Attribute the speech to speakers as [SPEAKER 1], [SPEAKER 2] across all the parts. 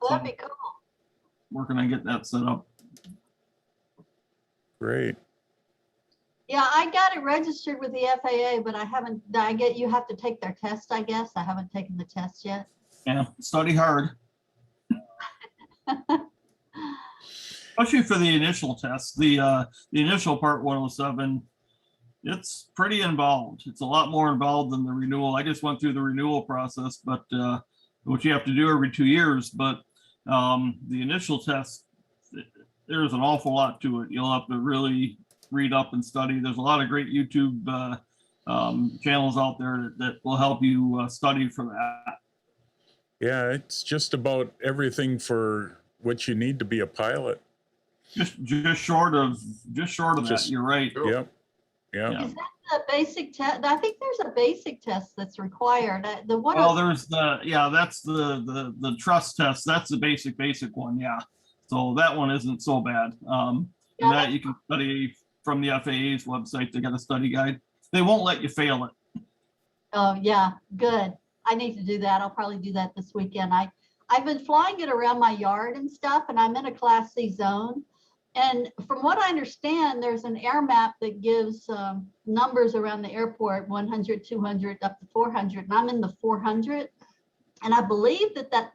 [SPEAKER 1] Well,
[SPEAKER 2] So
[SPEAKER 1] that'd be cool.
[SPEAKER 2] working on getting that set up.
[SPEAKER 3] Great.
[SPEAKER 1] Yeah, I got it registered with the FAA, but I haven't, you have to take their test, I guess. I haven't taken the test yet.
[SPEAKER 2] Yeah, study hard, especially for the initial test. The initial Part 107, it's pretty involved. It's a lot more involved than the renewal. I just went through the renewal process, but which you have to do every 2 years. But the initial test, there's an awful lot to it. You'll have to really read up and study. There's a lot of great YouTube channels out there that will help you study for that.
[SPEAKER 3] Yeah, it's just about everything for what you need to be a pilot.
[SPEAKER 2] Just short of that. You're right.
[SPEAKER 3] Yep.
[SPEAKER 2] Yeah.
[SPEAKER 1] Is that the basic test? I think there's a basic test that's required. The one.
[SPEAKER 2] Well, there's that's the trust test. That's the basic one. Yeah. So that one isn't so bad. And that you can study from the FAA's website. They got a study guide. They won't let you fail it.
[SPEAKER 1] Oh yeah, good. I need to do that. I'll probably do that this weekend. I've been flying it around my yard and stuff, and I'm in a Class C zone. And from what I understand, there's an air map that gives numbers around the airport, 100, 200, up to 400, and I'm in the 400. And I believe that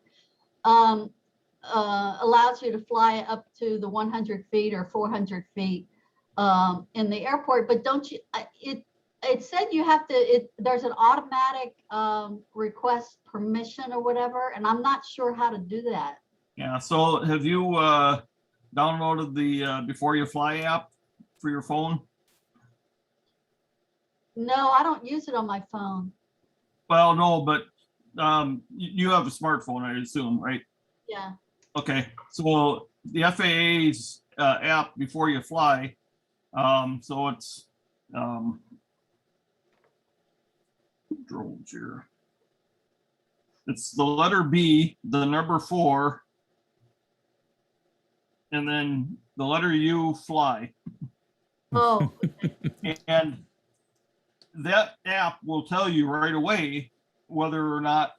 [SPEAKER 1] allows you to fly up to the 100 feet or 400 feet in the airport. But don't you, it said you have to, there's an automatic request permission or whatever, and I'm not sure how to do that.
[SPEAKER 2] Yeah. So have you downloaded the Before You Fly app for your phone?
[SPEAKER 1] No, I don't use it on my phone.
[SPEAKER 2] Well, no, but you have a smartphone, I assume, right?
[SPEAKER 1] Yeah.
[SPEAKER 2] Okay. So the FAA's app Before You Fly. So it's drones here. It's the letter B, the number 4, and then the letter U, fly.
[SPEAKER 1] Oh.
[SPEAKER 2] And that app will tell you right away whether or not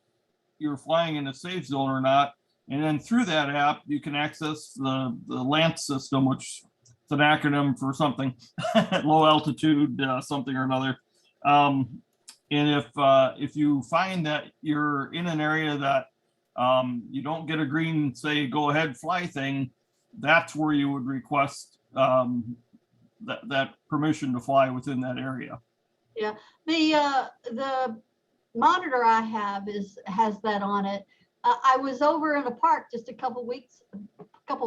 [SPEAKER 2] you're flying in a safe zone or not. And then through that app, you can access the LANC system, which is an acronym for something, low altitude, something or another. And if you find that you're in an area that you don't get a green, say, go ahead, fly thing, that's where you would request that permission to fly within that area.
[SPEAKER 1] Yeah, the monitor I have has that on it. I was over in a park just a couple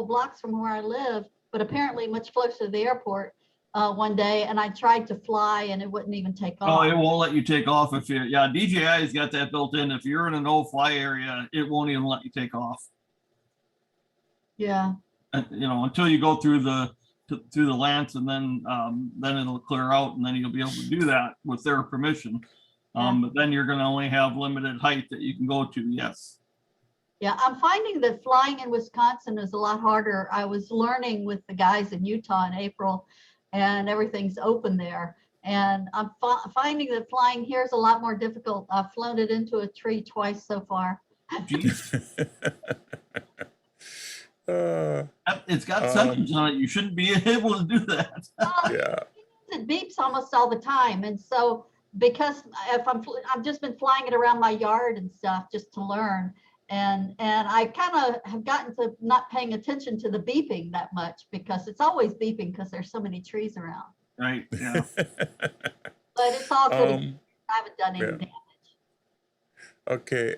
[SPEAKER 1] blocks from where I live, but apparently much closer to the airport one day, and I tried to fly and it wouldn't even take off.
[SPEAKER 2] Oh, it won't let you take off if you, yeah, DJI's got that built in. If you're in a no-fly area, it won't even let you take off.
[SPEAKER 1] Yeah.
[SPEAKER 2] You know, until you go through the LANC, and then it'll clear out, and then you'll be able to do that with their permission. But then you're going to only have limited height that you can go to. Yes.
[SPEAKER 1] Yeah, I'm finding that flying in Wisconsin is a lot harder. I was learning with the guys in Utah in April, and everything's open there. And I'm finding that flying here is a lot more difficult. I've flown it into a tree twice so far.
[SPEAKER 2] It's got settings on it. You shouldn't be able to do that.
[SPEAKER 3] Yeah.
[SPEAKER 1] It beeps almost all the time. And so because if I've just been flying it around my yard and stuff just to learn. And I kind of have gotten to not paying attention to the beeping that much, because it's always beeping because there's so many trees around.
[SPEAKER 2] Right. Yeah.
[SPEAKER 1] But it's all good. I haven't done any damage.
[SPEAKER 3] Okay.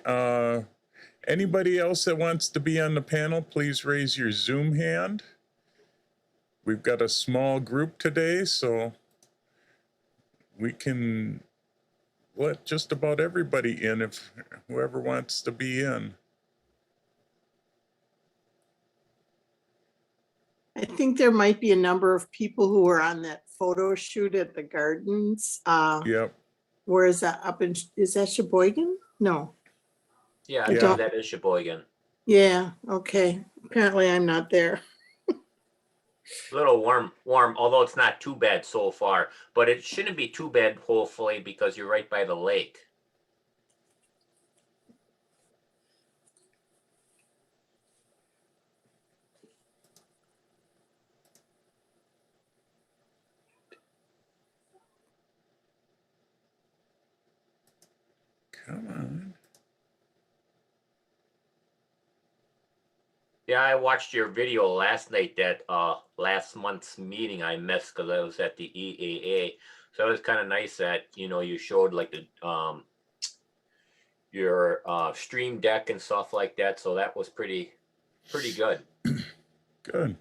[SPEAKER 3] Anybody else that wants to be on the panel, please raise your Zoom hand. We've got a small group today, so we can let just about everybody in if whoever wants to be in.
[SPEAKER 4] I think there might be a number of people who were on that photo shoot at the gardens.
[SPEAKER 3] Yep.
[SPEAKER 4] Where is that up in, is that Sheboygan? No.
[SPEAKER 5] Yeah, I think that is Sheboygan.
[SPEAKER 4] Yeah, okay. Apparently I'm not there.
[SPEAKER 5] A little warm, although it's not too bad so far, but it shouldn't be too bad, hopefully, because you're right by the lake.
[SPEAKER 3] Come on.
[SPEAKER 5] Yeah, I watched your video last night, that last month's meeting I missed because I was at the EAA. So it was kind of nice that, you showed like the your stream deck and stuff like that. So that was pretty good.
[SPEAKER 3] Good.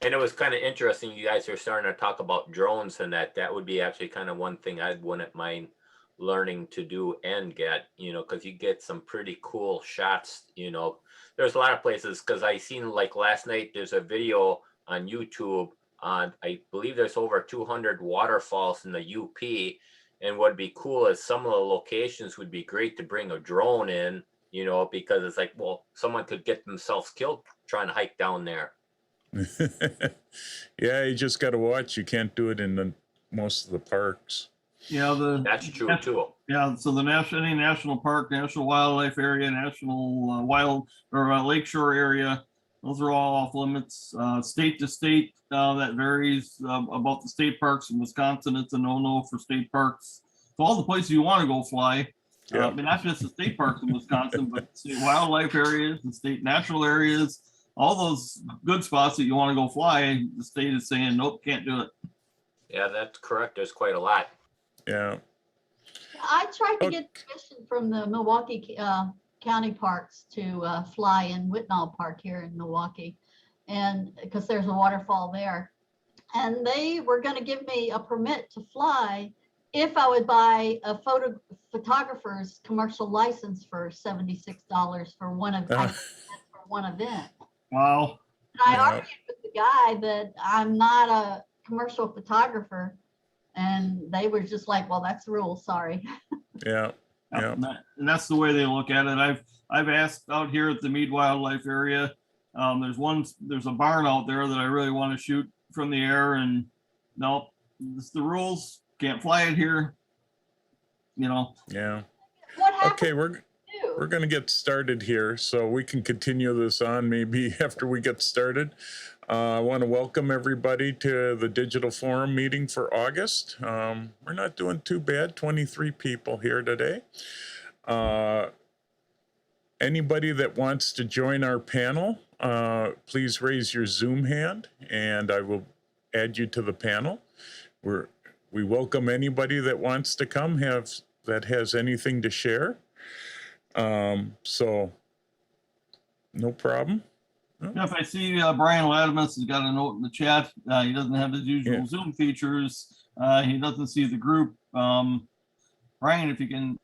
[SPEAKER 5] And it was kind of interesting. You guys are starting to talk about drones, and that would be actually kind of one thing I wouldn't mind learning to do and get, because you get some pretty cool shots. There's a lot of places, because I seen like last night, there's a video on YouTube on, I believe there's over 200 waterfalls in the UP. And what'd be cool is some of the locations would be great to bring a drone in, because it's like, well, someone could get themselves killed trying to hike down there.
[SPEAKER 3] Yeah, you just got to watch. You can't do it in most of the parks.
[SPEAKER 2] Yeah,
[SPEAKER 5] That's true too.
[SPEAKER 2] Yeah, so any national park, national wildlife area, national wild or lakeshore area, those are all off limits. State to state, that varies about the state parks in Wisconsin. It's a no-no for state parks. So all the places you want to go fly,
[SPEAKER 3] Yeah.
[SPEAKER 2] not just the state parks in Wisconsin, but state wildlife areas, the state natural areas, all those good spots that you want to go fly. The state is saying, nope, can't do it.
[SPEAKER 5] Yeah, that's correct. There's quite a lot.
[SPEAKER 3] Yeah.
[SPEAKER 1] I tried to get permission from the Milwaukee County Parks to fly in Whitnall Park here in Milwaukee, and because there's a waterfall there, and they were going to give me a permit to fly if I would buy a photographer's commercial license for $76 for one of for one event.
[SPEAKER 2] Wow.
[SPEAKER 1] And I argued with the guy that I'm not a commercial photographer, and they were just like, well, that's the rule, sorry.
[SPEAKER 3] Yeah. Yeah.
[SPEAKER 2] And that's the way they look at it. I've asked out here at the Mead Wildlife area. There's a barn out there that I really want to shoot from the air, and no, it's the rules. Can't fly it here.
[SPEAKER 3] Yeah.
[SPEAKER 1] What happened?
[SPEAKER 3] Okay, we're going to get started here, so we can continue this on maybe after we get started. I want to welcome everybody to the Digital Forum meeting for August. We're not doing too bad, 23 people here today. Anybody that wants to join our panel, please raise your Zoom hand and I will add you to the panel. We welcome anybody that wants to come that has anything to share. So no problem.
[SPEAKER 2] If I see Brian Latimus has got a note in the chat, he doesn't have his usual Zoom features. He doesn't see the group. Brian, if you can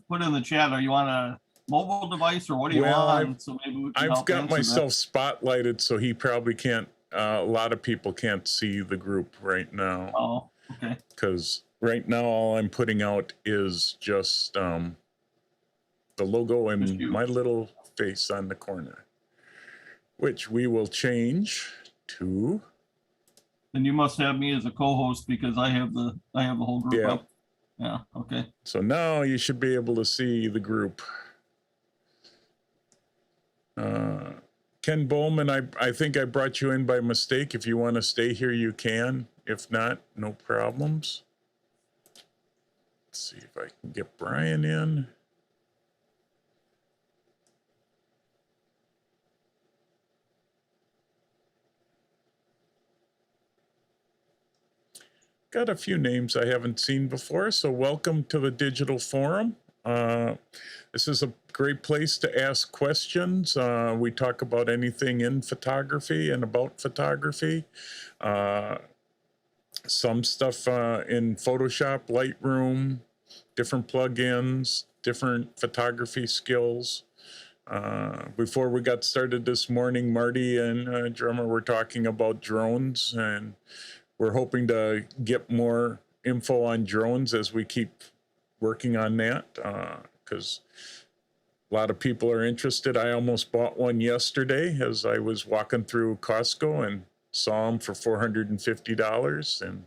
[SPEAKER 2] put in the chat, are you on a mobile device or what are you on? So maybe we can
[SPEAKER 3] I've got myself spotlighted, so he probably can't. A lot of people can't see the group right now.
[SPEAKER 2] Oh, okay.
[SPEAKER 3] Because right now all I'm putting out is just the logo and my little face on the corner, which we will change to.
[SPEAKER 2] Then you must have me as a co-host because I have the whole group up. Yeah. Okay.
[SPEAKER 3] So now you should be able to see the group. Ken Bowman, I think I brought you in by mistake. If you want to stay here, you can. If not, no problems. Let's see if I can get Brian in. Got a few names I haven't seen before, so welcome to the Digital Forum. This is a great place to ask questions. We talk about anything in photography and about photography. Some stuff in Photoshop, Lightroom, different plugins, different photography skills. Before we got started this morning, Marty and Drummer were talking about drones, and we're hoping to get more info on drones as we keep working on that, because a lot of people are interested. I almost bought one yesterday as I was walking through Costco and saw them for $450 and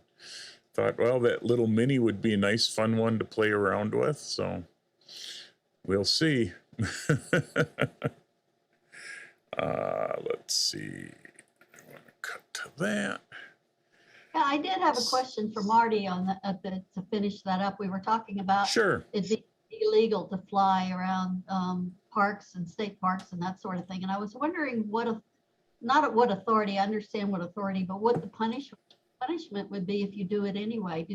[SPEAKER 3] thought, well, that little mini would be a nice, fun one to play around with. So we'll see. Let's see. I want to cut to that.
[SPEAKER 1] Yeah, I did have a question for Marty on to finish that up. We were talking about
[SPEAKER 3] Sure.
[SPEAKER 1] it being illegal to fly around parks and state parks and that sort of thing. And I was wondering not what authority, I understand what authority, but what the punishment would be if you do it anyway.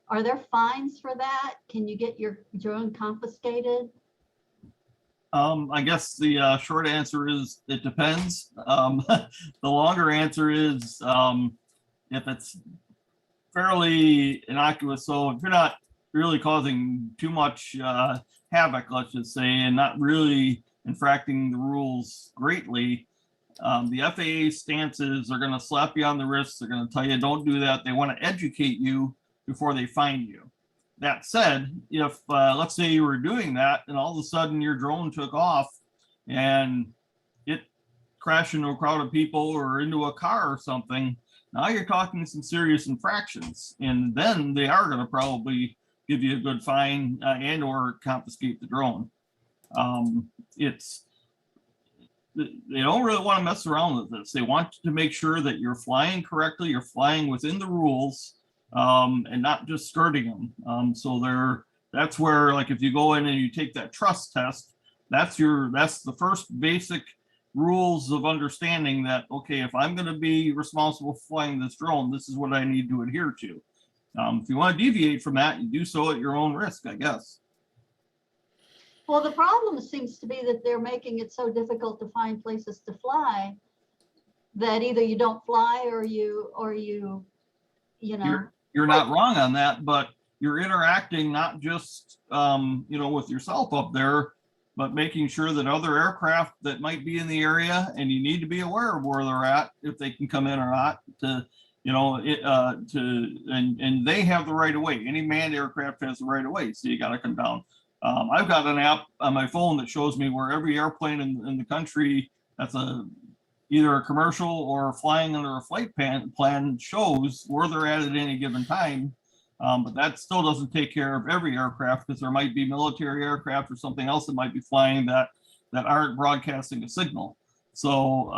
[SPEAKER 1] Are there fines for that? Can you get your drone confiscated?
[SPEAKER 2] I guess the short answer is it depends. The longer answer is if it's fairly innocuous. So if you're not really causing too much havoc, let's just say, and not really infracting the rules greatly, the FAA stances are going to slap you on the wrist. They're going to tell you don't do that. They want to educate you before they fine you. That said, if let's say you were doing that and all of a sudden your drone took off and it crashed into a crowd of people or into a car or something, now you're talking some serious infractions, and then they are going to probably give you a good fine and or confiscate the drone. They don't really want to mess around with this. They want to make sure that you're flying correctly, you're flying within the rules, and not just skirting them. That's where, like, if you go in and you take that trust test, that's the first basic rules of understanding that, okay, if I'm going to be responsible for flying this drone, this is what I need to adhere to. If you want to deviate from that, you do so at your own risk, I guess.
[SPEAKER 1] Well, the problem seems to be that they're making it so difficult to find places to fly that either you don't fly or you know.
[SPEAKER 2] You're not wrong on that, but you're interacting not just with yourself up there, but making sure that other aircraft that might be in the area, and you need to be aware of where they're at, if they can come in or not, and they have the right of way. Any manned aircraft has the right of way, so you got to come down. I've got an app on my phone that shows me where every airplane in the country that's either a commercial or flying under a flight plan shows where they're at any given time. But that still doesn't take care of every aircraft, because there might be military aircraft or something else that might be flying that aren't broadcasting a signal. So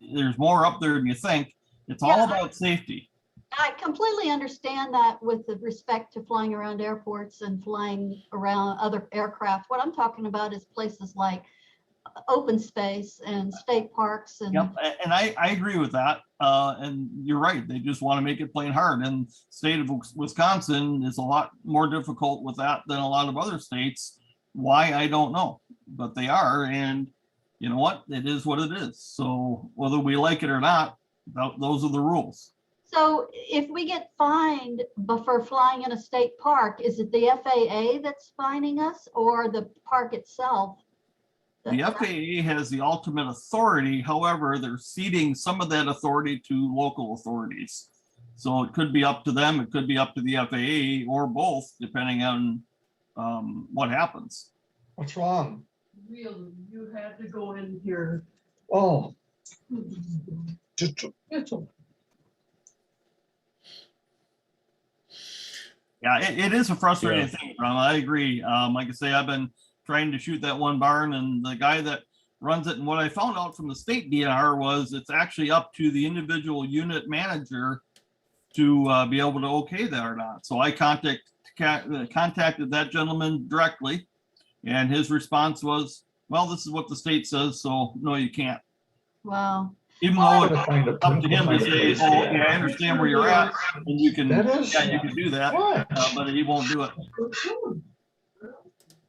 [SPEAKER 2] there's more up there than you think. It's all about safety.
[SPEAKER 1] I completely understand that with respect to flying around airports and flying around other aircraft. What I'm talking about is places like open space and state parks. And
[SPEAKER 2] yep, and I agree with that. And you're right. They just want to make it plain hard. And state of Wisconsin is a lot more difficult with that than a lot of other states. Why, I don't know, but they are. And you know what? It is what it is. So whether we like it or not, those are the rules.
[SPEAKER 1] so if we get fined for flying in a state park, is it the FAA that's fining us or the park itself?
[SPEAKER 2] The FAA has the ultimate authority. However, they're ceding some of that authority to local authorities. So it could be up to them. It could be up to the FAA or both, depending on what happens.
[SPEAKER 6] What's wrong?
[SPEAKER 7] Really, you had to go in here.
[SPEAKER 6] Oh.
[SPEAKER 2] Yeah, it is a frustrating thing, Ron. I agree. Like I say, I've been trying to shoot that one barn, and the guy that runs it, and what I found out from the state DNR was it's actually up to the individual unit manager to be able to okay that or not. So I contacted that gentleman directly, and his response was, well, this is what the state says, so no, you can't.
[SPEAKER 1] Wow.
[SPEAKER 2] Even though it's up to him to say, oh, okay, I understand where you're at, and you can, you can do that, but he won't do it.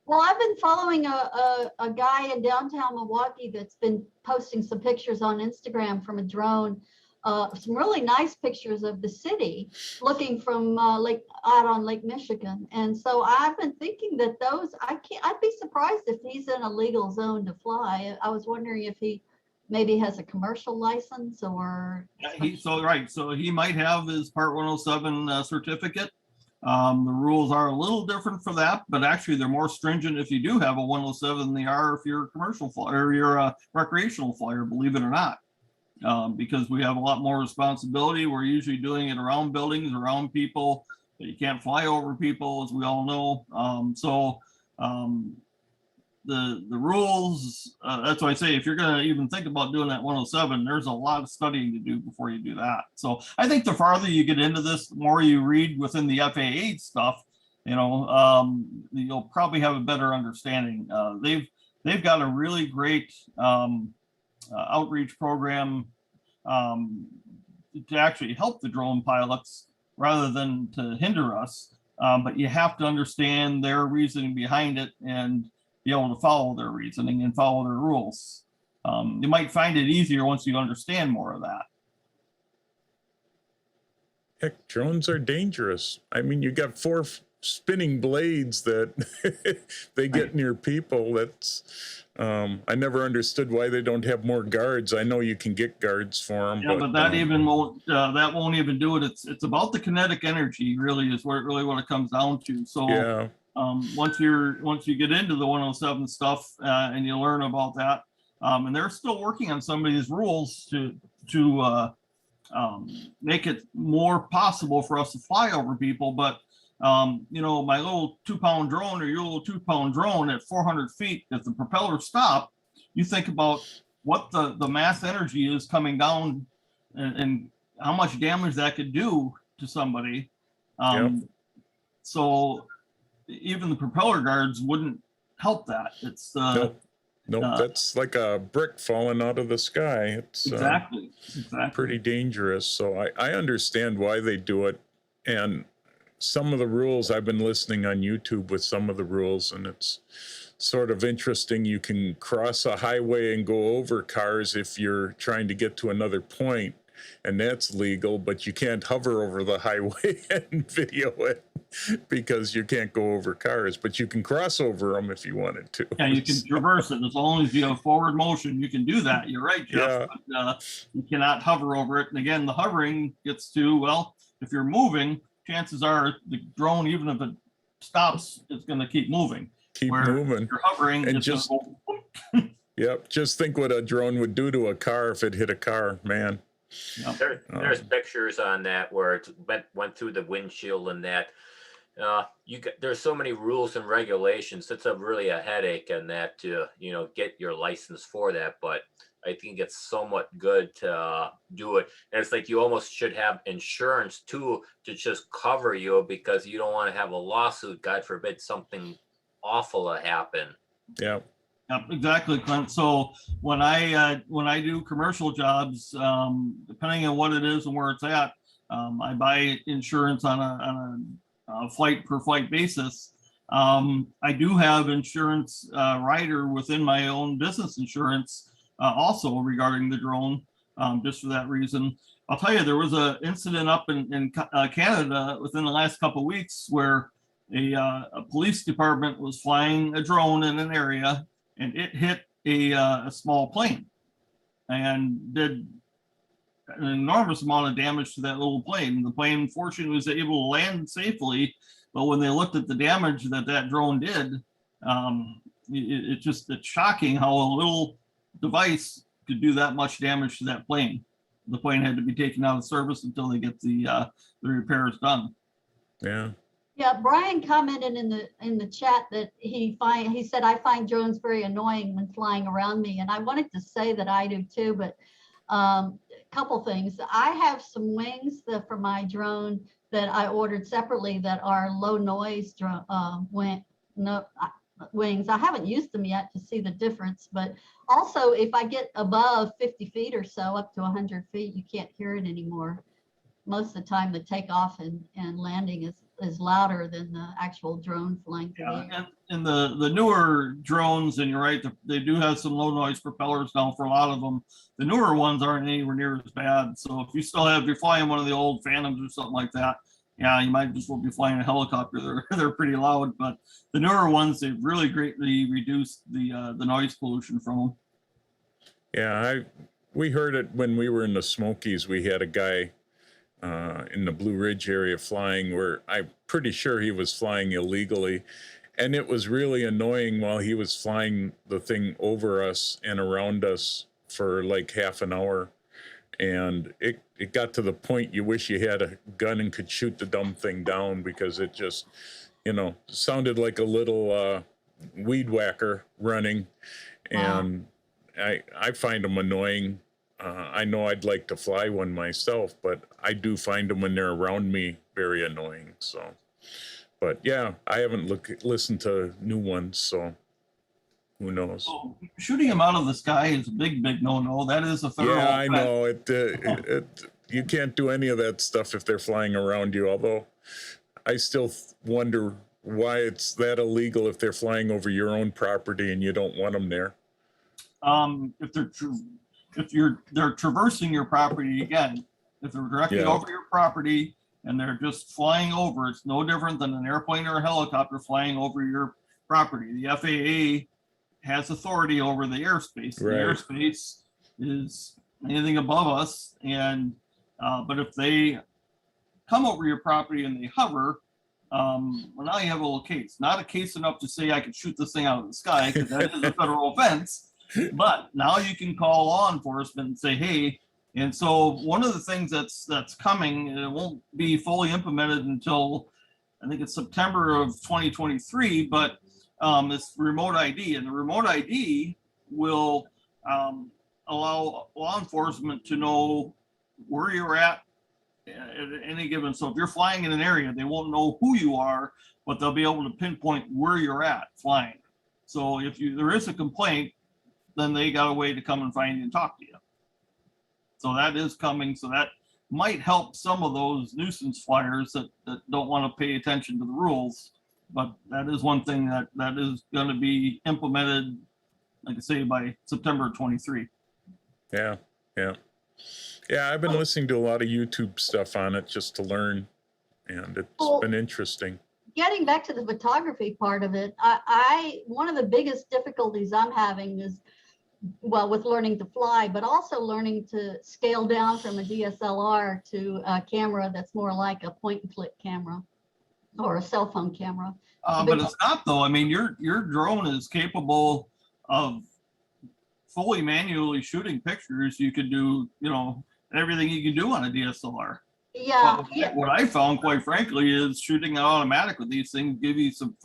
[SPEAKER 1] Well, I've been following a guy in downtown Milwaukee that's been posting some pictures on Instagram from a drone, some really nice pictures of the city looking from out on Lake Michigan. And so I've been thinking that I'd be surprised if he's in a legal zone to fly. I was wondering if he maybe has a commercial license or.
[SPEAKER 2] So he might have his Part 107 certificate. The rules are a little different for that, but actually they're more stringent if you do have a 107 than they are if you're a commercial flyer or you're a recreational flyer, believe it or not, because we have a lot more responsibility. We're usually doing it around buildings, around people. You can't fly over people, as we all know. the rules, that's why I say if you're going to even think about doing that 107, there's a lot of studying to do before you do that. So I think the farther you get into this, the more you read within the FAA stuff, you'll probably have a better understanding. They've got a really great outreach program to actually help the drone pilots rather than to hinder us. But you have to understand their reasoning behind it and be able to follow their reasoning and follow their rules. You might find it easier once you understand more of that.
[SPEAKER 3] Heck, drones are dangerous. I mean, you got four spinning blades that they get near people. That's I never understood why they don't have more guards. I know you can get guards for them.
[SPEAKER 2] Yeah, but that even won't that won't even do it. It's about the kinetic energy, really, is what it comes down to. So
[SPEAKER 3] yeah,
[SPEAKER 2] once you get into the 107 stuff and you learn about that, and they're still working on some of these rules to make it more possible for us to fly over people. But my little 2-pound drone or your little 2-pound drone at 400 feet, if the propeller stopped, you think about what the mass energy is coming down and how much damage that could do to somebody. So even the propeller guards wouldn't help that. It's
[SPEAKER 3] nope, that's like a brick falling out of the sky. It's
[SPEAKER 2] exactly
[SPEAKER 3] pretty dangerous. So I understand why they do it. And some of the rules, I've been listening on YouTube with some of the rules, and it's sort of interesting. You can cross a highway and go over cars if you're trying to get to another point, and that's legal, but you can't hover over the highway and video it because you can't go over cars, but you can cross over them if you wanted to.
[SPEAKER 2] Yeah, you can traverse it as long as you have forward motion. You can do that. You're right, Jeff.
[SPEAKER 3] Yeah.
[SPEAKER 2] But, you cannot hover over it. And again, the hovering gets to, well, if you're moving, chances are the drone, even if it stops, it's going to keep moving.
[SPEAKER 3] Keep
[SPEAKER 2] Where
[SPEAKER 3] moving.
[SPEAKER 2] If you're hovering,
[SPEAKER 3] And
[SPEAKER 2] it's
[SPEAKER 3] just-
[SPEAKER 2] gonna
[SPEAKER 3] Yep, just think what a drone would do to a car if it hit a car, man.
[SPEAKER 5] There's pictures on that where it went through the windshield and that. There's so many rules and regulations. It's really a headache and that to get your license for that. But I think it's somewhat good to do it. And it's like you almost should have insurance too to just cover you because you don't want to have a lawsuit. God forbid something awful to happen.
[SPEAKER 3] Yeah.
[SPEAKER 2] Yep, exactly, Clint. So when I do commercial jobs, depending on what it is and where it's at, I buy insurance on a flight per flight basis. I do have insurance rider within my own business insurance also regarding the drone, just for that reason. I'll tell you, there was an incident up in Canada within the last couple of weeks where a police department was flying a drone in an area and it hit a small plane and did an enormous amount of damage to that little plane. The plane, fortunately, was able to land safely, but when they looked at the damage that drone did, it's shocking how a little device could do that much damage to that plane. The plane had to be taken out of service until they get the repairs done.
[SPEAKER 3] Yeah.
[SPEAKER 1] Yeah, Brian commented in the chat that he said, I find drones very annoying when flying around me. And I wanted to say that I do too, but a couple things. I have some wings for my drone that I ordered separately that are low noise wings. I haven't used them yet to see the difference, but also if I get above 50 feet or so, up to 100 feet, you can't hear it anymore. Most of the time the takeoff and landing is louder than the actual drone flying through the air.
[SPEAKER 2] And the newer drones, and you're right, they do have some low noise propellers now for a lot of them. The newer ones aren't anywhere near as bad. So if you're flying one of the old Phantoms or something like that, yeah, you might just well be flying a helicopter. They're pretty loud, but the newer ones, they've really greatly reduced the noise pollution from them.
[SPEAKER 3] Yeah, we heard it when we were in the Smokies. We had a guy in the Blue Ridge area flying where I'm pretty sure he was flying illegally. And it was really annoying while he was flying the thing over us and around us for like half an hour. And it got to the point you wish you had a gun and could shoot the dumb thing down because it just, sounded like a little weed whacker running,
[SPEAKER 1] Wow.
[SPEAKER 3] and I find them annoying. I know I'd like to fly one myself, but I do find them when they're around me very annoying. So, but yeah, I haven't listened to new ones, so who knows?
[SPEAKER 2] So shooting them out of the sky is a big no-no. That is a federal
[SPEAKER 3] Yeah, I
[SPEAKER 2] offense.
[SPEAKER 3] know you can't do any of that stuff if they're flying around you. Although I still wonder why it's that illegal if they're flying over your own property and you don't want them there.
[SPEAKER 2] If they're traversing your property again, if they're directly
[SPEAKER 3] Yeah.
[SPEAKER 2] over your property and they're just flying over, it's no different than an airplane or a helicopter flying over your property. The FAA has authority over the airspace. The
[SPEAKER 3] Right.
[SPEAKER 2] airspace is anything above us, and but if they come over your property and they hover, well, now you have a little case. Not a case enough to say I could shoot this thing out of the sky because that is a federal offense. But now you can call law enforcement and say, hey. And so one of the things that's coming, and it won't be fully implemented until I think it's September of 2023, but it's remote ID, and the remote ID will allow law enforcement to know where you're at any given. So if you're flying in an area, they won't know who you are, but they'll be able to pinpoint where you're at flying. So if there is a complaint, then they got a way to come and find you and talk to you. So that is coming. So that might help some of those nuisance flyers that don't want to pay attention to the rules. But that is one thing that is going to be implemented, like I say, by September 23.
[SPEAKER 3] Yeah. I've been listening to a lot of YouTube stuff on it just to learn, and it's been interesting.
[SPEAKER 1] Getting back to the photography part of it, one of the biggest difficulties I'm having is, well, with learning to fly, but also learning to scale down from a DSLR to a camera that's more like a point and click camera or a cell phone camera.
[SPEAKER 2] But it's not, though. I mean, your drone is capable of fully manually shooting pictures. You could do, everything you can do on a DSLR.
[SPEAKER 1] Yeah.
[SPEAKER 2] What I found, quite frankly, is shooting automatic with these things give you some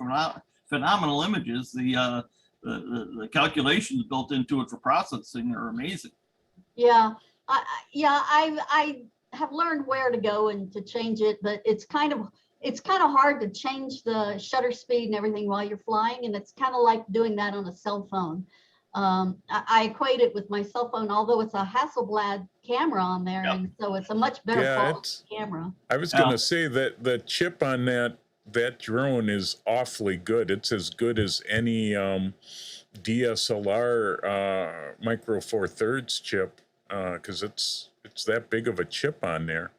[SPEAKER 2] phenomenal images. The calculations built into it for processing are amazing.
[SPEAKER 1] Yeah, I have learned where to go and to change it, but it's kind of hard to change the shutter speed and everything while you're flying, and it's kind of like doing that on a cell phone. I equate it with my cell phone, although it's a Hasselblad camera on there,
[SPEAKER 2] Yep.
[SPEAKER 1] and so it's a much better quality camera.
[SPEAKER 3] I was going to say that the chip on that drone is awfully good. It's as good as any DSLR Micro Four Thirds chip, because it's that big of a chip on there.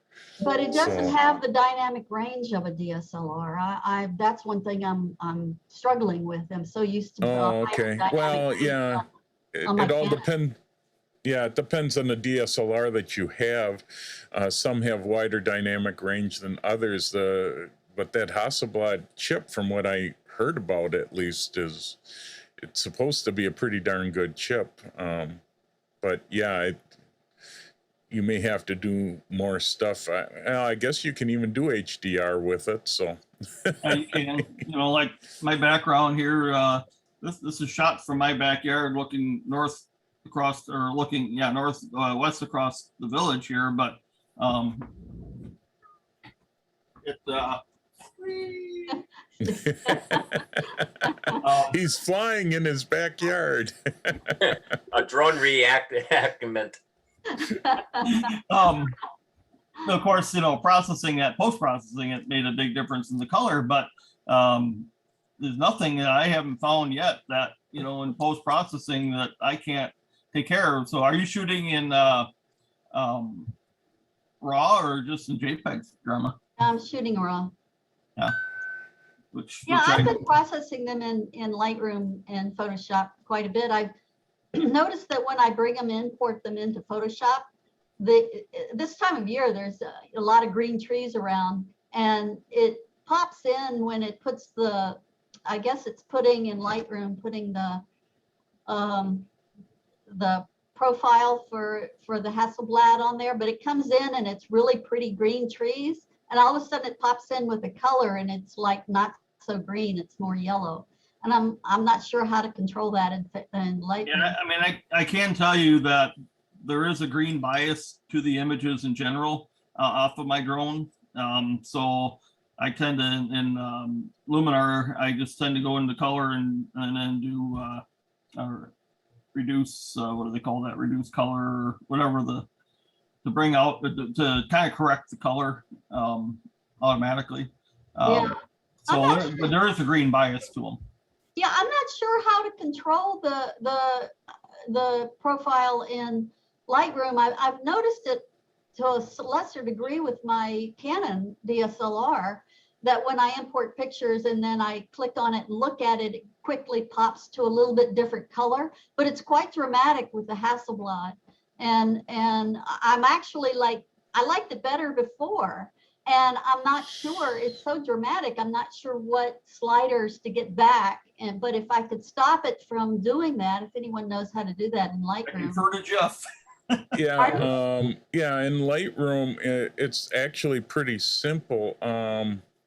[SPEAKER 1] But it doesn't have the dynamic range of a DSLR. That's one thing I'm struggling with. I'm so used to.
[SPEAKER 3] Okay. Well, yeah, it all depends. Yeah, it depends on the DSLR that you have. Some have wider dynamic range than others. But that Hasselblad chip, from what I heard about at least, it's supposed to be a pretty darn good chip. But yeah, you may have to do more stuff. I guess you can even do HDR with it. So
[SPEAKER 2] You can, like my background here. This is shot from my backyard, looking north across, or looking west across the village here. But
[SPEAKER 3] he's flying in his backyard.
[SPEAKER 5] A drone reenactment.
[SPEAKER 2] Of course, processing that, post-processing it made a big difference in the color, but there's nothing that I haven't found yet that, in post-processing that I can't take care of. So are you shooting in raw or just in JPEG, Drama?
[SPEAKER 1] I'm shooting raw.
[SPEAKER 2] Yeah.
[SPEAKER 1] I've been processing them in Lightroom and Photoshop quite a bit. I've noticed that when I import them into Photoshop, this time of year, there's a lot of green trees around, and it pops in when it puts I guess it's putting in Lightroom, putting the profile for the Hasselblad on there, but it comes in and it's really pretty green trees. And all of a sudden it pops in with a color and it's like not so green, it's more yellow. And I'm not sure how to control that in Lightroom.
[SPEAKER 2] Yeah, I mean, I can tell you that there is a green bias to the images in general off of my drone. So I tend to, in Luminar, I just tend to go into color and then do reduce, what do they call that? Reduce color, or whatever, to bring out, to kind of correct the color automatically.
[SPEAKER 1] Yeah.
[SPEAKER 2] So
[SPEAKER 1] I'm not
[SPEAKER 2] but there is a green bias to them.
[SPEAKER 1] Yeah, I'm not sure how to control the profile in Lightroom. I've noticed it to a lesser degree with my Canon DSLR, that when I import pictures and then I click on it and look at it, it quickly pops to a little bit different color, but it's quite dramatic with the Hasselblad. And I'm actually like, I liked it better before. And I'm not sure, it's so dramatic, I'm not sure what sliders to get back. But if I could stop it from doing that, if anyone knows how to do that in
[SPEAKER 2] I
[SPEAKER 1] Lightroom.
[SPEAKER 2] refer to Jeff.
[SPEAKER 3] Yeah, yeah, in Lightroom, it's actually pretty simple.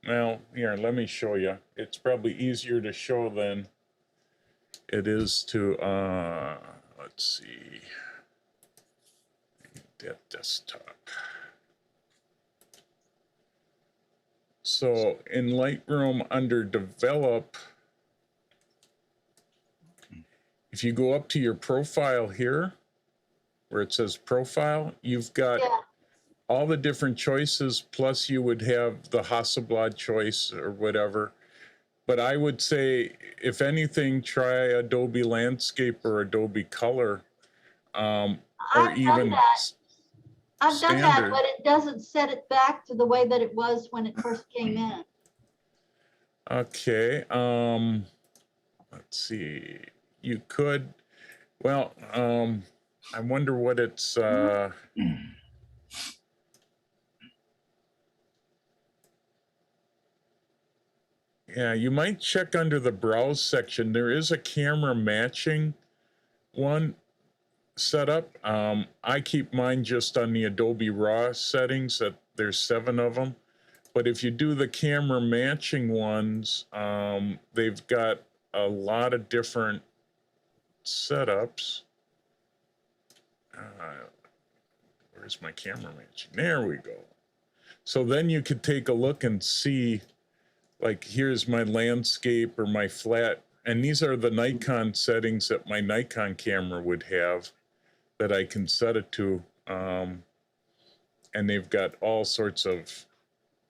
[SPEAKER 3] Well, here, let me show you. It's probably easier to show than it is to, let's see, that desktop. So in Lightroom, under Develop, if you go up to your profile here, where it says Profile, you've got all the different choices, plus you would have the Hasselblad choice or whatever. But I would say, if anything, try Adobe Landscape or Adobe Color, or
[SPEAKER 1] I've
[SPEAKER 3] even
[SPEAKER 1] done that. I've done that,
[SPEAKER 3] standard.
[SPEAKER 1] but it doesn't set it back to the way that it was when it first came in.
[SPEAKER 3] Okay, let's see. You could, well, I wonder what it's, yeah, you might check under the browse section. There is a camera matching one set up. I keep mine just on the Adobe RAW settings, that there's 7 of them. But if you do the camera matching ones, they've got a lot of different setups. Where's my camera matching? There we go. So then you could take a look and see, like, here's my landscape or my flat, and these are the Nikon settings that my Nikon camera would have that I can set it to. And they've got all sorts of,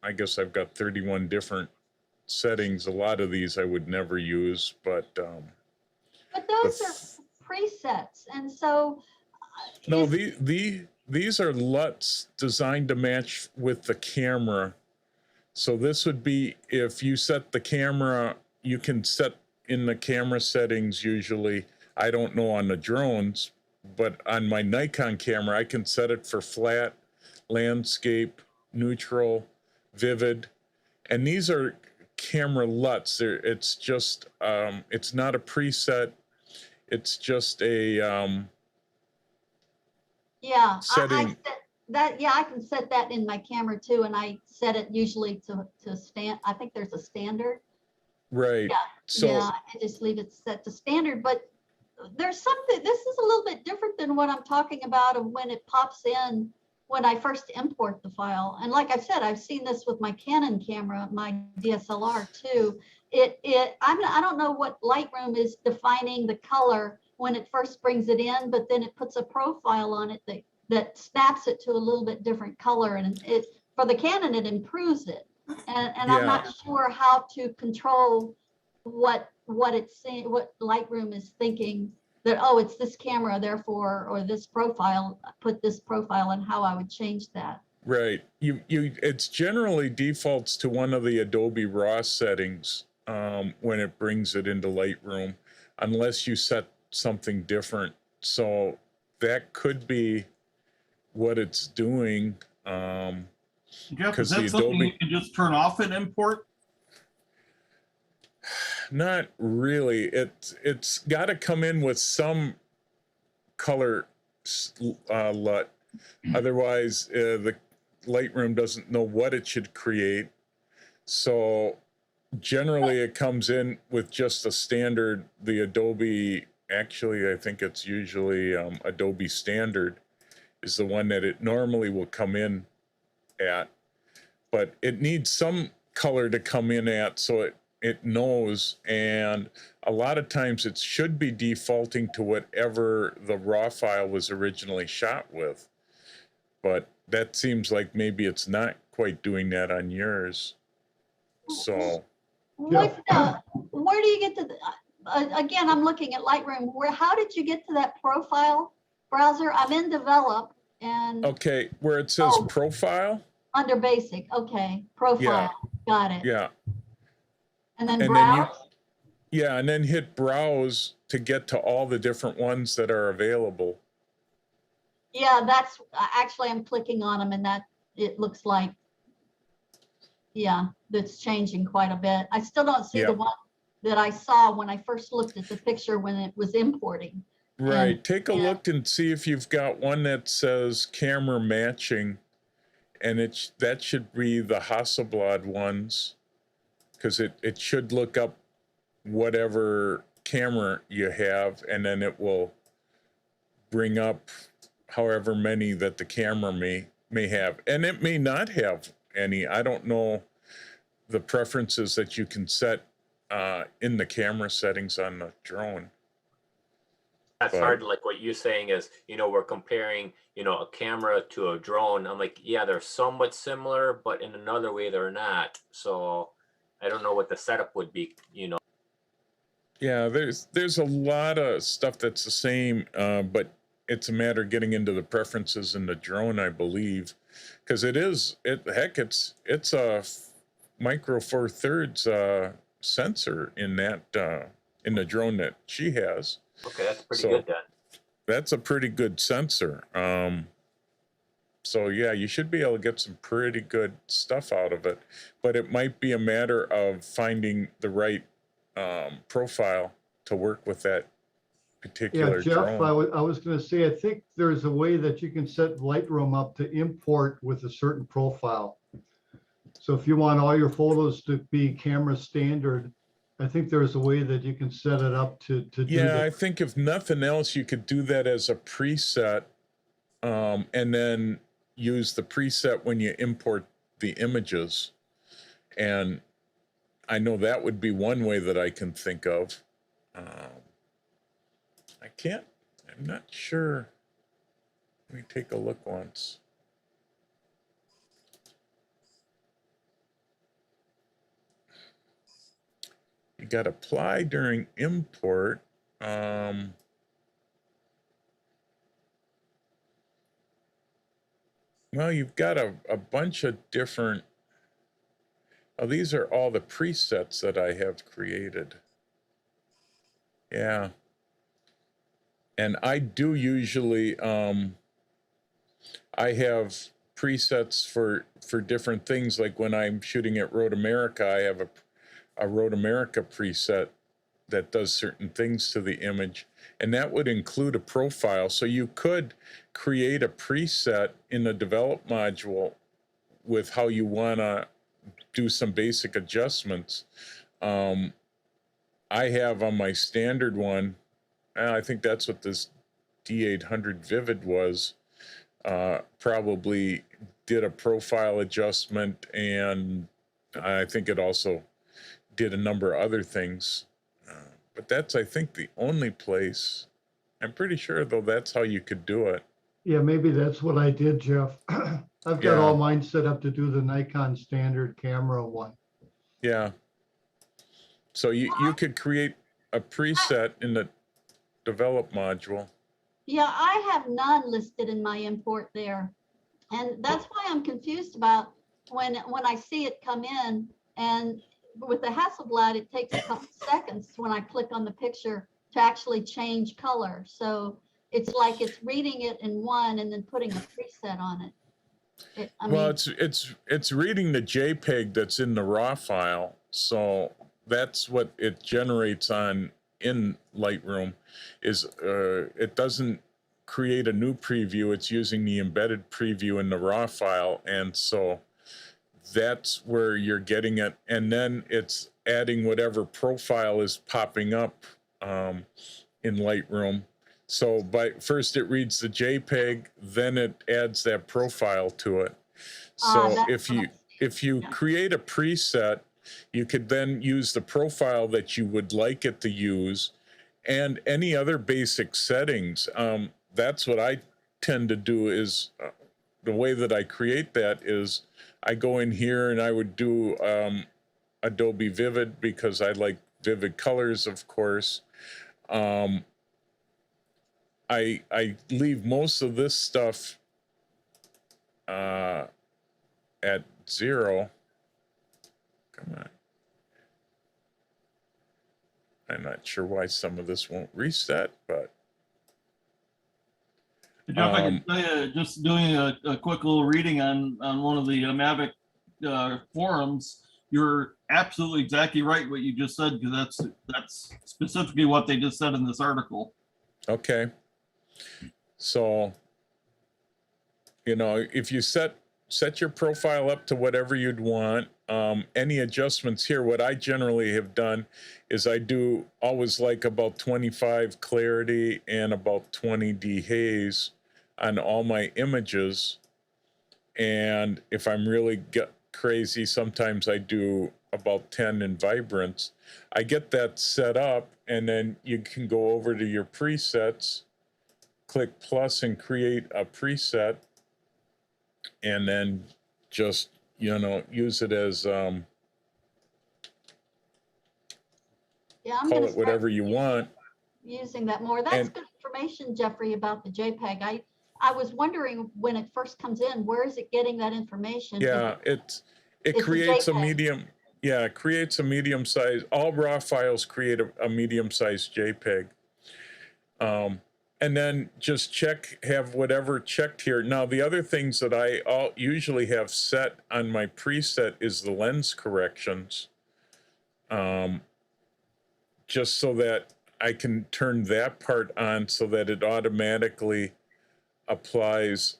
[SPEAKER 3] I guess I've got 31 different settings. A lot of these I would never use, but
[SPEAKER 1] those are presets, and so
[SPEAKER 3] no, these are LUTs designed to match with the camera. So this would be, if you set the camera, you can set in the camera settings usually. I don't know on the drones, but on my Nikon camera, I can set it for flat, landscape, neutral, vivid. And these are camera LUTs. It's just, it's not a preset. It's just a
[SPEAKER 1] yeah,
[SPEAKER 3] setting.
[SPEAKER 1] I set that. Yeah, I can set that in my camera too, and I set it usually to stand. I think there's a standard.
[SPEAKER 3] Right.
[SPEAKER 1] Yeah.
[SPEAKER 3] So
[SPEAKER 1] yeah, I just leave it set to standard. But there's something. This is a little bit different than what I'm talking about of when it pops in when I first import the file. And like I said, I've seen this with my Canon camera, my DSLR too. I don't know what Lightroom is defining the color when it first brings it in, but then it puts a profile on it that snaps it to a little bit different color, and it, for the Canon, it improves it. And I'm not sure how to control what it's saying, what Lightroom is thinking, that, oh, it's this camera, therefore, or this profile, put this profile, and how I would change that.
[SPEAKER 3] right. It's generally defaults to one of the Adobe RAW settings when it brings it into Lightroom, unless you set something different. So that could be what it's doing.
[SPEAKER 2] Jeff, is
[SPEAKER 3] the
[SPEAKER 2] that something
[SPEAKER 3] Adobe-
[SPEAKER 2] you can just turn off and import?
[SPEAKER 3] Not really. It's got to come in with some color LUT. Otherwise, the Lightroom doesn't know what it should create. So generally it comes in with just a standard, the Adobe, actually, I think it's usually Adobe Standard is the one that it normally will come in at, but it needs some color to come in at so it knows, and a lot of times it should be defaulting to whatever the raw file was originally shot with, but that seems like maybe it's not quite doing that on yours. So
[SPEAKER 1] What's the, where do you get to, again, I'm looking at Lightroom. How did you get to that profile browser? I'm in develop and
[SPEAKER 3] okay, where it says
[SPEAKER 1] Oh.
[SPEAKER 3] profile,
[SPEAKER 1] under basic, okay, profile, got it.
[SPEAKER 3] yeah,
[SPEAKER 1] And then
[SPEAKER 3] and then
[SPEAKER 1] browse,
[SPEAKER 3] yeah, and then hit browse to get to all the different ones that are available.
[SPEAKER 1] yeah, that's, actually, I'm clicking on them and that, it looks like, yeah, that's changing quite a bit. I still don't see
[SPEAKER 3] Yeah.
[SPEAKER 1] the one that I saw when I first looked at the picture when it was importing.
[SPEAKER 3] Right.
[SPEAKER 1] And,
[SPEAKER 3] Take a
[SPEAKER 1] yeah.
[SPEAKER 3] look and see if you've got one that says camera matching, and that should be the Hasselblad ones, because it should look up whatever camera you have, and then it will bring up however many that the camera may have, and it may not have any. I don't know the preferences that you can set in the camera settings on the drone.
[SPEAKER 5] That's
[SPEAKER 3] But-
[SPEAKER 5] hard. Like what you're saying is, we're comparing, a camera to a drone. I'm like, yeah, they're somewhat similar, but in another way they're not. So I don't know what the setup would be,
[SPEAKER 3] Yeah, there's a lot of stuff that's the same, but it's a matter of getting into the preferences in the drone, I believe, because it's a micro four thirds sensor in that in the drone that she has.
[SPEAKER 5] Okay, that's pretty
[SPEAKER 3] So-
[SPEAKER 5] good then.
[SPEAKER 3] That's a pretty good sensor. So yeah, you should be able to get some pretty good stuff out of it, but it might be a matter of finding the right profile to work with that
[SPEAKER 6] Yeah,
[SPEAKER 3] particular
[SPEAKER 6] Jeff,
[SPEAKER 3] drone.
[SPEAKER 6] I was gonna say, I think there's a way that you can set Lightroom up to import with a certain profile. So if you want all your photos to be camera standard, I think there's a way that you can set it up to do
[SPEAKER 3] Yeah, I
[SPEAKER 6] that.
[SPEAKER 3] think if nothing else, you could do that as a preset, and then use the preset when you import the images. And I know that would be one way that I can think of. I'm not sure. Let me take a look once. You got apply during import. Well, you've got a bunch of different, oh, these are all the presets that I have created. Yeah. And I do usually, I have presets for different things. Like when I'm shooting at Road America, I have a Road America preset that does certain things to the image, and that would include a profile. So you could create a preset in the develop module with how you want to do some basic adjustments. I have on my standard one, I think that's what this D800 Vivid was, probably did a profile adjustment, and I think it also did a number of other things. But that's, I think, the only place. I'm pretty sure, though, that's how you could do it.
[SPEAKER 6] Yeah, maybe that's what I did, Jeff. I've got all mine set up to do the Nikon standard camera one.
[SPEAKER 3] Yeah. So you could create a preset in the develop module.
[SPEAKER 1] Yeah, I have none listed in my import there. And that's why I'm confused about when I see it come in, and with the Hasselblad, it takes a couple seconds when I click on the picture to actually change color. So it's like it's reading it in one and then putting a preset on it.
[SPEAKER 3] Well, it's reading the JPEG that's in the raw file, so that's what it generates on in Lightroom. Is it doesn't create a new preview, it's using the embedded preview in the raw file, and so that's where you're getting it. And then it's adding whatever profile is popping up in Lightroom. So first it reads the JPEG, then it adds that profile to it. So
[SPEAKER 1] That's
[SPEAKER 3] if you
[SPEAKER 1] yeah.
[SPEAKER 3] create a preset, you could then use the profile that you would like it to use and any other basic settings. That's what I tend to do is the way that I create that is I go in here and I would do Adobe Vivid because I like vivid colors, of course. I leave most of this stuff at 0. Come on. I'm not sure why some of this won't reset, but.
[SPEAKER 2] Jeff, I can tell you, just doing a quick little reading on one of the Mavic forums, you're absolutely exactly right what you just said, because that's specifically what they just said in this article.
[SPEAKER 3] Okay. So, you know, if you set your profile up to whatever you'd want, any adjustments here, what I generally have done is I do always like about 25 clarity and about 20 dehaze on all my images. And if I'm really crazy, sometimes I do about 10 in vibrance. I get that set up, and then you can go over to your presets, click plus and create a preset, and then just, you know, use it as
[SPEAKER 1] Yeah, I'm
[SPEAKER 3] call
[SPEAKER 1] gonna
[SPEAKER 3] it whatever you want.
[SPEAKER 1] using that more. That's
[SPEAKER 3] And-
[SPEAKER 1] good information, Jeffrey, about the JPEG. I was wondering when it first comes in, where is it getting that information?
[SPEAKER 3] Yeah, it
[SPEAKER 1] It's a
[SPEAKER 3] creates a
[SPEAKER 1] JPEG.
[SPEAKER 3] medium. Yeah, it creates a medium size. All raw files create a medium sized JPEG. And then just have whatever checked here. Now, the other things that I usually have set on my preset is the lens corrections. Just so that I can turn that part on so that it automatically applies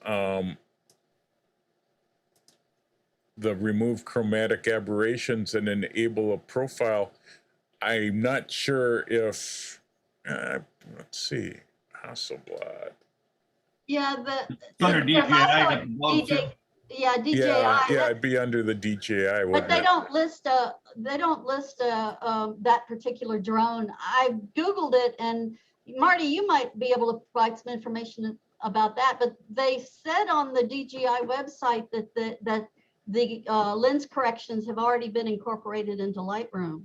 [SPEAKER 3] the remove chromatic aberrations and enable a profile. I'm not sure if, let's see, Hasselblad.
[SPEAKER 1] Yeah,
[SPEAKER 2] Under
[SPEAKER 1] there's
[SPEAKER 2] DJI
[SPEAKER 1] also
[SPEAKER 2] at the bottom, too.
[SPEAKER 1] yeah, DJI.
[SPEAKER 3] Yeah, it'd be under the DJI,
[SPEAKER 1] But
[SPEAKER 3] wouldn't
[SPEAKER 1] they
[SPEAKER 3] it?
[SPEAKER 1] don't list that particular drone. I Googled it, and Marty, you might be able to provide some information about that. But they said on the DJI website that the lens corrections have already been incorporated into Lightroom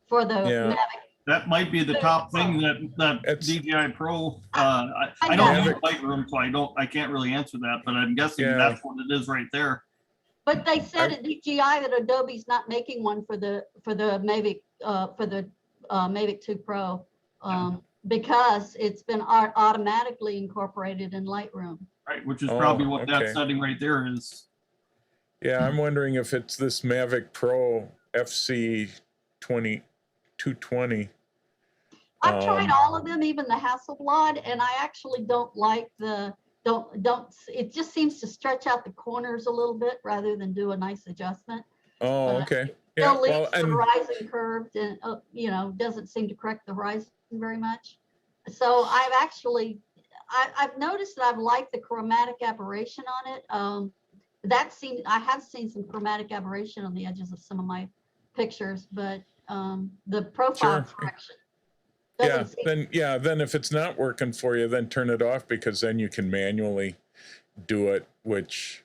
[SPEAKER 1] for the
[SPEAKER 3] Yeah.
[SPEAKER 1] Mavic.
[SPEAKER 2] That might be the top thing that
[SPEAKER 3] It's-
[SPEAKER 2] DJI Pro. I
[SPEAKER 1] I
[SPEAKER 2] don't
[SPEAKER 1] know.
[SPEAKER 2] use Lightroom, so I can't really answer that, but I'm guessing
[SPEAKER 3] Yeah.
[SPEAKER 2] that's what it is right there.
[SPEAKER 1] But they said at DJI that Adobe's not making one for the Mavic Mavic 2 Pro because it's been automatically incorporated in Lightroom.
[SPEAKER 2] Right, which is probably what
[SPEAKER 3] okay.
[SPEAKER 2] that setting right there is.
[SPEAKER 3] Yeah, I'm wondering if it's this Mavic Pro FC 220.
[SPEAKER 1] I've tried all of them, even the Hasselblad, and I actually don't like it just seems to stretch out the corners a little bit rather than do a nice adjustment.
[SPEAKER 3] Oh, okay. Yeah,
[SPEAKER 1] Still leaves
[SPEAKER 3] well,
[SPEAKER 1] the
[SPEAKER 3] and
[SPEAKER 1] horizon curved and, you know, doesn't seem to correct the horizon very much. So I've noticed that I've liked the chromatic aberration on it. I have seen some chromatic aberration on the edges of some of my pictures, but the profile
[SPEAKER 3] Sure.
[SPEAKER 1] correction.
[SPEAKER 3] then if it's not working for you, then turn it off, because then you can manually do it, which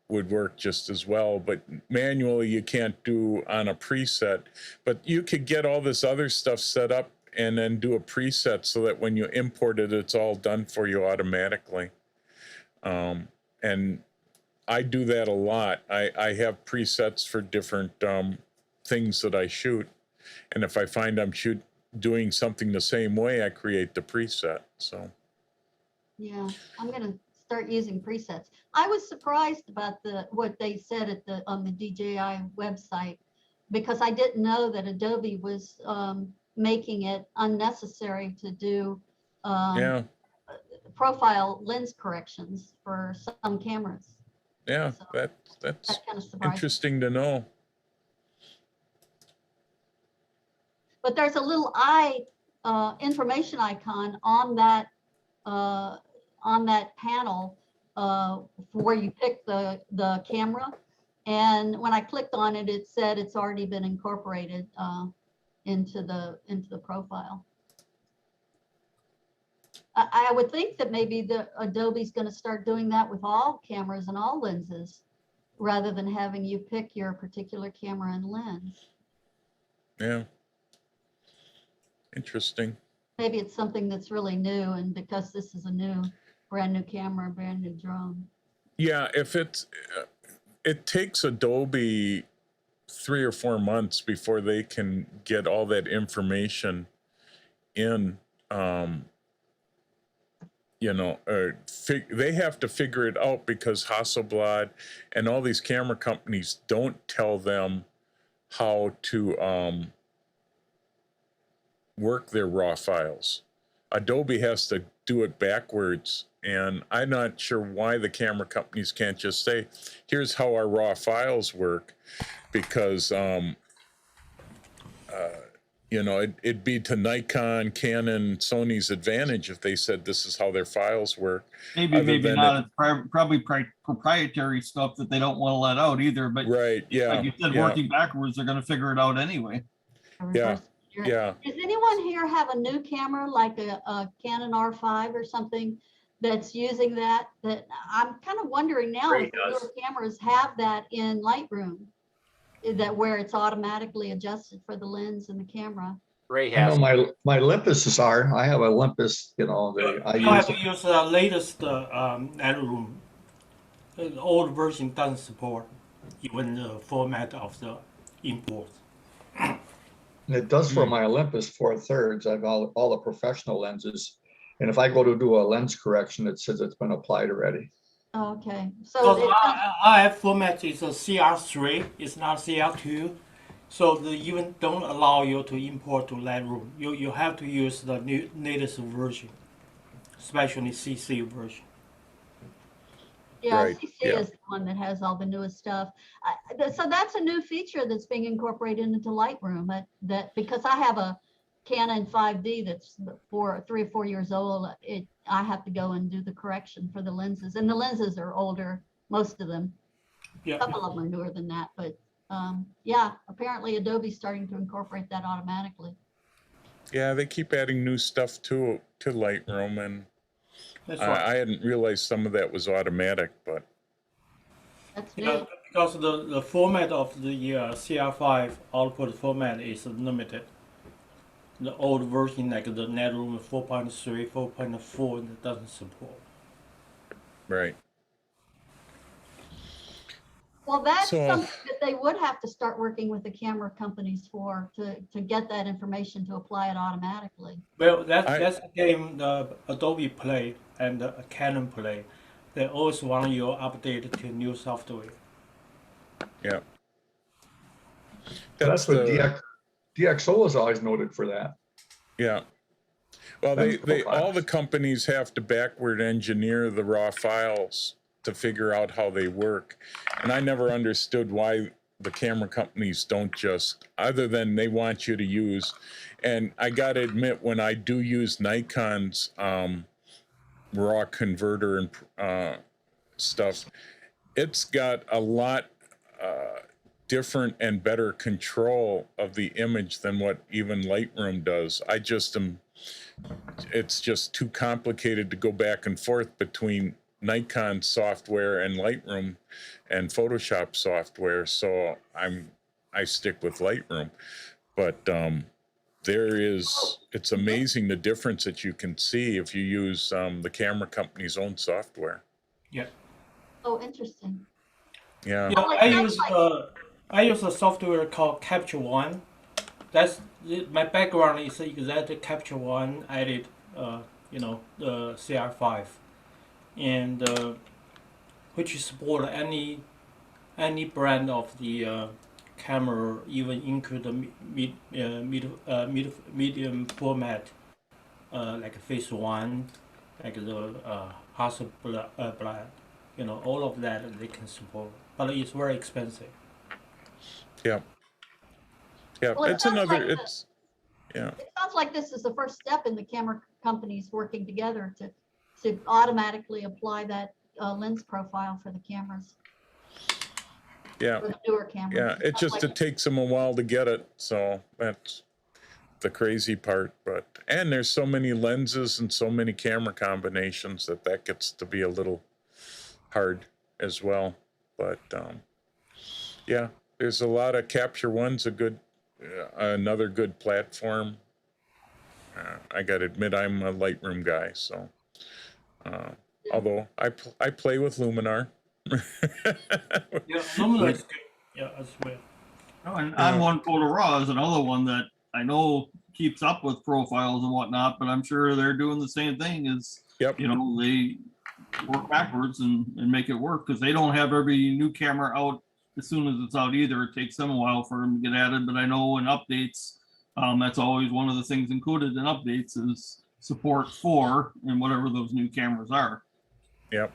[SPEAKER 3] would work just as well. But manually you can't do on a preset, but you could get all this other stuff set up and then do a preset so that when you import it, it's all done for you automatically. And I do that a lot. I have presets for different things that I shoot, and if I find I'm doing something the same way, I create the preset. So
[SPEAKER 1] Yeah, I'm gonna start using presets. I was surprised about what they said on the DJI website, because I didn't know that Adobe was making it unnecessary to do
[SPEAKER 3] yeah,
[SPEAKER 1] profile lens corrections for some cameras.
[SPEAKER 3] yeah,
[SPEAKER 1] So
[SPEAKER 3] that's
[SPEAKER 1] that kind of surprised me.
[SPEAKER 3] interesting to know.
[SPEAKER 1] but there's a little eye information icon on that panel where you pick the camera. And when I clicked on it, it said it's already been incorporated into the profile. I would think that maybe the Adobe's going to start doing that with all cameras and all lenses, rather than having you pick your particular camera and lens.
[SPEAKER 3] Yeah. Interesting.
[SPEAKER 1] Maybe it's something that's really new, and because this is a brand new camera, brand new drone.
[SPEAKER 3] Yeah, if it's, it takes Adobe 3 or 4 months before they can get all that information in, you know, they have to figure it out because Hasselblad and all these camera companies don't tell them how to work their raw files. Adobe has to do it backwards, and I'm not sure why the camera companies can't just say, here's how our raw files work, because you know, it'd be to Nikon, Canon, Sony's advantage if they said this is how their files work.
[SPEAKER 2] Maybe,
[SPEAKER 3] Other
[SPEAKER 2] maybe
[SPEAKER 3] than
[SPEAKER 2] not. It's probably proprietary stuff that they don't want to let out either. But
[SPEAKER 3] Right, yeah,
[SPEAKER 2] like you said,
[SPEAKER 3] yeah,
[SPEAKER 2] working backwards, they're going to figure it out anyway.
[SPEAKER 3] yeah, yeah.
[SPEAKER 1] Does anyone here have a new camera, like a Canon R5 or something that's using that? That I'm kind of wondering now
[SPEAKER 5] Ray
[SPEAKER 1] if the
[SPEAKER 5] does.
[SPEAKER 1] newer cameras have that in Lightroom, that where it's automatically adjusted for the lens and the camra.
[SPEAKER 5] Ray
[SPEAKER 8] I know
[SPEAKER 5] has.
[SPEAKER 8] my Olympuses are. I have Olympus, you know, I
[SPEAKER 9] You have
[SPEAKER 8] use
[SPEAKER 9] to use the latest Lightroom. The old version doesn't support even the format of the import.
[SPEAKER 8] and it does for my Olympus 4/3. I've all the professional lenses. And if I go to do a lens correction, it says it's been applied already.
[SPEAKER 1] Okay, so
[SPEAKER 9] Because I have format is a CR3, it's not CR2. So they even don't allow you to import to Lightroom. You have to use the latest version, especially CC version.
[SPEAKER 1] yeah,
[SPEAKER 3] Right,
[SPEAKER 1] CC
[SPEAKER 3] yeah.
[SPEAKER 1] is the one that has all the newest stuff. So that's a new feature that's being incorporated into Lightroom. That because I have a Canon 5D that's 3 or 4 years old, I have to go and do the correction for the lenses, and the lenses are older, most of them.
[SPEAKER 9] Yeah.
[SPEAKER 1] A couple of them are newer than that, but yeah, apparently Adobe's starting to incorporate that automatically.
[SPEAKER 3] Yeah, they keep adding new stuff to Lightroom, and
[SPEAKER 9] That's right.
[SPEAKER 3] I hadn't realized some of that was automatic, but
[SPEAKER 1] That's
[SPEAKER 9] Yeah,
[SPEAKER 1] new.
[SPEAKER 9] because the format of the CR5 output format is limited. The old version, like the Lightroom 4.3, 4.4, it doesn't support.
[SPEAKER 3] right.
[SPEAKER 1] Well, that's
[SPEAKER 3] So-
[SPEAKER 1] something that they would have to start working with the camera companies for, to get that information to apply it automatically.
[SPEAKER 9] Well, that's
[SPEAKER 3] I-
[SPEAKER 9] the game the Adobe Play and the Canon Play. They always want you update to new software.
[SPEAKER 3] Yeah.
[SPEAKER 8] That's what DxO is always noted for that.
[SPEAKER 3] Yeah. Well,
[SPEAKER 8] Lens
[SPEAKER 3] they all
[SPEAKER 8] profiles.
[SPEAKER 3] the companies have to backward engineer the raw files to figure out how they work. And I never understood why the camera companies don't just, other than they want you to use, and I got to admit, when I do use Nikon's raw converter and stuff, it's got a lot different and better control of the image than what even Lightroom does. It's just too complicated to go back and forth between Nikon software and Lightroom and Photoshop software. So I stick with Lightroom, but it's amazing the difference that you can see if you use the camera company's own software.
[SPEAKER 9] Yeah.
[SPEAKER 1] Oh, interesting.
[SPEAKER 3] Yeah.
[SPEAKER 9] Yeah,
[SPEAKER 1] Like,
[SPEAKER 9] I
[SPEAKER 1] that's
[SPEAKER 9] use a software called Capture One. That's my background is exactly Capture One. I did, the CR5, and which support any brand of the camera, even include the medium format, like Phase One, like the Hasselblad, all of that they can support, but it's very expensive.
[SPEAKER 3] Yeah. Yeah.
[SPEAKER 1] Well, it
[SPEAKER 3] It's
[SPEAKER 1] sounds
[SPEAKER 3] another,
[SPEAKER 1] like
[SPEAKER 3] it's, Yeah.
[SPEAKER 1] It sounds like this is the first step in the camera companies working together to automatically apply that lens profile for the cameras,
[SPEAKER 3] Yeah.
[SPEAKER 1] for the newer cameras.
[SPEAKER 3] Yeah. It
[SPEAKER 1] Sounds
[SPEAKER 3] just,
[SPEAKER 1] like
[SPEAKER 3] it takes them a while to get it. So that's the crazy part. But, and there's so many lenses and so many camera combinations that gets to be a little hard as well. But, yeah, there's a lot of Capture One's a good, another good platform. I gotta admit, I'm a Lightroom guy, so. Although I play with Luminar.
[SPEAKER 9] Yeah, Lumina is good. Yeah, as well.
[SPEAKER 2] Oh, and
[SPEAKER 3] Yeah.
[SPEAKER 2] On One Photo Raw is another one that I know keeps up with profiles and whatnot, but I'm sure they're doing the same thing as,
[SPEAKER 3] Yep.
[SPEAKER 2] you know, they work backwards and make it work because they don't have every new camera out as soon as it's out either. It takes them a while for them to get added, but I know in updates, that's always one of the things included in updates is support for and whatever those new cameras are.
[SPEAKER 3] Yep.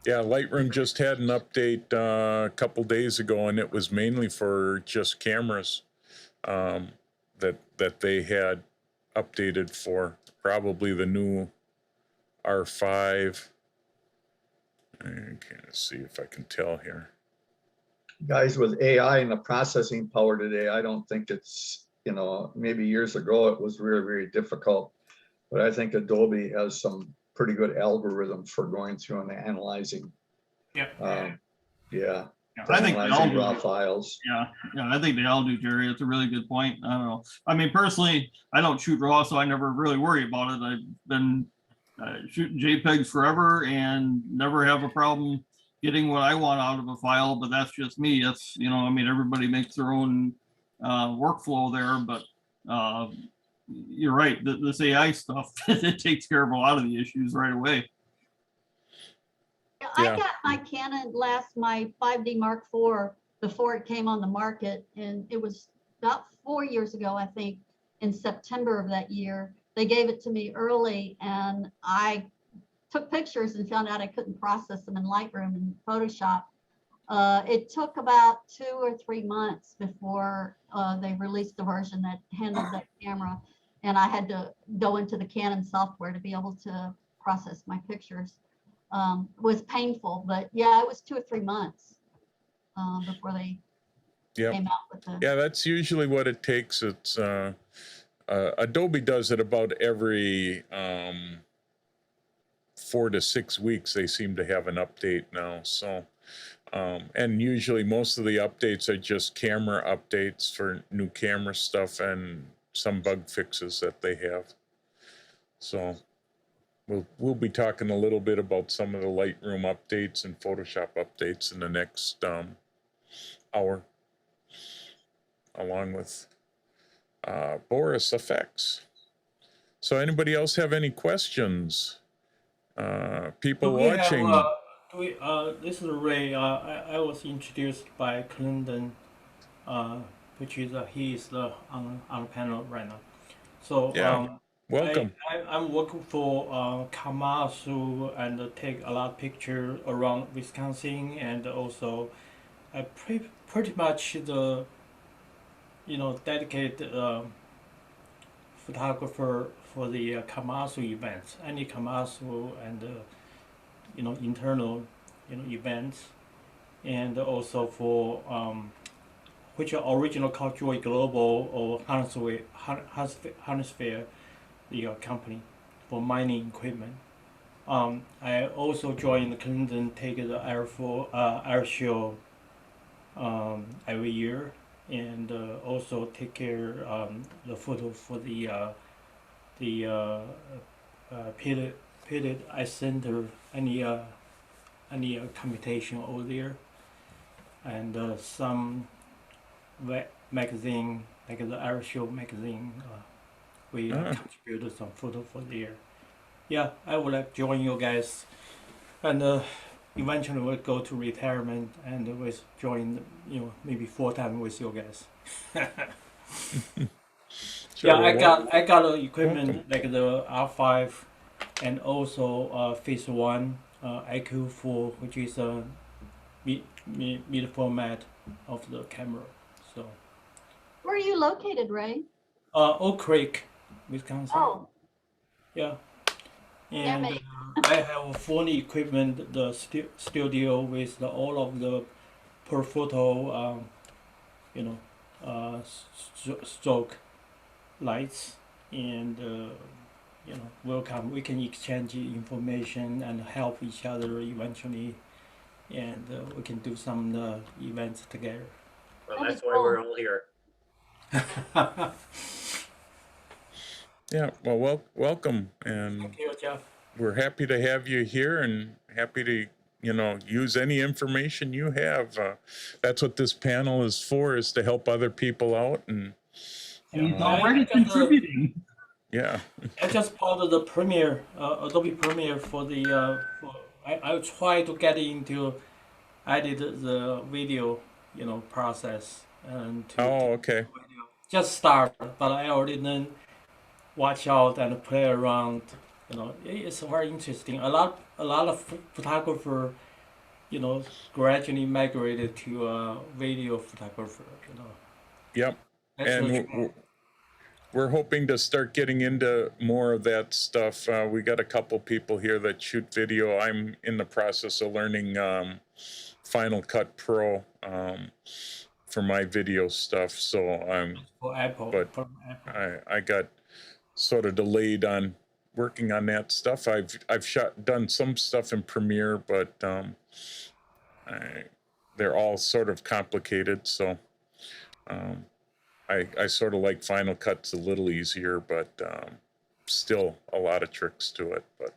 [SPEAKER 3] Yeah, Lightroom just had an update a couple days ago, and it was mainly for just cameras that they had updated for probably the new R5. I can't see if I can tell here.
[SPEAKER 8] Guys, with AI and the processing power today, I don't think it's, you know, maybe years ago it was very, very difficult. But I think Adobe has some pretty good algorithms for going through and analyzing.
[SPEAKER 9] Yeah.
[SPEAKER 8] Yeah.
[SPEAKER 2] I think they all
[SPEAKER 8] Analyzing
[SPEAKER 2] do.
[SPEAKER 8] raw files.
[SPEAKER 2] Yeah, I think they all do, Jerry. It's a really good point. I don't know. I mean, personally, I don't shoot RAW, so I never really worry about it. I've been shooting JPEGs forever and never have a problem getting what I want out of a file, but that's just me. That's, you know, I mean, everybody makes their own workflow there, but you're right. This AI stuff, it takes care of a lot of the issues right away.
[SPEAKER 1] I
[SPEAKER 3] Yeah.
[SPEAKER 1] got my Canon my 5D Mark IV before it came on the market, and it was about 4 years ago, I think, in September of that year. They gave it to me early, and I took pictures and found out I couldn't process them in Lightroom and Photoshop. It took about 2 or 3 months before they released the version that handled that camera, and I had to go into the Canon software to be able to process my pictures. Was painful, but yeah, it was 2 or 3 months before they came out with the.
[SPEAKER 3] Yeah, that's usually what it takes. It's Adobe does it about every 4 to 6 weeks. They seem to have an update now. So, and usually most of the updates are just camera updates for new camera stuff and some bug fixes that they have. So. We'll be talking a little bit about some of the Lightroom updates and Photoshop updates in the next hour, along with Boris FX. So anybody else have any questions? People watching.
[SPEAKER 9] This is Ray. I was introduced by Clinton, which is he is on the panel right now. So
[SPEAKER 3] Yeah. Welcome.
[SPEAKER 9] I'm working for Kamasu and take a lot of pictures around Wisconsin, and also I pretty much the dedicated photographer for the Kamasu events, any Kamasu and internal events, and also for which are original called Joy Global or Harnesphere, the company for mining equipment. I also joined the Clinton take the air show every year, and also take care the photo for the pitted eye center any computation over there, and some magazine like the air show magazine. We contributed some photo for there. Yeah, I would like to join you guys, and eventually we'll go to retirement and with join maybe full time with you guys.
[SPEAKER 3] Sure,
[SPEAKER 9] Yeah,
[SPEAKER 3] well,
[SPEAKER 9] I got equipment
[SPEAKER 3] welcome.
[SPEAKER 9] like the R5, and also Phase 1 IQ4, which is a mid format of the camera. So.
[SPEAKER 1] Where are you located, Ray?
[SPEAKER 9] Oak Creek, Wisconsin.
[SPEAKER 1] Oh,
[SPEAKER 9] Yeah.
[SPEAKER 1] yeah,
[SPEAKER 9] And
[SPEAKER 1] me.
[SPEAKER 9] I have full equipment, the studio with all of the per photo, you know, stroke lights, and welcome. We can exchange information and help each other eventually, and we can do some events together.
[SPEAKER 5] Well,
[SPEAKER 1] That'd
[SPEAKER 5] that's
[SPEAKER 1] be
[SPEAKER 5] why
[SPEAKER 1] cool.
[SPEAKER 5] we're all here.
[SPEAKER 3] Yeah, well, welcome, and
[SPEAKER 9] Thank you, Jeff.
[SPEAKER 3] we're happy to have you here and happy to, use any information you have. That's what this panel is for, is to help other people out. And
[SPEAKER 2] And he's
[SPEAKER 9] I
[SPEAKER 2] already
[SPEAKER 9] got
[SPEAKER 2] contributing.
[SPEAKER 3] yeah,
[SPEAKER 9] I just bought the Premiere, Adobe Premiere for the. I try to get into edit the video, process and to
[SPEAKER 3] oh, okay.
[SPEAKER 9] video. Just start, but I already then watch out and play around. It's very interesting. A lot of photographer, gradually migrated to video photographer.
[SPEAKER 3] Yep.
[SPEAKER 9] That's
[SPEAKER 3] And
[SPEAKER 9] really
[SPEAKER 3] we're hoping to start getting into more of that stuff. We got a couple people here that shoot video. I'm in the process of learning Final Cut Pro for my video stuff. So
[SPEAKER 9] for Apple.
[SPEAKER 3] but
[SPEAKER 9] From Apple.
[SPEAKER 3] I got sort of delayed on working on that stuff. I've done some stuff in Premiere, but they're all sort of complicated. So I sort of like Final Cut's a little easier, but still a lot of tricks to it. But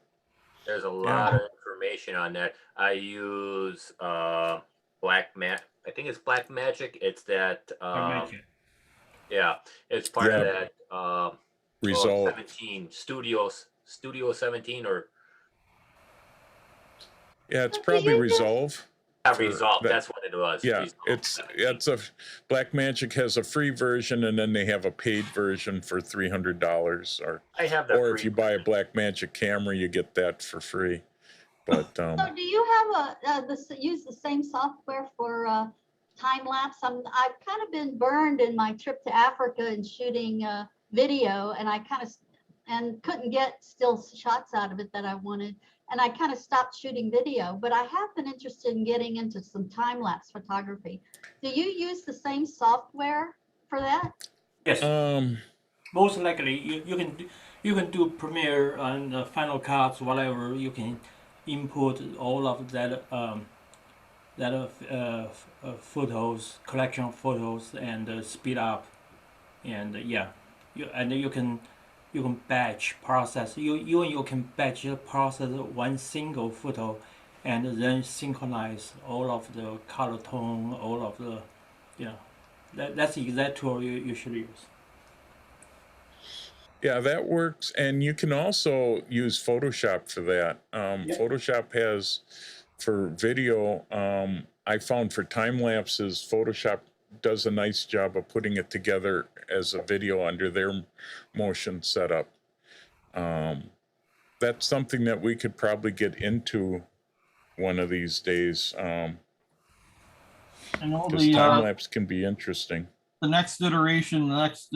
[SPEAKER 5] There's a lot of information on that. I use I think it's Black Magic. It's that yeah, it's part of that
[SPEAKER 3] Resolve.
[SPEAKER 5] 17 Studio 17 or
[SPEAKER 3] Yeah, it's
[SPEAKER 1] What do
[SPEAKER 3] probably
[SPEAKER 1] you do?
[SPEAKER 3] Resolve.
[SPEAKER 5] Resolve.
[SPEAKER 3] that-
[SPEAKER 5] That's what it was.
[SPEAKER 3] Yeah,
[SPEAKER 5] Resolve
[SPEAKER 3] it's
[SPEAKER 5] 17.
[SPEAKER 3] Blackmagic has a free version, and then they have a paid version for $300.
[SPEAKER 5] I have the
[SPEAKER 3] Or
[SPEAKER 5] free
[SPEAKER 3] if you buy a Blackmagic camera, you get that for free. But
[SPEAKER 1] So do you have use the same software for time lapse? I've kind of been burned in my trip to Africa and shooting video, and I kind of couldn't get still shots out of it that I wanted, and I kind of stopped shooting video. But I have been interested in getting into some time lapse photography. Do you use the same software for that?
[SPEAKER 9] Yes. Most likely, you can do Premiere and Final Cut, whatever. You can input all of that photos, collection of photos, and speed up, and you can batch process. You can batch process one single photo, and then synchronize all of the color tone, all of the that's the exact tool you should use.
[SPEAKER 3] yeah, that works. And you can also use Photoshop for that. Photoshop has for video. I found for time lapses, Photoshop does a nice job of putting it together as a video under their motion setup. That's something that we could probably get into one of these days.
[SPEAKER 2] I know
[SPEAKER 3] Because time lapse can be interesting.
[SPEAKER 2] the next iteration, the next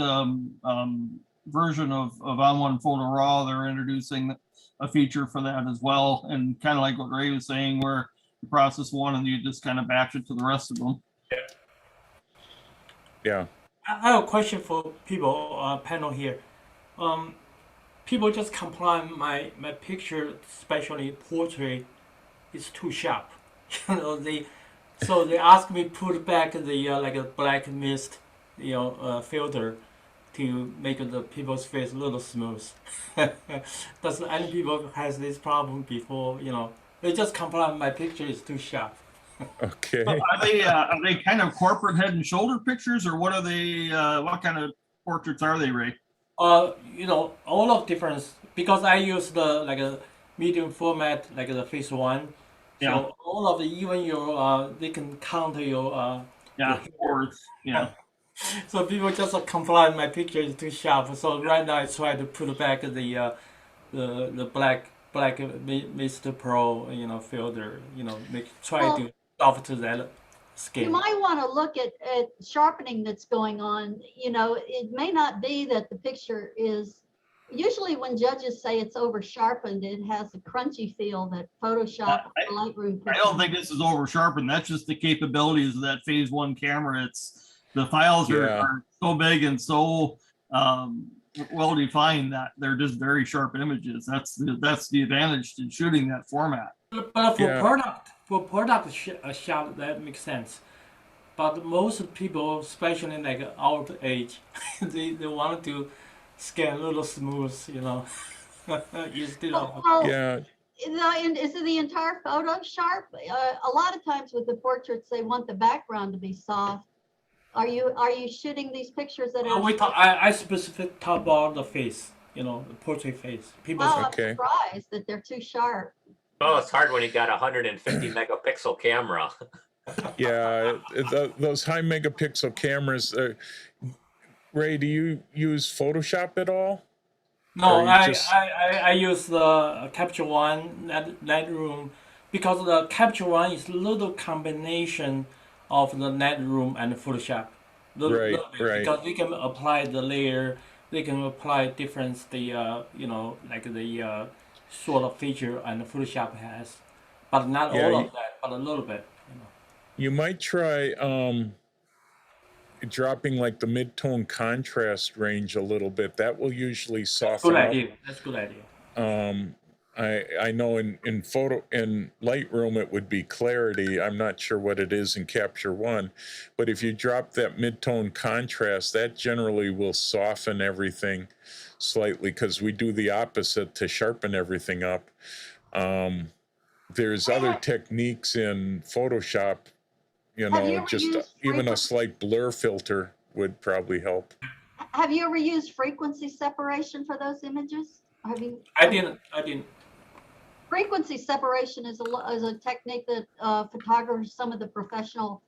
[SPEAKER 2] version of On1 Photo Raw, they're introducing a feature for that as well. And kind of like what Ray was saying, where you process one and you just kind of batch it to the rest of them.
[SPEAKER 3] Yeah.
[SPEAKER 9] I have a question for people panel here. People just complain my picture, especially portrait, is too sharp. They ask me put back the like a black mist, filter to make the people's face a little smooth. Does any people has this problem before? They just complain my picture is too sharp.
[SPEAKER 3] Okay.
[SPEAKER 2] So are they kind of corporate head and shoulder pictures, or what are they? What kind of portraits are they, Ray?
[SPEAKER 9] All of difference, because I use the like a medium format, like the phase one.
[SPEAKER 2] Yeah.
[SPEAKER 9] So all of the even your they can count your
[SPEAKER 2] Or yeah.
[SPEAKER 9] So people just complain my picture is too sharp. So right now I try to put back the black Mr. Pro filter. Try to soften that
[SPEAKER 1] You
[SPEAKER 9] skin.
[SPEAKER 1] might want to look at sharpening that's going on. You know, it may not be that the picture is, usually when judges say it's over sharpened, it has a crunchy feel that Photoshop or Lightroom
[SPEAKER 2] I
[SPEAKER 1] puts
[SPEAKER 2] don't
[SPEAKER 1] in.
[SPEAKER 2] think this is over sharpened. That's just the capabilities of that phase one camera. It's the files
[SPEAKER 3] Yeah.
[SPEAKER 2] are so big and so well defined that they're just very sharp images. That's the advantage to shooting that format.
[SPEAKER 9] But for
[SPEAKER 3] Yeah.
[SPEAKER 9] product shot, that makes sense. But most people, especially like our age, they want to scan a little smooth, you know, instead of.
[SPEAKER 1] Well,
[SPEAKER 3] Yeah,
[SPEAKER 1] is it the entire photo sharp? A lot of times with the portraits, they want the background to be soft. Are you shooting these pictures that are?
[SPEAKER 9] I specific talk about the face, you know, the portrait face. People
[SPEAKER 1] Wow,
[SPEAKER 9] say,
[SPEAKER 1] I'm
[SPEAKER 3] Okay.
[SPEAKER 1] surprised that they're too sharp.
[SPEAKER 5] Oh, it's hard when you got a 150 megapixel camera.
[SPEAKER 3] yeah, those high megapixel cameras. Ray, do you use Photoshop at all?
[SPEAKER 9] no,
[SPEAKER 3] Or you just-
[SPEAKER 9] I use the Capture One Lightroom because the Capture One is a little combination of the Lightroom and Photoshop.
[SPEAKER 3] Right,
[SPEAKER 9] Little bit,
[SPEAKER 3] right.
[SPEAKER 9] because they can apply the layer, they can apply difference the you know, like the sort of feature and Photoshop has, but not
[SPEAKER 3] Yeah,
[SPEAKER 9] all
[SPEAKER 3] you-
[SPEAKER 9] of that, but a little bit. You know.
[SPEAKER 3] You might try dropping like the mid-tone contrast range a little bit. That will usually soften
[SPEAKER 9] Good
[SPEAKER 3] up.
[SPEAKER 9] idea. That's a good idea.
[SPEAKER 3] I know in Lightroom it would be clarity. I'm not sure what it is in Capture One, but if you drop that mid-tone contrast, that generally will soften everything slightly, because we do the opposite to sharpen everything up. There's other techniques in Photoshop, you
[SPEAKER 1] Have you
[SPEAKER 3] know,
[SPEAKER 1] ever
[SPEAKER 3] just
[SPEAKER 1] used
[SPEAKER 3] even a
[SPEAKER 1] frequency?
[SPEAKER 3] slight blur filter would probably help.
[SPEAKER 1] Have you ever used frequency separation for those images? Have you?
[SPEAKER 9] I didn't.
[SPEAKER 1] Frequency separation is a technique that photographers, some of the professional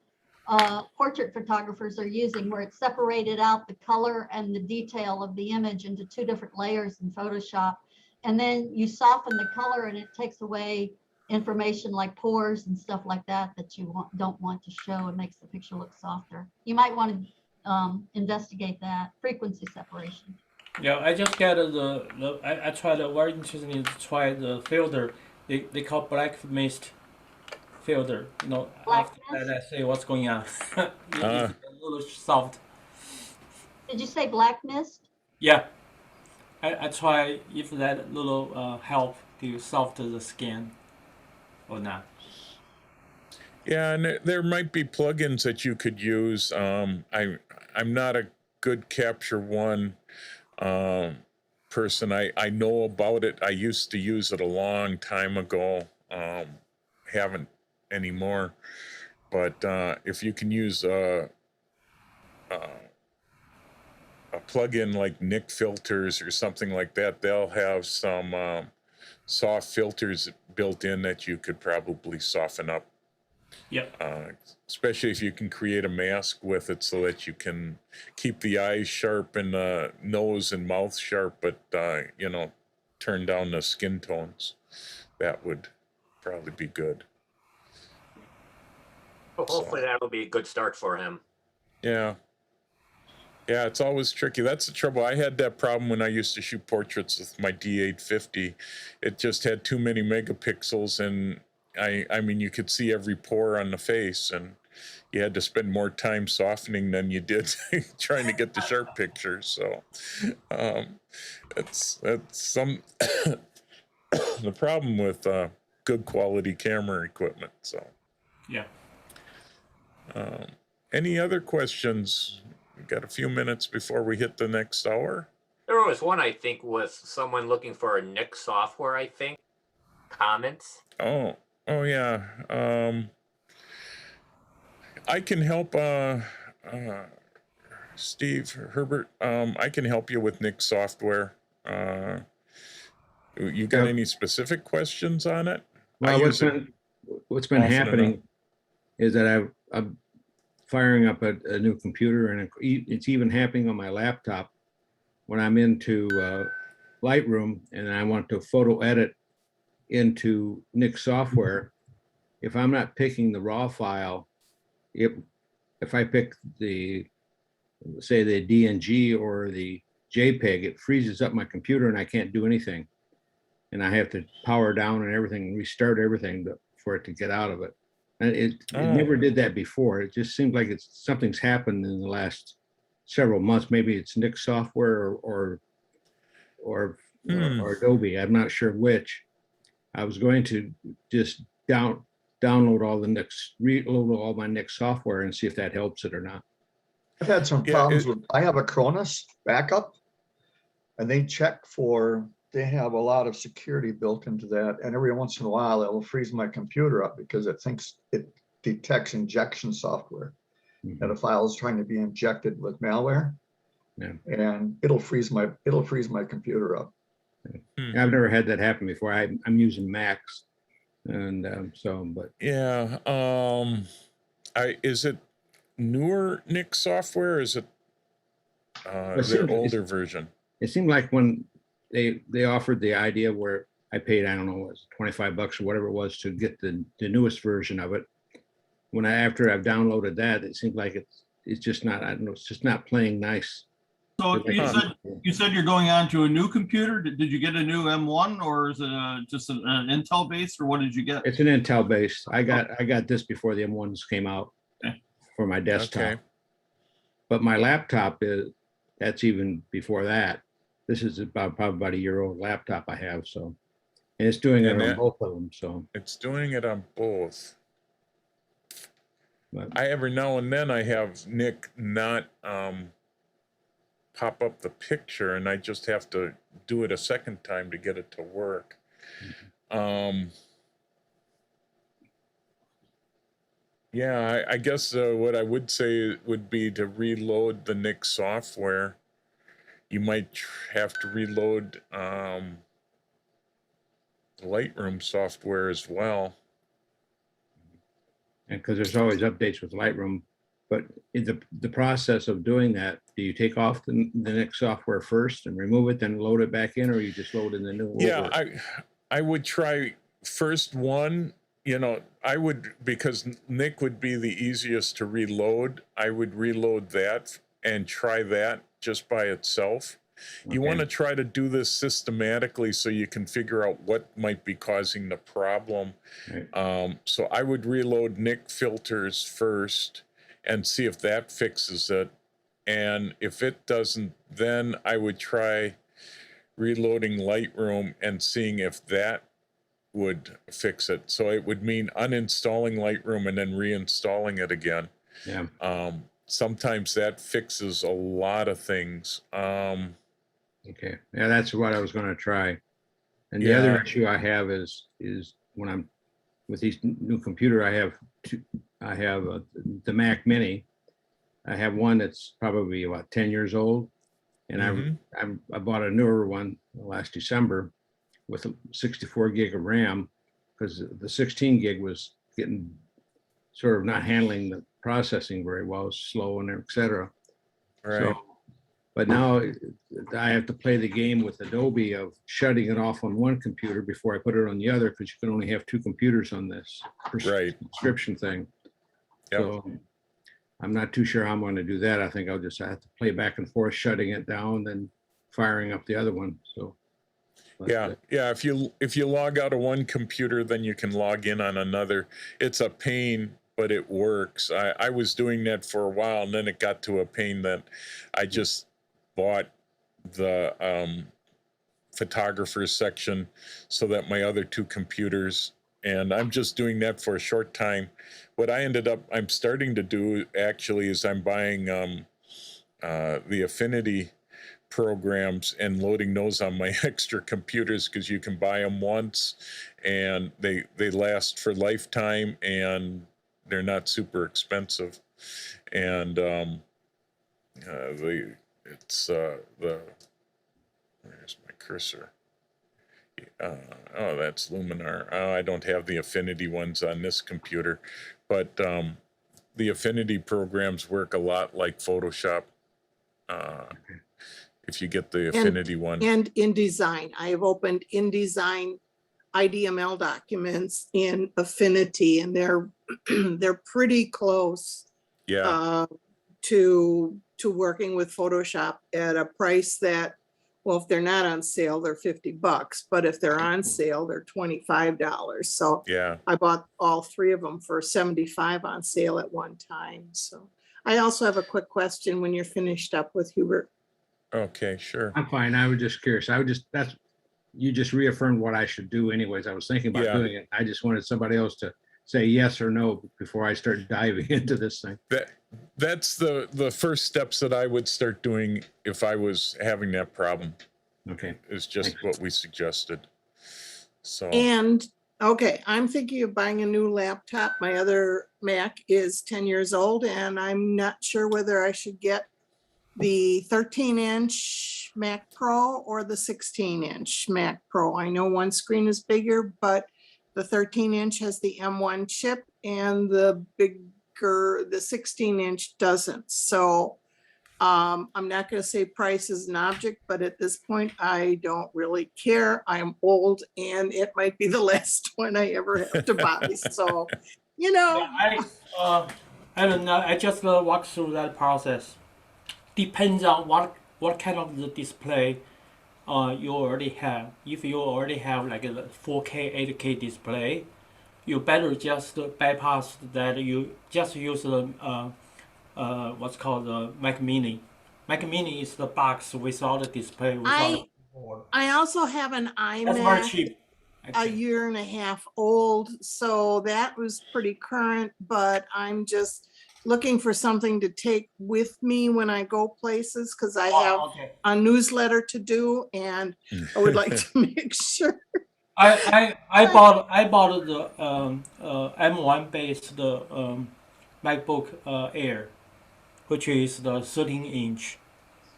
[SPEAKER 1] portrait photographers are using, where it's separated out the color and the detail of the image into two different layers in Photoshop. And then you soften the color and it takes away information like pores and stuff like that you don't want to show. It makes the picture look softer. You might want to investigate that, frequency separation.
[SPEAKER 9] Yeah, I just got I tried very interesting to try the filter. They call black mist filter. You know,
[SPEAKER 1] Black
[SPEAKER 9] after
[SPEAKER 1] mist?
[SPEAKER 9] that I say what's going on. It's
[SPEAKER 3] Ah.
[SPEAKER 9] a little soft.
[SPEAKER 1] Did you say black mist?
[SPEAKER 9] Yeah, I try if that little help to soften the skin or not.
[SPEAKER 3] Yeah, and there might be plugins that you could use. I'm not a good Capture One person. I know about it. I used to use it a long time ago. Haven't anymore. But if you can use a plugin like Nick Filters or something like that, they'll have some soft filters built in that you could probably soften up.
[SPEAKER 9] Yep.
[SPEAKER 3] Especially if you can create a mask with it so that you can keep the eyes sharp and the nose and mouth sharp, but you know, turn down the skin tones. That would probably be good.
[SPEAKER 5] Well, hopefully that'll be a good start for him.
[SPEAKER 3] Yeah. Yeah, it's always tricky. That's the trouble. I had that problem when I used to shoot portraits with my D850. It just had too many megapixels, and I mean, you could see every pore on the face, and you had to spend more time softening than you did trying to get the sharp pictures. So that's some the problem with good quality camera equipment. So
[SPEAKER 9] Yeah.
[SPEAKER 3] any other questions? We've got a few minutes before we hit the next hour.
[SPEAKER 5] There was one, I think, with someone looking for a Nick software, I think. Comments.
[SPEAKER 3] Oh yeah. I can help Steve Herbert. I can help you with Nick software. You got
[SPEAKER 10] Yep.
[SPEAKER 3] any specific questions on it?
[SPEAKER 10] Well, what's been
[SPEAKER 3] often
[SPEAKER 10] happening is that I'm firing up a new computer, and it's even happening on my laptop when I'm into Lightroom and I want to photo edit into Nick software. If I'm not picking the raw file if I pick the, say the DNG or the JPEG, it freezes up my computer and I can't do anything. And I have to power down and everything and restart everything for it to get out of it. And it never did that before. It just seems like something's happened in the last several months. Maybe it's Nick's software or Adobe. I'm not sure which. I was going to just download all reload all my Nick software and see if that helps it or not.
[SPEAKER 8] I've had some problems with, I have a Cronus backup and they check for, they have a lot of security built into that. And every once in a while, it'll freeze my computer up because it thinks it detects injection software. That a file is trying to be injected with malware.
[SPEAKER 10] Yeah.
[SPEAKER 8] And it'll freeze my computer up.
[SPEAKER 10] I've never had that happen before. I'm using Macs. And but
[SPEAKER 3] yeah, is it newer Nick software? Or is it their older version?
[SPEAKER 10] It seemed like when they offered the idea where I paid, I don't know, it was $25 or whatever it was to get the newest version of it. After I've downloaded that, it seems like it's just not, I don't know, it's just not playing nice.
[SPEAKER 2] So you said you're going on to a new computer. Did you get a new M1 or is it just an Intel base, or what did you get?
[SPEAKER 10] It's an Intel base. I got this before the M1s came out for my desktop.
[SPEAKER 3] Okay.
[SPEAKER 10] But my laptop that's even before that. This is probably about a year old laptop I have. So, and it's doing it on both of them. So
[SPEAKER 3] it's doing it on both.
[SPEAKER 10] But
[SPEAKER 3] every now and then I have Nick not pop up the picture, and I just have to do it a second time to get it to work. Yeah, I guess what I would say would be to reload the Nick software. You might have to reload the Lightroom software as well.
[SPEAKER 10] And because there's always updates with Lightroom, but in the process of doing that, do you take off the Nick software first and remove it, then load it back in, or you just load in the new?
[SPEAKER 3] Yeah, I would try first one. I would, because Nick would be the easiest to reload. I would reload that and try that just by itself. You want to try to do this systematically so you can figure out what might be causing the problem.
[SPEAKER 10] Right.
[SPEAKER 3] So I would reload Nick filters first and see if that fixes it. And if it doesn't, then I would try reloading Lightroom and seeing if that would fix it. So it would mean uninstalling Lightroom and then reinstalling it again.
[SPEAKER 10] Yeah.
[SPEAKER 3] Sometimes that fixes a lot of things.
[SPEAKER 10] Okay. Yeah, that's what I was going to try. And the other issue I have is when I'm with these new computer, I have the Mac Mini. I have one that's probably about 10 years old, and I bought a newer one last December with a 64 gig of RAM, because the 16 gig was getting sort of not handling the processing very well, slow and et cetera.
[SPEAKER 3] Right.
[SPEAKER 10] So, but now I have to play the game with Adobe of shutting it off on one computer before I put it on the other, because you can only have two computers on this subscription thing.
[SPEAKER 3] Yep.
[SPEAKER 10] So I'm not too sure how I'm going to do that. I think I have to play back and forth, shutting it down, then firing up the other one. So.
[SPEAKER 3] Yeah. If you log out of one computer, then you can log in on another. It's a pain, but it works. I was doing that for a while, and then it got to a pain that I just bought the photographers section so that my other two computers, and I'm just doing that for a short time. What I'm starting to do actually is I'm buying the Affinity programs and loading those on my extra computers, because you can buy them once and they last for lifetime and they're not super expensive. And where's my cursor? Oh, that's Luminar. I don't have the Affinity ones on this computer, but the Affinity programs work a lot like Photoshop. If you get the Affinity one.
[SPEAKER 4] And InDesign. I have opened InDesign IDML documents in Affinity, and they're they're pretty close
[SPEAKER 3] Yeah,
[SPEAKER 4] to working with Photoshop at a price that, well, if they're not on sale, they're $50, but if they're on sale, they're $25. So
[SPEAKER 3] yeah.
[SPEAKER 4] I bought all three of them for $75 on sale at one time. So I also have a quick question when you're finished up with Hubert.
[SPEAKER 3] Okay, sure.
[SPEAKER 10] I'm fine. I was just curious. You just reaffirmed what I should do anyways. I was thinking about
[SPEAKER 3] Yeah.
[SPEAKER 10] doing it. I just wanted somebody else to say yes or no before I start diving into this thing.
[SPEAKER 3] That's the first steps that I would start doing if I was having that problem,
[SPEAKER 10] Okay.
[SPEAKER 3] is just
[SPEAKER 10] Thanks.
[SPEAKER 3] what we suggested. So,
[SPEAKER 4] And, okay, I'm thinking of buying a new laptop. My other Mac is 10 years old and I'm not sure whether I should get the 13-inch Mac Pro or the 16-inch Mac Pro. I know one screen is bigger, but the 13-inch has the M1 chip and the 16-inch doesn't. So I'm not going to say price is an object, but at this point, I don't really care. I'm old and it might be the last one I ever have to buy. So, you know.
[SPEAKER 9] I don't know. I just walk through that process. Depends on what kind of the display you already have. If you already have like a 4K, 8K display, you better just bypass that. You just use the what's called the Mac Mini. Mac Mini is the box without the display. Without the keyboard.
[SPEAKER 4] I also have an
[SPEAKER 9] That's very
[SPEAKER 4] iMac,
[SPEAKER 9] cheap.
[SPEAKER 4] a
[SPEAKER 9] actually.
[SPEAKER 4] year and a half old, so that was pretty current, but I'm just looking for something to take with me when I go places, because I have
[SPEAKER 9] Okay.
[SPEAKER 4] a newsletter to do and I would like to make sure.
[SPEAKER 9] I bought the M1 based MacBook Air, which is the 13-inch,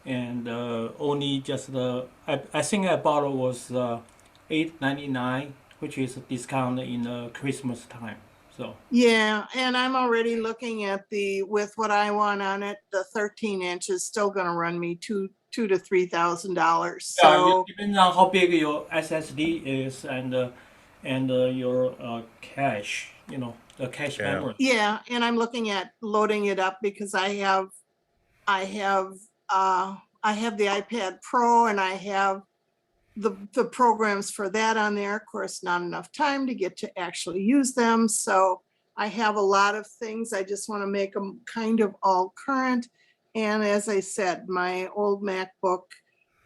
[SPEAKER 9] and only just I think I bought it was $8.99, which is a discount in Christmas time. So
[SPEAKER 4] Yeah, and I'm already looking at with what I want on it, the 13-inch is still gonna run me $2,000 to $3,000.
[SPEAKER 9] yeah,
[SPEAKER 4] So
[SPEAKER 9] it depends on how big your SSD is and your cache, the cache
[SPEAKER 3] Yeah.
[SPEAKER 9] memory.
[SPEAKER 4] yeah, and I'm looking at loading it up because I have the iPad Pro and I have the programs for that on there. Of course, not enough time to get to actually use them. So I have a lot of things. I just want to make them kind of all current. And as I said, my old MacBook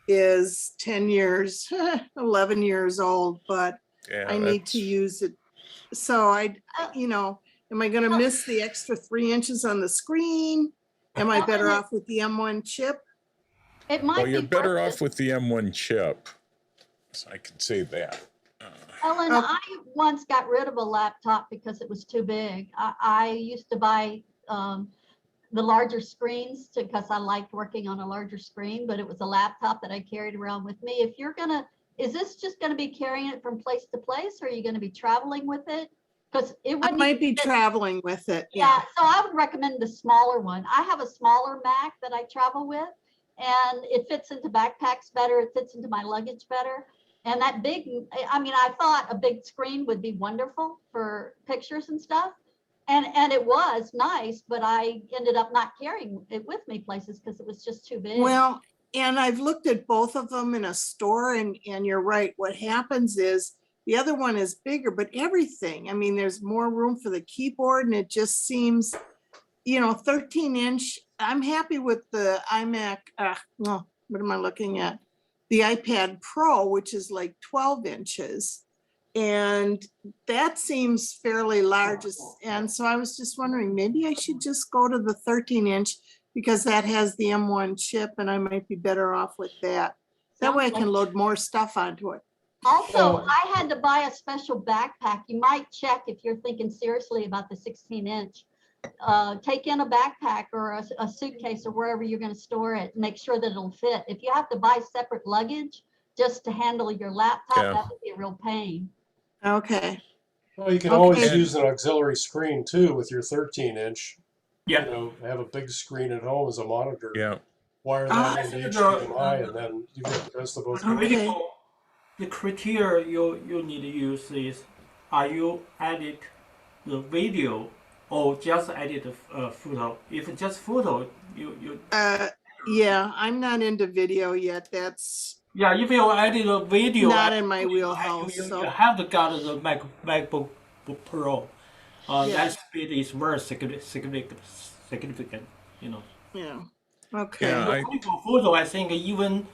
[SPEAKER 4] is 10 years, 11 years old, but
[SPEAKER 3] yeah,
[SPEAKER 4] I need to use it. So am I going to miss the extra 3 inches on the screen? Am I better off with the M1 chip?
[SPEAKER 1] It might
[SPEAKER 3] well,
[SPEAKER 1] be
[SPEAKER 3] you're better
[SPEAKER 1] worth it.
[SPEAKER 3] off with the M1 chip. So I can say that.
[SPEAKER 1] Ellen,
[SPEAKER 4] Okay.
[SPEAKER 1] I once got rid of a laptop because it was too big. I used to buy the larger screens because I liked working on a larger screen, but it was a laptop that I carried around with me. If you're is this just gonna be carrying it from place to place, or are you gonna be traveling with it? Because it
[SPEAKER 4] I
[SPEAKER 1] wouldn't
[SPEAKER 4] might
[SPEAKER 1] even
[SPEAKER 4] be
[SPEAKER 1] fit-
[SPEAKER 4] traveling with it.
[SPEAKER 1] Yeah, so I would recommend the smaller one. I have a smaller Mac that I travel with, and it fits into backpacks better. It fits into my luggage better. And that big, I thought a big screen would be wonderful for pictures and stuff. And it was nice, but I ended up not carrying it with me places because it was just too big.
[SPEAKER 4] Well, and I've looked at both of them in a store and you're right. What happens is the other one is bigger, but everything, there's more room for the keyboard and it just seems, 13-inch. I'm happy with the iMac. What am I looking at? The iPad Pro, which is like 12 inches. And that seems fairly large. And so I was just wondering, maybe I should just go to the 13-inch because that has the M1 chip and I might be better off with that. That way I can load more stuff onto it.
[SPEAKER 1] Also, I had to buy a special backpack. You might check if you're thinking seriously about the 16-inch. Take in a backpack or a suitcase or wherever you're going to store it. Make sure that it'll fit. If you have to buy separate luggage just to handle your laptop, that would be a real pain.
[SPEAKER 4] Okay.
[SPEAKER 11] Well, you can always use an auxiliary screen too with your 13-inch.
[SPEAKER 9] Yeah.
[SPEAKER 11] Have a big screen at home as a monitor.
[SPEAKER 3] Yeah.
[SPEAKER 11] Wire that into HDMI, and then you get the best of both worlds.
[SPEAKER 4] Okay.
[SPEAKER 9] The criteria you need to use is, are you edit the video or just edit a photo? If it's just photo, you
[SPEAKER 4] Yeah, I'm not into video yet. That's
[SPEAKER 9] yeah. If you edit a video,
[SPEAKER 4] not in my
[SPEAKER 9] you,
[SPEAKER 4] wheelhouse.
[SPEAKER 9] you
[SPEAKER 4] So
[SPEAKER 9] have to got the MacBook Pro.
[SPEAKER 4] Yeah.
[SPEAKER 9] That speed is very significant. You know.
[SPEAKER 4] yeah. Okay.
[SPEAKER 3] Yeah,
[SPEAKER 9] So for photo, I think even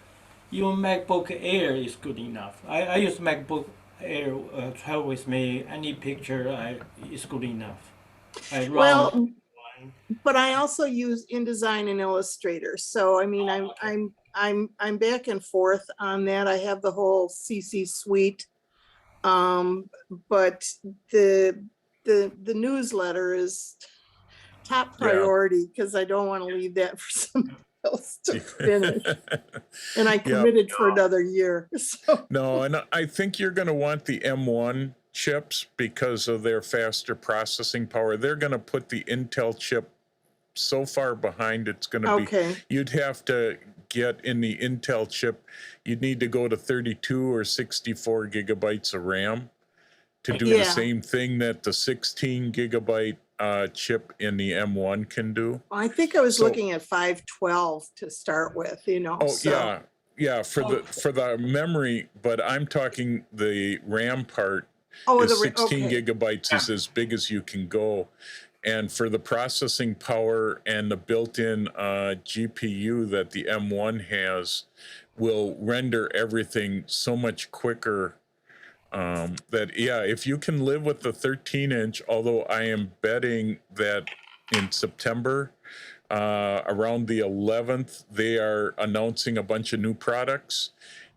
[SPEAKER 9] MacBook Air is good enough. I use MacBook Air travel with me. Any picture is good enough. I run
[SPEAKER 4] Well, but I also use InDesign and Illustrator. So I mean, I'm back and forth on that. I have the whole CC suite. But the newsletter is top
[SPEAKER 3] Yeah.
[SPEAKER 4] priority because I don't want to leave that for somebody else to finish. And I committed for another year. So
[SPEAKER 3] No, and I think you're going to want the M1 chips because of their faster processing power. They're going to put the Intel chip so far behind, it's going to be,
[SPEAKER 4] okay.
[SPEAKER 3] you'd have to get in the Intel chip, you'd need to go to 32 or 64 gigabytes of RAM to do the
[SPEAKER 4] Yeah.
[SPEAKER 3] same thing that the 16 gigabyte chip in the M1 can do.
[SPEAKER 4] I think I was
[SPEAKER 3] So-
[SPEAKER 4] looking at 512 to start with, you know.
[SPEAKER 3] Oh,
[SPEAKER 4] so.
[SPEAKER 3] yeah, for the memory, but I'm talking the RAM part.
[SPEAKER 4] Oh,
[SPEAKER 3] is
[SPEAKER 4] the
[SPEAKER 3] 16
[SPEAKER 4] okay.
[SPEAKER 3] gigabytes is as big as you can go. And for the processing power and the built-in GPU that the M1 has will render everything so much quicker that, yeah, if you can live with the 13-inch, although I am betting that in September, around the 11th, they are announcing a bunch of new products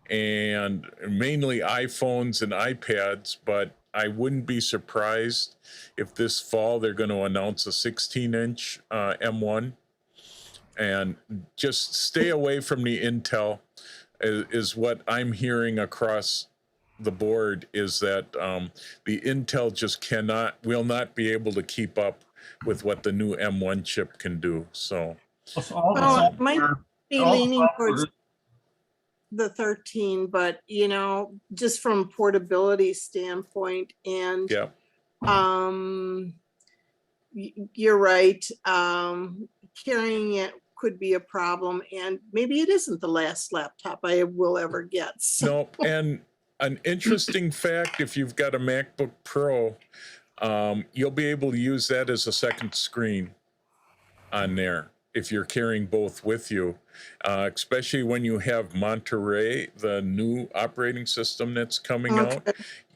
[SPEAKER 3] and mainly iPhones and iPads, but I wouldn't be surprised if this fall they're going to announce a 16-inch M1. And just stay away from the Intel is what I'm hearing across the board, is that the Intel just will not be able to keep up with what the new M1 chip can do. So
[SPEAKER 4] Well, it might be
[SPEAKER 2] all the
[SPEAKER 4] leaning
[SPEAKER 2] software-
[SPEAKER 4] towards the 13, but you know, just from portability standpoint and
[SPEAKER 3] yeah,
[SPEAKER 4] you're right. Carrying it could be a problem, and maybe it isn't the last laptop I will ever get. So.
[SPEAKER 3] no, and an interesting fact, if you've got a MacBook Pro, you'll be able to use that as a second screen on there if you're carrying both with you, especially when you have Monterey, the new operating system that's coming out.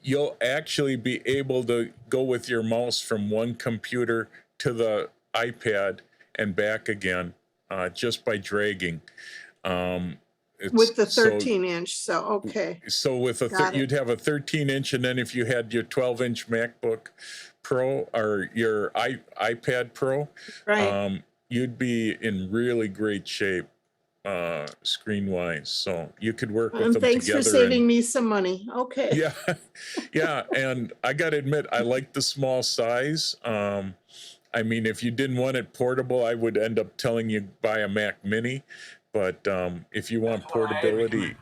[SPEAKER 3] You'll actually be able to go with your mouse from one computer to the iPad and back again just by dragging.
[SPEAKER 4] With the 13-inch, so okay.
[SPEAKER 3] So with you'd have a 13-inch, and then if you had your 12-inch MacBook Pro or your iPad Pro,
[SPEAKER 4] Right.
[SPEAKER 3] you'd be in really great shape screen-wise. So you could work with
[SPEAKER 4] And
[SPEAKER 3] them
[SPEAKER 4] thanks
[SPEAKER 3] together.
[SPEAKER 4] for saving me some money. Okay.
[SPEAKER 3] Yeah, yeah, and I got to admit, I like the small size. I mean, if you didn't want it portable, I would end up telling you buy a Mac Mini. But if you want portability,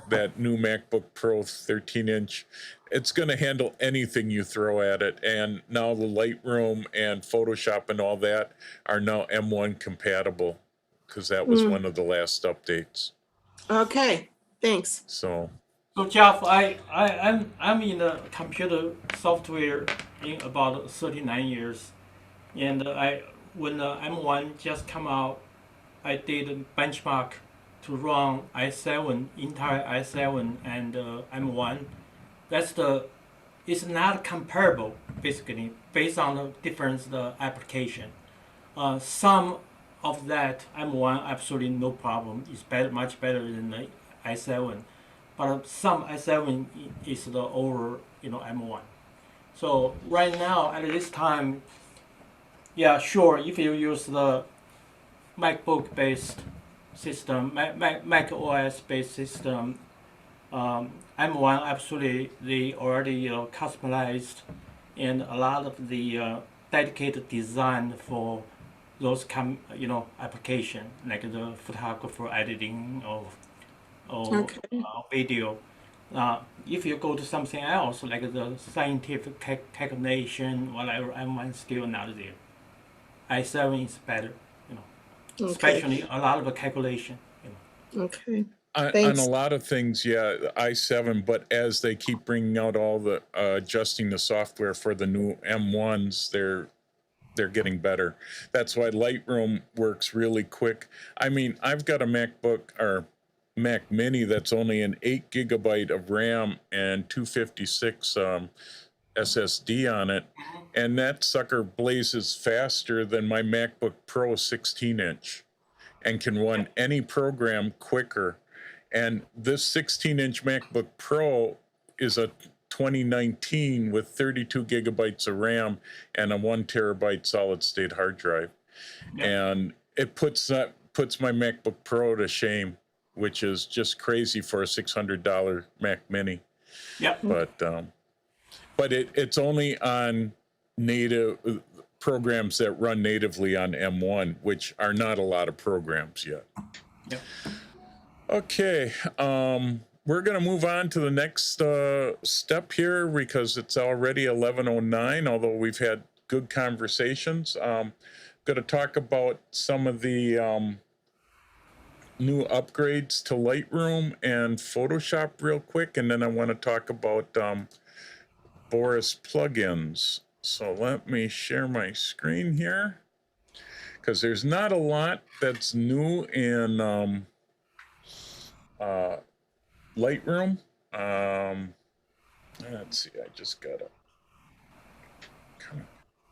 [SPEAKER 3] that new MacBook Pro 13-inch, it's going to handle anything you throw at it. And now the Lightroom and Photoshop and all that are now M1 compatible, because that was one of the last updates.
[SPEAKER 4] Okay, thanks.
[SPEAKER 3] So
[SPEAKER 9] Jeff, I'm in the computer software in about 39 years, and when the M1 just come out, I did a benchmark to run i7, entire i7 and M1. It's not comparable basically based on the difference the application. Some of that M1 absolutely no problem. It's much better than the i7, but some i7 is the over M1. So right now at this time, yeah, sure, if you use the MacBook based system, Mac OS based system, M1 absolutely they already customized, and a lot of the dedicated design for those application like the photographer editing or video. If you go to something else like the scientific calculation, whatever, M1 still not there. i7 is better,
[SPEAKER 4] Okay,
[SPEAKER 9] especially a lot of calculation.
[SPEAKER 4] okay.
[SPEAKER 3] On
[SPEAKER 4] Thanks.
[SPEAKER 3] a lot of things, yeah, i7, but as they keep bringing out all the adjusting the software for the new M1s, they're getting better. That's why Lightroom works really quick. I mean, I've got a MacBook or Mac Mini that's only an 8 gigabyte of RAM and 256 SSD on it, and that sucker blazes faster than my MacBook Pro 16-inch and can run any program quicker. And this 16-inch MacBook Pro is a 2019 with 32 gigabytes of RAM and a 1 terabyte solid state hard drive. And it puts my MacBook Pro to shame, which is just crazy for a $600 Mac Mini.
[SPEAKER 9] Yep.
[SPEAKER 3] But it's only on native programs that run natively on M1, which are not a lot of programs yet.
[SPEAKER 9] Yep.
[SPEAKER 3] Okay, we're going to move on to the next step here because it's already 11:09, although we've had good conversations. Going to talk about some of the new upgrades to Lightroom and Photoshop real quick, and then I want to talk about Boris plugins. So let me share my screen here because there's not a lot that's new in Lightroom. Let's see, I just gotta kind of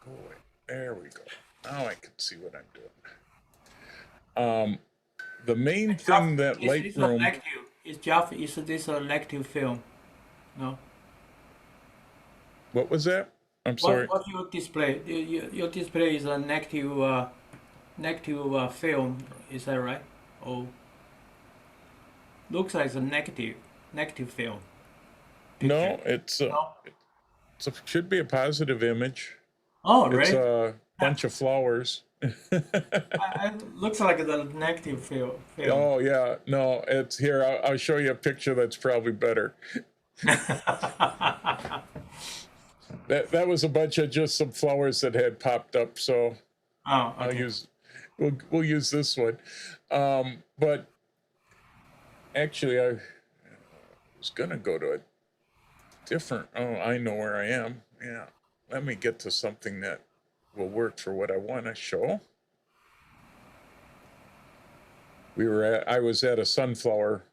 [SPEAKER 3] go away. There we go. Now I can see what I'm doing. The main thing that Lightroom...
[SPEAKER 9] Is this a lective film? No.
[SPEAKER 3] What was that? I'm sorry.
[SPEAKER 9] What your display? Your display is a negative film. Is that right? Oh, looks like it's a negative film.
[SPEAKER 3] No, it should be a positive image.
[SPEAKER 9] Oh, really?
[SPEAKER 3] It's a bunch of flowers.
[SPEAKER 9] Looks like the negative film.
[SPEAKER 3] Oh yeah, no, it's here. I'll show you a picture that's probably better. That was a bunch of just some flowers that had popped up, so
[SPEAKER 9] okay.
[SPEAKER 3] we'll use this one. But actually, I was gonna go to a different. Oh, I know where I am. Yeah, let me get to something that will work for what I want to show. I was at a sunflower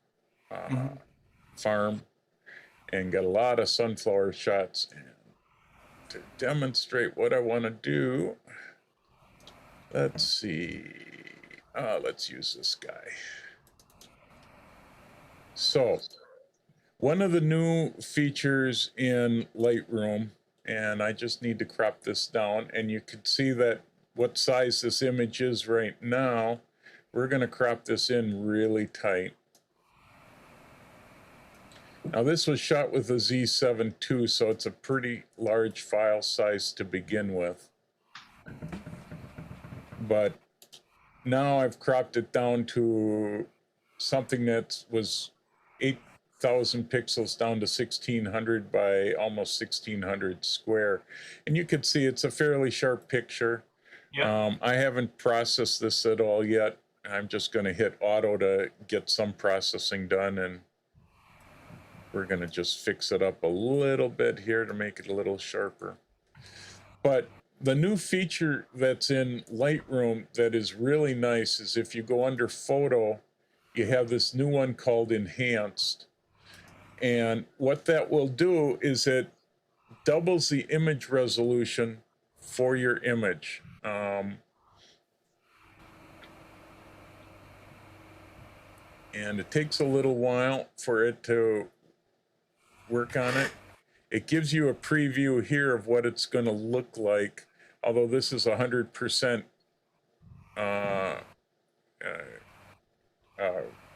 [SPEAKER 3] farm and got a lot of sunflower shots. And to demonstrate what I want to do, let's see. Let's use this guy. So, one of the new features in Lightroom, and I just need to crop this down, and you can see that what size this image is right now. We're going to crop this in really tight. Now this was shot with a Z7 II, so it's a pretty large file size to begin with. But now I've cropped it down to something that was 8,000 pixels down to 1600 by almost 1600 square. And you can see it's a fairly sharp picture.
[SPEAKER 9] Yeah.
[SPEAKER 3] I haven't processed this at all yet. I'm just going to hit auto to get some processing done, and we're going to just fix it up a little bit here to make it a little sharper. But the new feature that's in Lightroom that is really nice is if you go under Photo, you have this new one called Enhanced. And what that will do is it doubles the image resolution for your image. And it takes a little while for it to work on it. It gives you a preview here of what it's going to look like, although this is 100%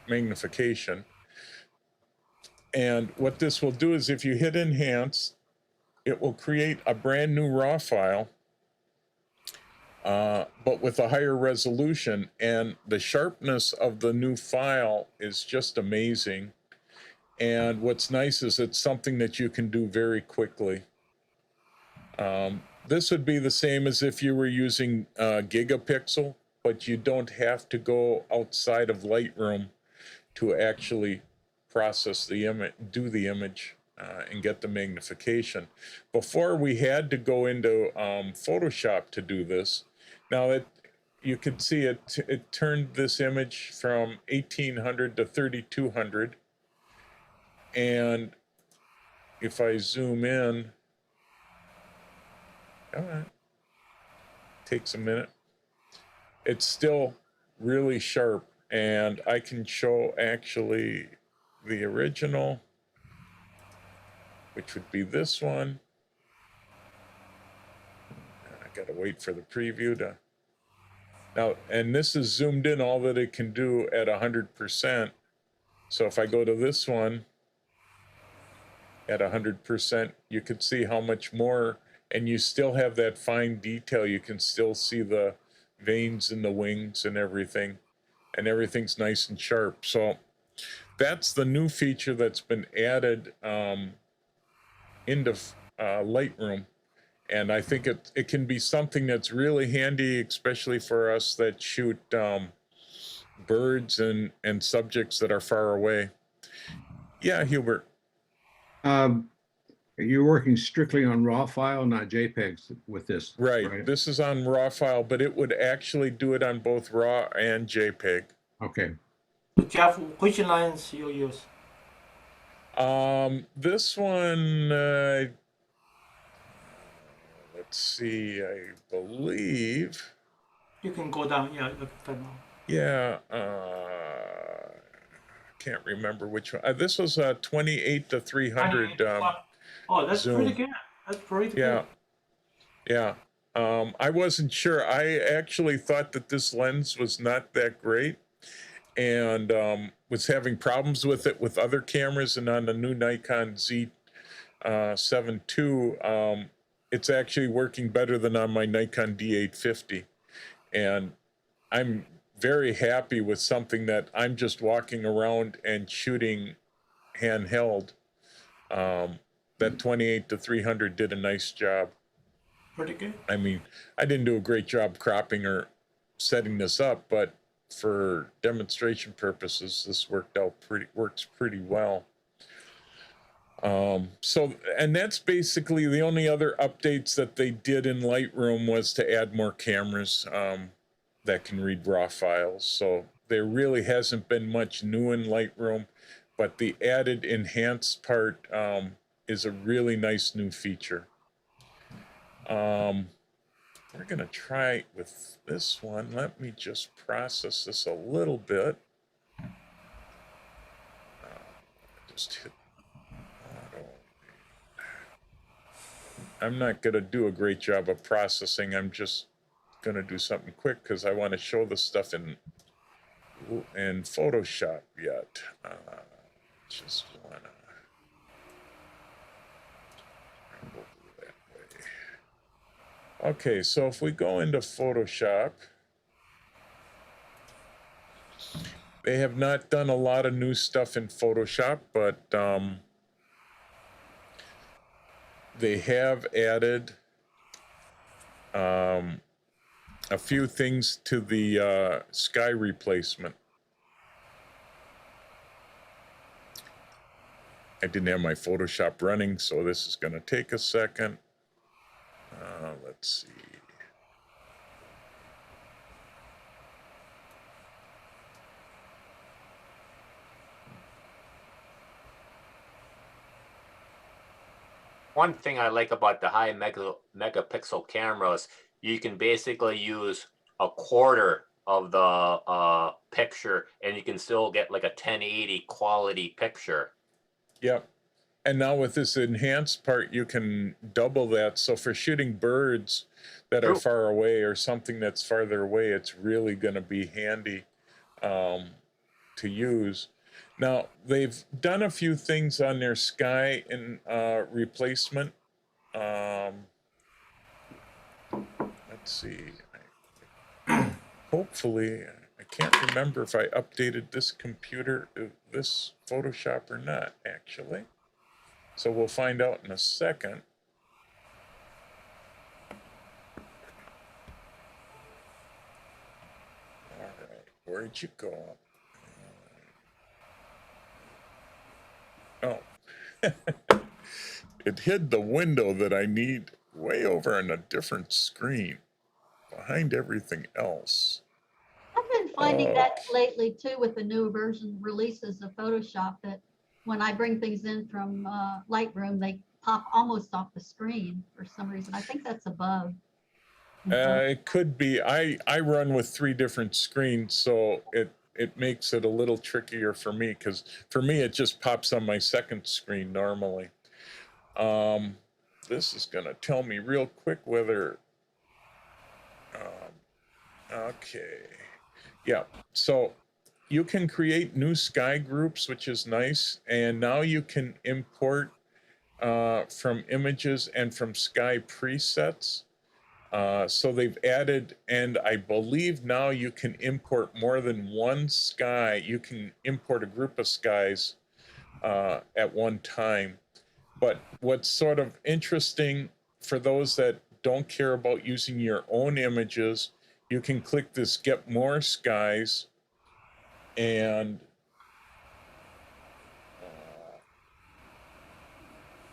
[SPEAKER 3] magnification. And what this will do is if you hit Enhance, it will create a brand new RAW file, but with a higher resolution, and the sharpness of the new file is just amazing. And what's nice is it's something that you can do very quickly. this would be the same as if you were using gigapixel, but you don't have to go outside of Lightroom to actually process the image, do the image, and get the magnification. Before we had to go into Photoshop to do this. Now that you can see it turned this image from 1800 to 3200. And if I zoom in, takes a minute. It's still really sharp, and I can show actually the original, which would be this one. I gotta wait for the preview to. Now, and this is zoomed in all that it can do at 100%. So if I go to this one at 100%, you can see how much more, and you still have that fine detail. You can still see the veins in the wings and everything, and everything's nice and sharp. So that's the new feature that's been added into Lightroom. And I think it can be something that's really handy, especially for us that shoot birds and subjects that are far away. Yeah, Hubert.
[SPEAKER 10] You're working strictly on RAW file, not JPEGs with this.
[SPEAKER 3] Right. This is on RAW file, but it would actually do it on both RAW and JPEG.
[SPEAKER 10] Okay.
[SPEAKER 9] Jeff, which lens you use?
[SPEAKER 3] This one, let's see, I believe.
[SPEAKER 9] You can go down, yeah.
[SPEAKER 3] Yeah, can't remember which one. This was a 28 to 300
[SPEAKER 9] oh, that's
[SPEAKER 3] zoom.
[SPEAKER 9] pretty good. That's pretty good.
[SPEAKER 3] Yeah. I wasn't sure. I actually thought that this lens was not that great, and was having problems with it with other cameras, and on the new Nikon Z7 II, it's actually working better than on my Nikon D850. And I'm very happy with something that I'm just walking around and shooting handheld. That 28 to 300 did a nice job.
[SPEAKER 9] Pretty good.
[SPEAKER 3] I mean, I didn't do a great job cropping or setting this up, but for demonstration purposes, this works pretty well. So, and that's basically the only other updates that they did in Lightroom was to add more cameras that can read RAW files. So there really hasn't been much new in Lightroom, but the added enhanced part is a really nice new feature. We're gonna try with this one. Let me just process this a little bit. Just hit auto. I'm not gonna do a great job of processing. I'm just gonna do something quick because I want to show the stuff in Photoshop yet. Just wanna. Okay, so if we go into Photoshop, they have not done a lot of new stuff in Photoshop, but they have added a few things to the sky replacement. I didn't have my Photoshop running, so this is going to take a second. Let's see.
[SPEAKER 5] One thing I like about the high megapixel cameras, you can basically use a quarter of the picture and you can still get like a 1080 quality picture.
[SPEAKER 3] Yep. And now with this enhanced part, you can double that. So for shooting birds that are far away or something that's farther away, it's really going to be handy to use. Now, they've done a few things on their sky and replacement. Let's see. Hopefully, I can't remember if I updated this computer, this Photoshop or not, actually. So we'll find out in a second. where'd you go? Oh. It hid the window that I need way over on a different screen behind everything else.
[SPEAKER 1] I've been finding that
[SPEAKER 3] Okay.
[SPEAKER 1] lately too with the new version releases of Photoshop, that when I bring things in from Lightroom, they pop almost off the screen for some reason. I think that's a bug.
[SPEAKER 3] It could be. I run with 3 different screens, so it makes it a little trickier for me, because for me it just pops on my second screen normally. This is gonna tell me real quick whether. Okay. Yeah. So you can create new sky groups, which is nice, and now you can import from images and from sky presets. So they've added, and I believe now you can import more than one sky. You can import a group of skies at one time. But what's sort of interesting for those that don't care about using your own images, you can click this Get More Skies, and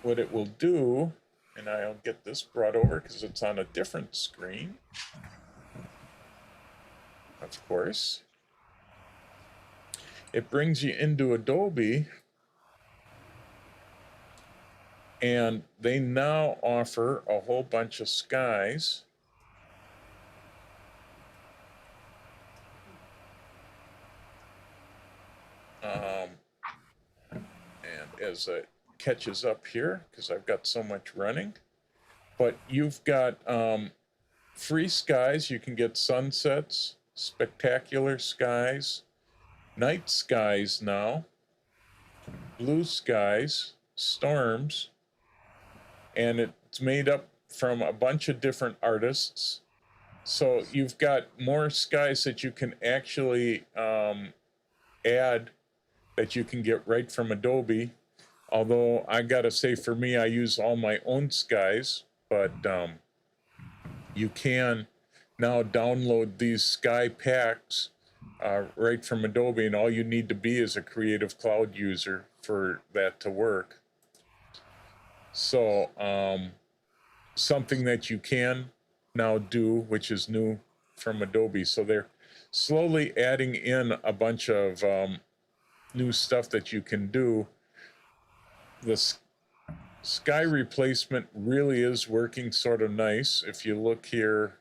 [SPEAKER 3] what it will do, and I'll get this brought over because it's on a different screen, of course. It brings you into Adobe, and they now offer a whole bunch of skies. And as it catches up here, because I've got so much running, but you've got free skies. You can get sunsets, spectacular skies, night skies now, blue skies, storms, and it's made up from a bunch of different artists. So you've got more skies that you can actually add, that you can get right from Adobe. Although I gotta say, for me, I use all my own skies, but you can now download these sky packs right from Adobe, and all you need to be is a Creative Cloud user for that to work. So something that you can now do, which is new from Adobe. So they're slowly adding in a bunch of new stuff that you can do. The sky replacement really is working sort of nice. If you look here,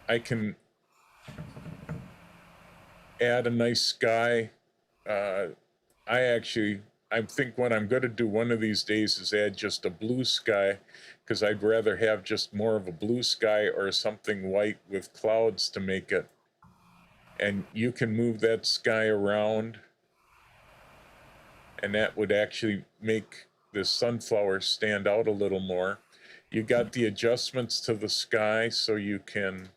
[SPEAKER 3] I can add a nice sky. I think what I'm going to do one of these days is add just a blue sky, because I'd rather have just more of a blue sky or something white with clouds to make it. And you can move that sky around, and that would actually make the sunflower stand out a little more. You got the adjustments to the sky, so you can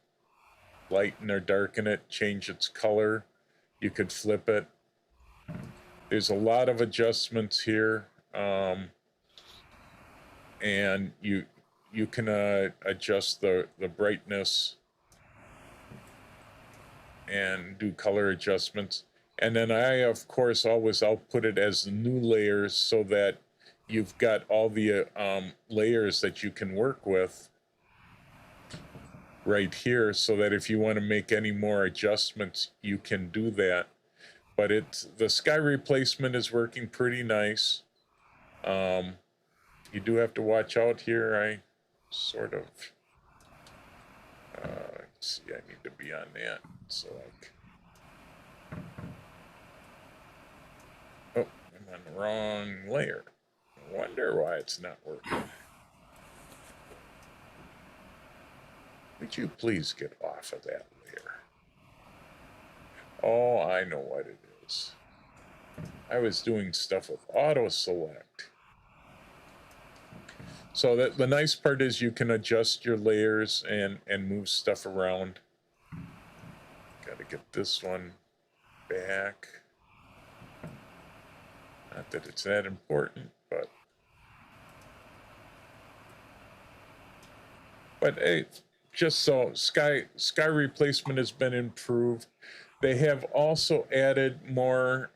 [SPEAKER 3] lighten or darken it, change its color. You could flip it. There's a lot of adjustments here, and you can adjust the brightness and do color adjustments. And then I, of course, always output it as new layers, so that you've got all the layers that you can work with right here, so that if you want to make any more adjustments, you can do that. But the sky replacement is working pretty nice. You do have to watch out here. I sort of, let's see, I need to be on that. So oh, I'm on the wrong layer. I wonder why it's not working. Would you please get off of that layer? Oh, I know what it is. I was doing stuff with auto select. So the nice part is you can adjust your layers and move stuff around. Got to get this one back. Not that it's that important, but hey, just so sky replacement has been improved. They have also added more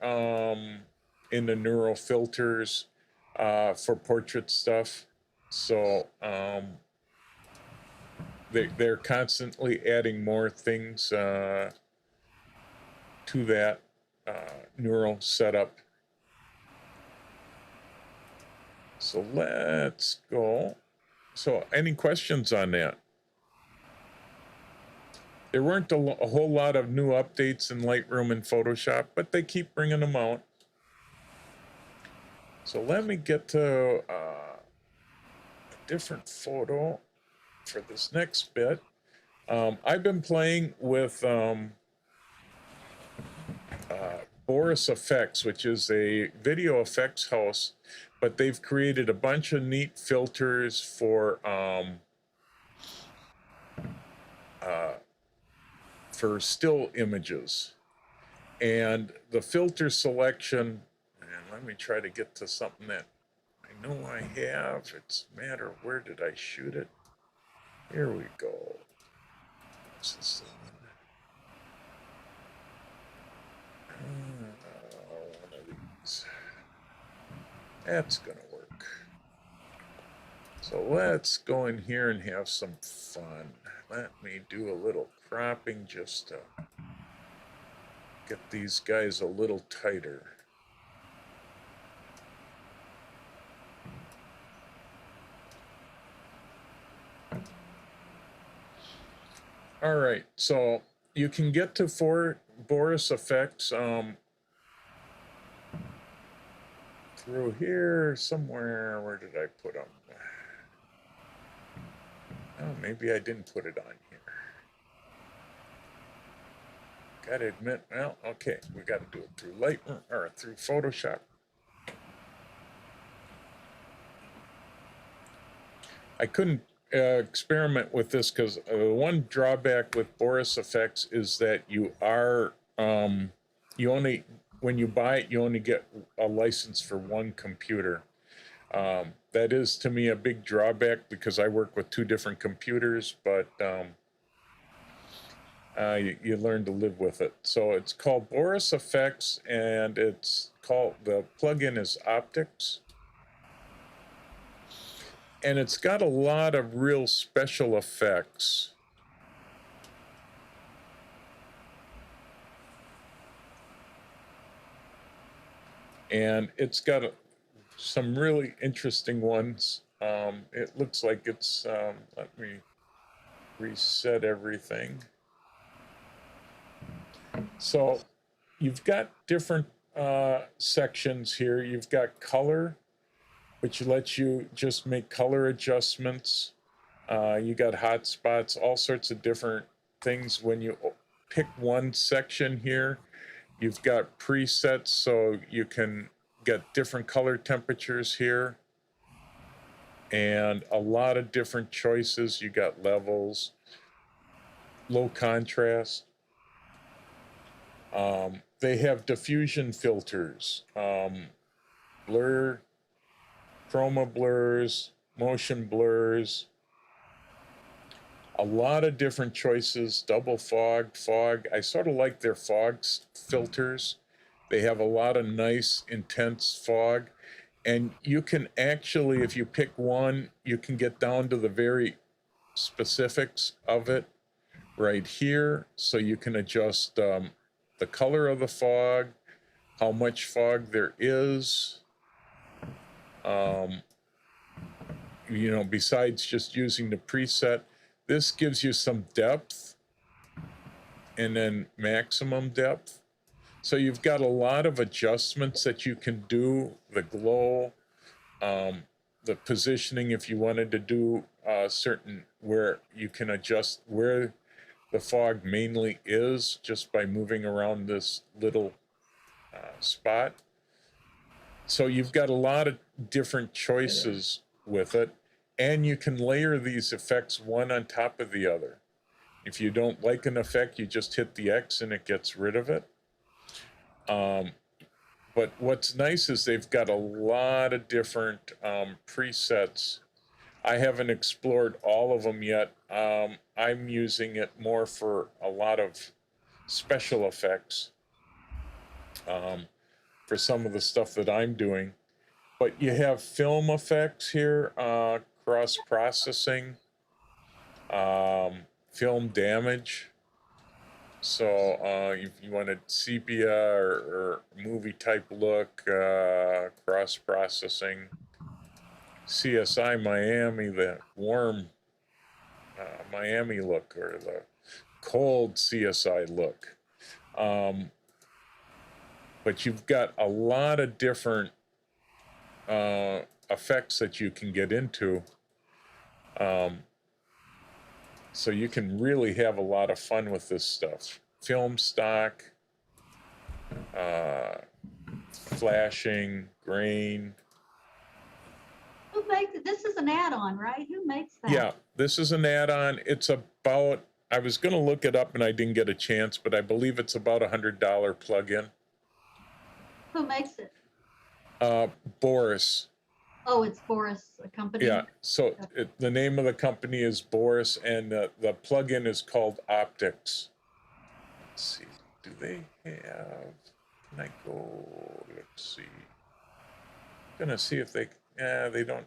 [SPEAKER 3] in the neural filters for portrait stuff. So they're constantly adding more things to that neural setup. So let's go. So any questions on that? There weren't a whole lot of new updates in Lightroom and Photoshop, but they keep bringing them out. So let me get to a different photo for this next bit. I've been playing with Boris FX, which is a video effects house, but they've created a bunch of neat filters for still images. And the filter selection, and let me try to get to something that I know I have. It's a matter of where did I shoot it? Here we go. This is the one. One of these. That's gonna work. So let's go in here and have some fun. Let me do a little cropping just to get these guys a little tighter. All right, so you can get to Boris effects through here somewhere. Where did I put them? Oh, maybe I didn't put it on here. Gotta admit, well, okay, we gotta do it through Lightroom or through Photoshop. I couldn't experiment with this because one drawback with Boris effects is that you are you only, when you buy it, you only get a license for one computer. That is to me a big drawback because I work with two different computers, but you learn to live with it. So it's called Boris FX, and it's called, the plugin is Optics. And it's got a lot of real special effects. And it's got some really interesting ones. It looks like it's, let me reset everything. So you've got different sections here. You've got color, which lets you just make color adjustments. You got hotspots, all sorts of different things. When you pick one section here, you've got presets, so you can get different color temperatures here. And a lot of different choices. You got levels, low contrast. They have diffusion filters, blur, chroma blurs, motion blurs, a lot of different choices, double fog. I sort of like their fog filters. They have a lot of nice, intense fog. And you can actually, if you pick one, you can get down to the very specifics of it right here. So you can adjust the color of the fog, how much fog there is. You know, besides just using the preset, this gives you some depth and then maximum depth. So you've got a lot of adjustments that you can do, the glow, the positioning if you wanted to do certain, where you can adjust where the fog mainly is just by moving around this little spot. So you've got a lot of different choices with it, and you can layer these effects one on top of the other. If you don't like an effect, you just hit the X and it gets rid of it. But what's nice is they've got a lot of different presets. I haven't explored all of them yet. I'm using it more for a lot of special effects for some of the stuff that I'm doing. But you have film effects here, cross processing, film damage. So if you wanted sepia or movie type look, cross processing. CSI Miami, the warm Miami look, or the cold CSI look. But you've got a lot of different effects that you can get into. So you can really have a lot of fun with this stuff. Film stock, flashing, grain.
[SPEAKER 1] Who makes it? This is an add-on, right? Who makes that?
[SPEAKER 3] Yeah, this is an add-on. It's about, I was going to look it up and I didn't get a chance, but I believe it's about $100 plug-in.
[SPEAKER 1] Who makes it?
[SPEAKER 3] Boris.
[SPEAKER 1] Oh, it's Boris, a company?
[SPEAKER 3] Yeah, so the name of the company is Boris, and the plugin is called Optics. Let's see, do they have, can I go, let's see. I'm gonna see if they, they don't,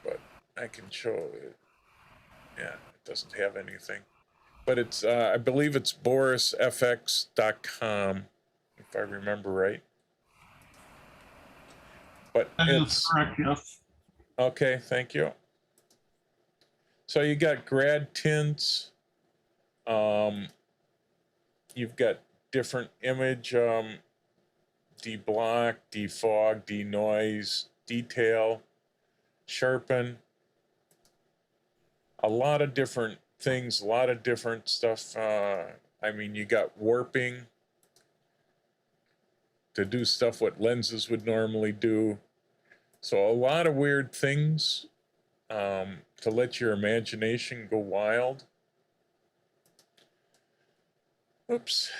[SPEAKER 3] but I can show it. Yeah, it doesn't have anything. But it's, I believe it's borisfx.com, if I remember right. But
[SPEAKER 2] That is
[SPEAKER 3] it's
[SPEAKER 2] correct, yes.
[SPEAKER 3] okay. Thank you. So you got grad tints. You've got different image, deblock, defog, denoise, detail, sharpen. A lot of different things. A lot of different stuff. I mean, you got warping to do stuff what lenses would normally do. So a lot of weird things to let your imagination go wild. Oops.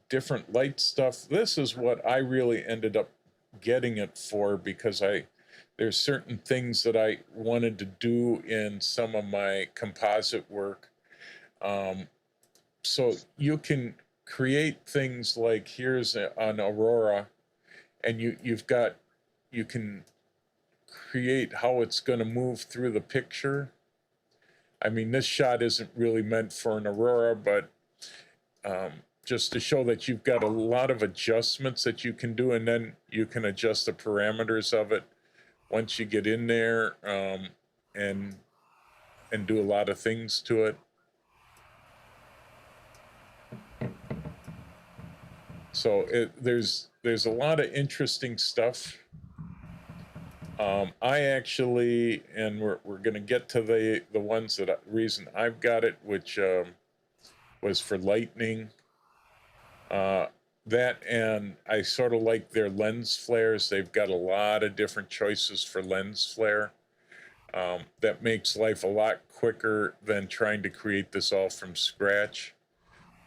[SPEAKER 3] Different light stuff. This is what I really ended up getting it for, because there's certain things that I wanted to do in some of my composite work. So you can create things like, here's an aurora, and you can create how it's going to move through the picture. I mean, this shot isn't really meant for an aurora, but just to show that you've got a lot of adjustments that you can do, and then you can adjust the parameters of it once you get in there, and do a lot of things to it. So there's a lot of interesting stuff. I actually, and we're going to get to the ones that reason I've got it, which was for lightning. That, and I sort of like their lens flares. They've got a lot of different choices for lens flare. That makes life a lot quicker than trying to create this all from scratch.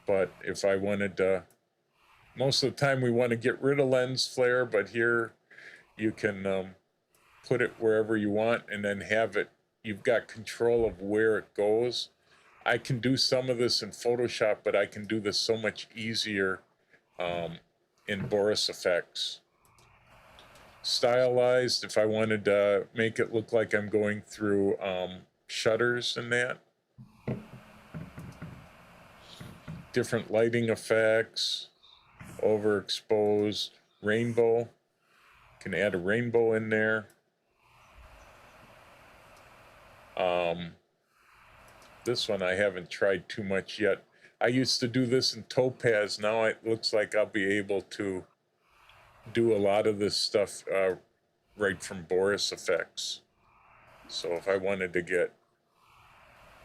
[SPEAKER 3] But if I wanted to, most of the time we want to get rid of lens flare, but here you can put it wherever you want and then have it, you've got control of where it goes. I can do some of this in Photoshop, but I can do this so much easier in Boris FX. Stylized, if I wanted to make it look like I'm going through shutters and that. Different lighting effects, overexposed, rainbow. Can add a rainbow in there. This one I haven't tried too much yet. I used to do this in Topaz. Now it looks like I'll be able to do a lot of this stuff right from Boris FX. So if I wanted to get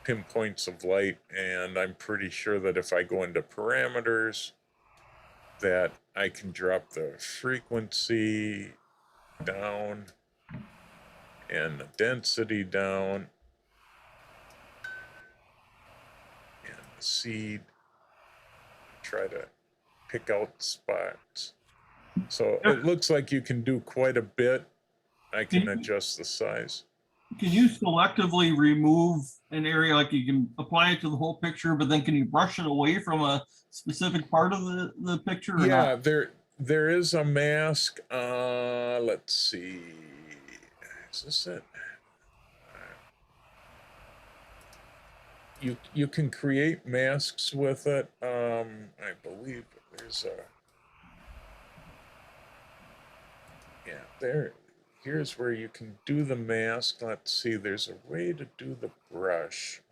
[SPEAKER 3] pinpoints of light, and I'm pretty sure that if I go into parameters, that I can drop the frequency down and the density down and the seed, try to pick out spots. So it looks like you can do quite a bit. I can
[SPEAKER 2] Can you-
[SPEAKER 3] adjust the size.
[SPEAKER 2] Can you selectively remove an area, like you can apply it to the whole picture, but then can you brush it away from a specific part of the picture or
[SPEAKER 3] Yeah,
[SPEAKER 2] not?
[SPEAKER 3] there is a mask. Let's see. Is this it? You can create masks with it. I believe there's a, yeah, there. Here's where you can do the mask. Let's see, there's a way to do the brush.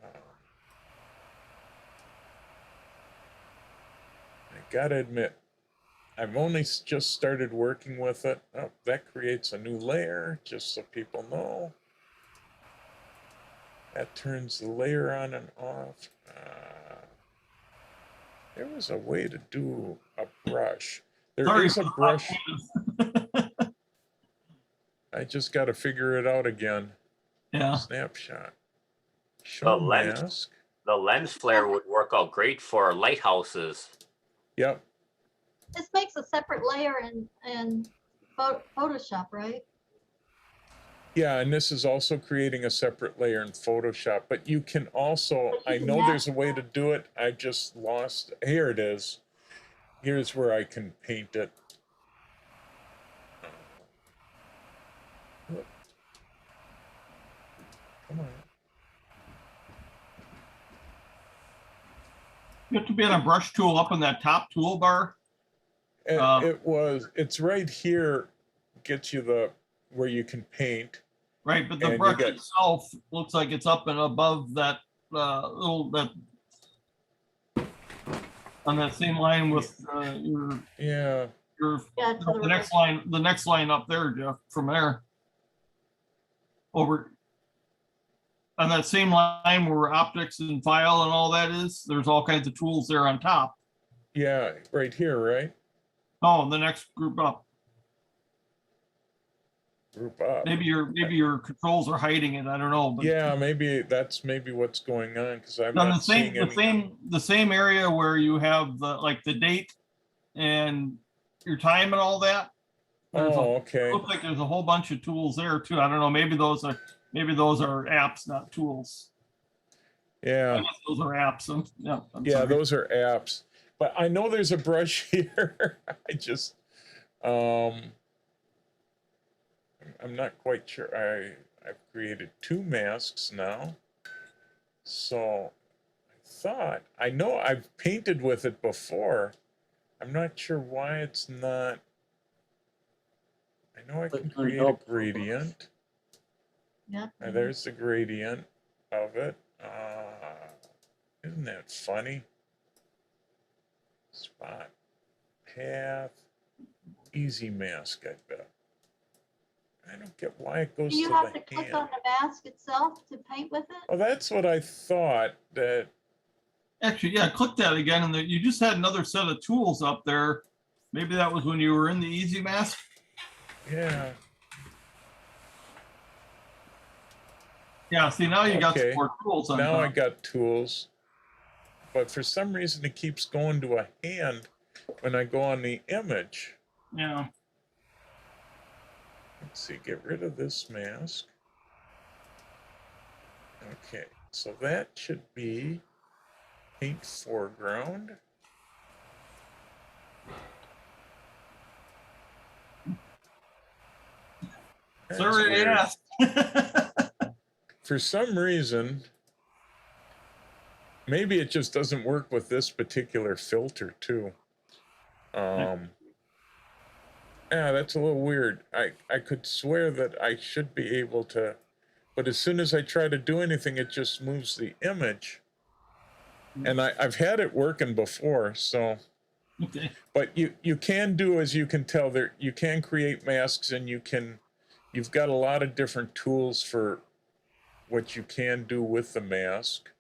[SPEAKER 3] I gotta admit, I've only just started working with it. Oh, that creates a new layer, just so people know. That turns the layer on and off. There was a way to do a brush. There
[SPEAKER 2] Sorry
[SPEAKER 3] is
[SPEAKER 2] for
[SPEAKER 3] a
[SPEAKER 2] the
[SPEAKER 3] brush.
[SPEAKER 2] hot
[SPEAKER 3] I just got to figure it out again.
[SPEAKER 2] Yeah.
[SPEAKER 3] Snapshot.
[SPEAKER 5] The
[SPEAKER 3] Show
[SPEAKER 5] lens,
[SPEAKER 3] mask.
[SPEAKER 5] the lens flare would work out great for lighthouses.
[SPEAKER 3] Yep.
[SPEAKER 1] This makes a separate layer in Photoshop, right?
[SPEAKER 3] Yeah, and this is also creating a separate layer in Photoshop, but you can also,
[SPEAKER 1] But you
[SPEAKER 3] I
[SPEAKER 1] can
[SPEAKER 3] know there's a
[SPEAKER 1] mask
[SPEAKER 3] way to do it. I just lost, here it is. Here's where I can paint it. Look. Come on.
[SPEAKER 2] You have to be on a brush tool up in that top toolbar.
[SPEAKER 3] And it's right here, gets you the, where you can paint.
[SPEAKER 2] Right, but the
[SPEAKER 3] And you
[SPEAKER 2] brush
[SPEAKER 3] get-
[SPEAKER 2] itself looks like it's up and above that on that same line with
[SPEAKER 3] Yeah.
[SPEAKER 2] your
[SPEAKER 1] Yeah, to
[SPEAKER 2] the next line up there, Jeff, from there. Over on that same line where optics and file and all that is, there's all kinds of tools there on top.
[SPEAKER 3] Yeah, right here, right?
[SPEAKER 2] Oh, the next group up.
[SPEAKER 3] Group up.
[SPEAKER 2] Maybe your controls are hiding it. I don't know. But
[SPEAKER 3] Yeah, maybe that's what's going on, because I'm
[SPEAKER 2] on
[SPEAKER 3] not seeing any.
[SPEAKER 2] the same area where you have the date and your time and all that.
[SPEAKER 3] Oh, okay.
[SPEAKER 2] Looks like there's a whole bunch of tools there too. I don't know. Maybe those are apps, not tools. I
[SPEAKER 3] Yeah.
[SPEAKER 2] guess those are apps. Yeah.
[SPEAKER 3] Yeah,
[SPEAKER 2] sorry.
[SPEAKER 3] those are apps. But I know there's a brush here. I just I'm not quite sure. I've created 2 masks now. So I know I've painted with it before. I'm not sure why it's not. I know I can create a gradient.
[SPEAKER 1] Yeah.
[SPEAKER 3] There's the gradient of it. Isn't that funny? Spot, path, easy mask, I bet. I don't get why it goes
[SPEAKER 1] Do you
[SPEAKER 3] to
[SPEAKER 1] have
[SPEAKER 3] the
[SPEAKER 1] to click
[SPEAKER 3] hand.
[SPEAKER 1] on the mask itself to paint with it?
[SPEAKER 3] Oh, that's what I thought, that,
[SPEAKER 2] Actually, yeah, click that again, and you just had another set of tools up there. Maybe that was when you were in the Easy Mask.
[SPEAKER 3] yeah.
[SPEAKER 2] Yeah, see, now you got some
[SPEAKER 3] Okay.
[SPEAKER 2] more tools on
[SPEAKER 3] Now I
[SPEAKER 2] top.
[SPEAKER 3] got tools. But for some reason, it keeps going to a hand when I go on the image.
[SPEAKER 2] Yeah.
[SPEAKER 3] Let's see, get rid of this mask. Okay, so that should be paint foreground. That's
[SPEAKER 2] Sorry,
[SPEAKER 3] weird.
[SPEAKER 2] I asked.
[SPEAKER 3] For some reason, maybe it just doesn't work with this particular filter too. Yeah, that's a little weird. I could swear that I should be able to, but as soon as I try to do anything, it just moves the image. And I've had it working before, so.
[SPEAKER 2] Okay.
[SPEAKER 3] But you can do, as you can tell, there you can create masks, and you've got a lot of different tools for what you can do with the mask.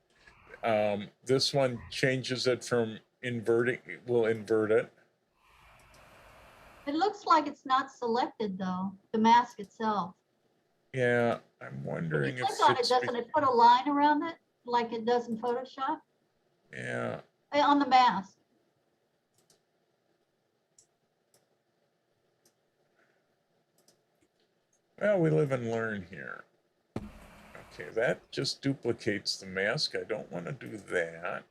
[SPEAKER 3] This one changes it from inverting, will invert it.
[SPEAKER 1] It looks like it's not selected though, the mask itself.
[SPEAKER 3] Yeah, I'm
[SPEAKER 1] If
[SPEAKER 3] wondering
[SPEAKER 1] you
[SPEAKER 3] if
[SPEAKER 1] click on it,
[SPEAKER 3] it's,
[SPEAKER 1] doesn't it put a line around it like it does in Photoshop?
[SPEAKER 3] yeah,
[SPEAKER 1] On the mask.
[SPEAKER 3] Well, we live and learn here. Okay, that just duplicates the mask. I don't want to do that.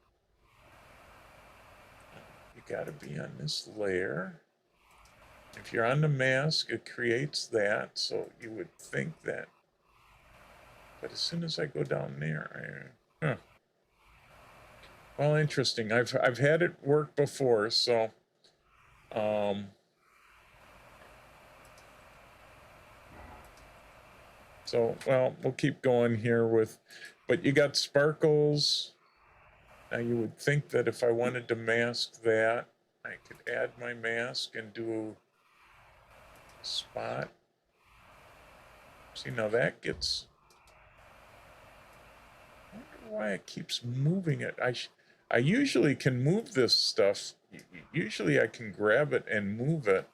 [SPEAKER 3] You got to be on this layer. If you're on the mask, it creates that, so you would think that. But as soon as I go down there, well, interesting. I've had it work before, so well, we'll keep going here with, but you got sparkles. Now you would think that if I wanted to mask that, I could add my mask and do a spot. See, now that gets, I wonder why it keeps moving it. I usually can move this stuff. Usually I can grab it and move it.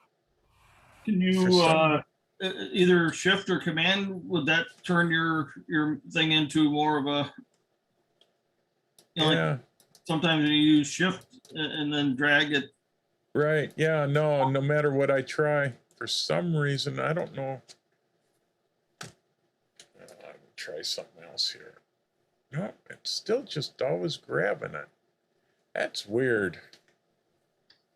[SPEAKER 2] Can you either shift or command? Would that turn your thing into more of a, you know,
[SPEAKER 3] Yeah.
[SPEAKER 2] like sometimes you use shift and then drag it.
[SPEAKER 3] Right. Yeah. No matter what I try, for some reason, I don't know. I would try something else here. No, it's still just always grabbing it. That's weird.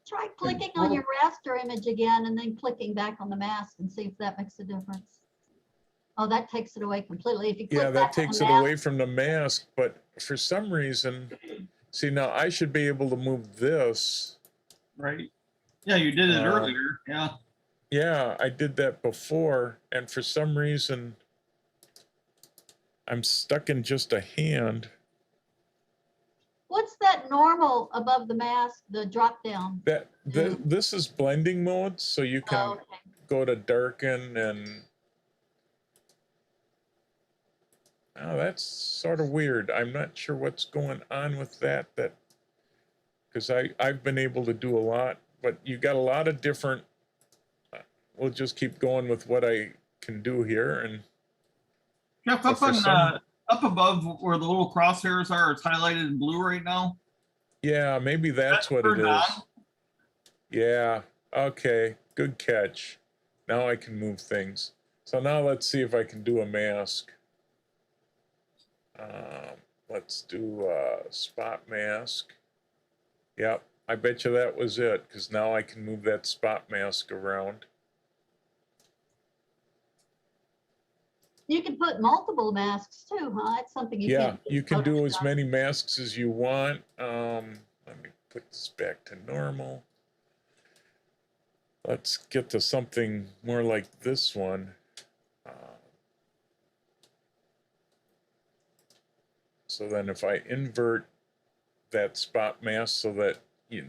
[SPEAKER 1] Try clicking on your raster image again and then clicking back on the mask and see if that makes a difference. Oh, that takes it away completely. If you click
[SPEAKER 3] Yeah, that
[SPEAKER 1] back on
[SPEAKER 3] takes
[SPEAKER 1] the
[SPEAKER 3] it
[SPEAKER 1] mask,
[SPEAKER 3] away from the mask, but for some reason, see, now I should be able to move this.
[SPEAKER 2] Right. Yeah, you did it earlier. Yeah.
[SPEAKER 3] Yeah, I did that before, and for some reason, I'm stuck in just a hand.
[SPEAKER 1] what's that normal above the mask, the drop down?
[SPEAKER 3] This is blending mode, so you can
[SPEAKER 1] Oh, okay.
[SPEAKER 3] go to darken and. Oh, that's sort of weird. I'm not sure what's going on with that. Because I've been able to do a lot, but you got a lot of different. We'll just keep going with what I can do here, and
[SPEAKER 2] Jeff,
[SPEAKER 3] so
[SPEAKER 2] up above where the little crosshairs are, it's highlighted in blue right now.
[SPEAKER 3] yeah, maybe that's what it is. Yeah. Okay. Good catch. Now I can move things. So now let's see if I can do a mask. Let's do a spot mask. Yep. I bet you that was it, because now I can move that spot mask around.
[SPEAKER 1] You can put multiple masks too, huh? It's something you
[SPEAKER 3] Yeah,
[SPEAKER 1] can't do
[SPEAKER 3] you
[SPEAKER 1] in
[SPEAKER 3] can do as
[SPEAKER 1] Photoshop.
[SPEAKER 3] many masks as you want. Let me put this back to normal. Let's get to something more like this one. So then if I invert that spot mask so that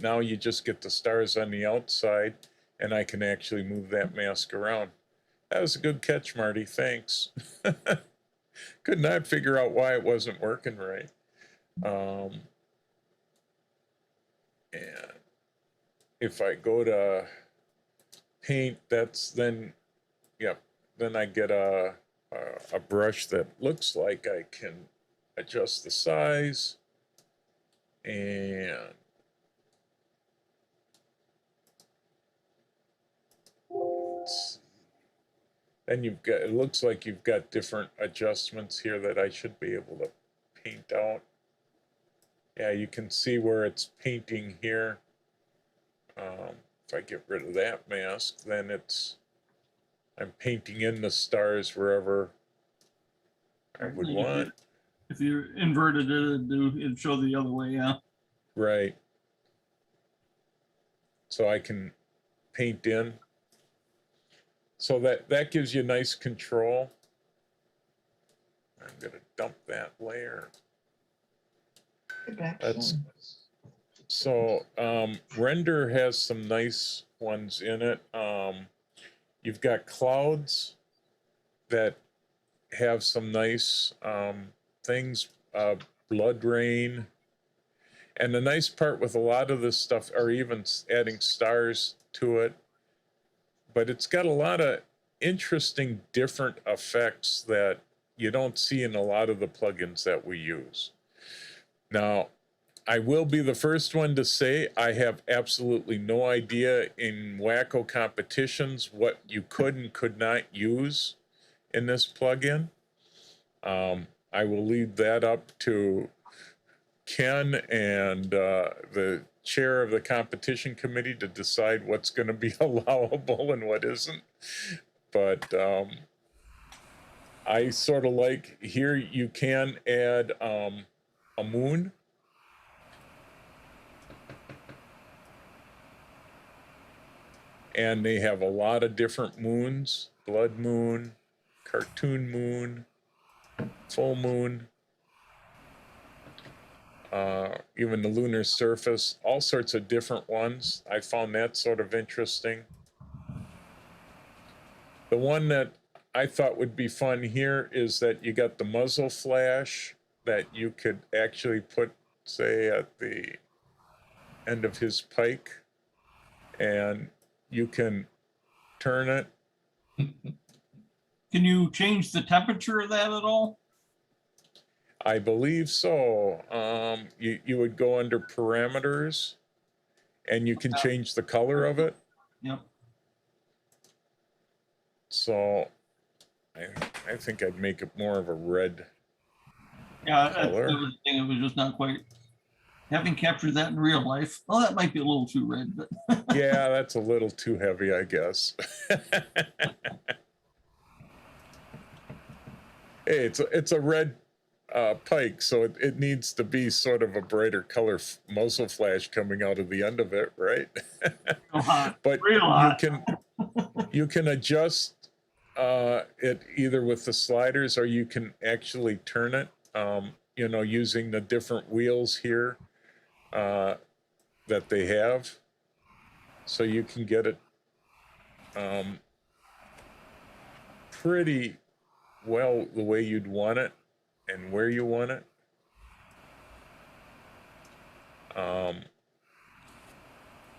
[SPEAKER 3] now you just get the stars on the outside, and I can actually move that mask around. That was a good catch, Marty. Thanks. Could not figure out why it wasn't working right. And if I go to paint, that's then, yep, then I get a brush that looks like I can adjust the size, and then you've got, it looks like you've got different adjustments here that I should be able to paint out. Yeah, you can see where it's painting here. If I get rid of that mask, then I'm painting in the stars wherever I would want.
[SPEAKER 2] If you inverted it, it'd show the other way, yeah.
[SPEAKER 3] Right. So I can paint in. So that gives you nice control. I'm gonna dump that layer. So render has some nice ones in it. You've got clouds that have some nice things, blood rain. And the nice part with a lot of this stuff are even adding stars to it. But it's got a lot of interesting different effects that you don't see in a lot of the plugins that we use. Now, I will be the first one to say I have absolutely no idea in Wacko competitions what you could and could not use. in this plugin. I will leave that up to Ken and the chair of the competition committee to decide what's going to be allowable and what isn't. But I sort of like here you can add a moon. And they have a lot of different moons: blood moon, cartoon moon, full moon, even the lunar surface, all sorts of different ones. I found that sort of interesting. The one that I thought would be fun here is that you got the muzzle flash that you could actually put, say, at the end of his pike, and you can turn it.
[SPEAKER 2] Can you change the temperature of that at all?
[SPEAKER 3] I believe so. You would go under parameters, and you can change the color of it.
[SPEAKER 2] Yep.
[SPEAKER 3] So I think I'd make it more of a red
[SPEAKER 2] Yeah,
[SPEAKER 3] color.
[SPEAKER 2] that was the thing. It was just not quite. Having captured that in real life, well, that might be a little too red, but
[SPEAKER 3] Yeah, that's a little too heavy, I guess. Hey, it's a red pike, so it needs to be sort of a brighter color muzzle flash coming out of the end of it, right? But
[SPEAKER 2] real hot.
[SPEAKER 3] you can adjust it either with the sliders, or you can actually turn it, you know, using the different wheels here that they have. So you can get it pretty well the way you'd want it and where you want it.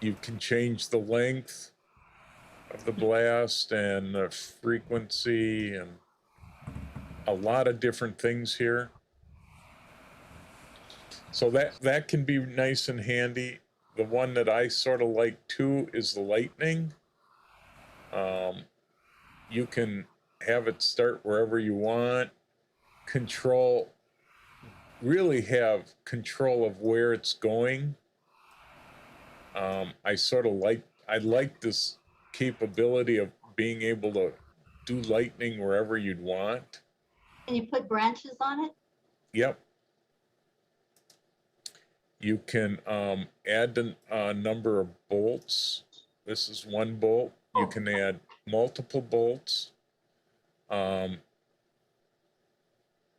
[SPEAKER 3] You can change the length of the blast and the frequency and a lot of different things here. So that can be nice and handy. The one that I sort of like too is the lightning. You can have it start wherever you want, really have control of where it's going. I like this capability of being able to do lightning wherever you'd want.
[SPEAKER 1] Can you put branches on it?
[SPEAKER 3] Yep. You can add a number of bolts. This is one bolt. You can add multiple bolts.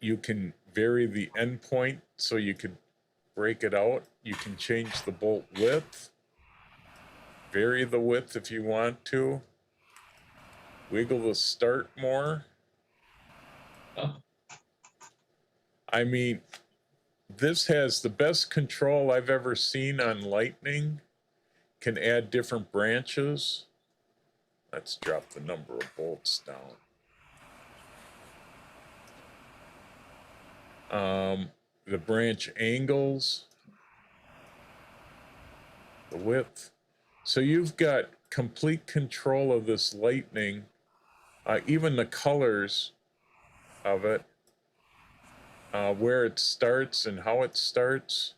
[SPEAKER 3] You can vary the endpoint so you could break it out. You can change the bolt width, vary the width if you want to, wiggle the start more. I mean, this has the best control I've ever seen on lightning. Can add different branches. Let's drop the number of bolts down. The branch angles, the width. So you've got complete control of this lightning, even the colors of it, where it starts and how it starts.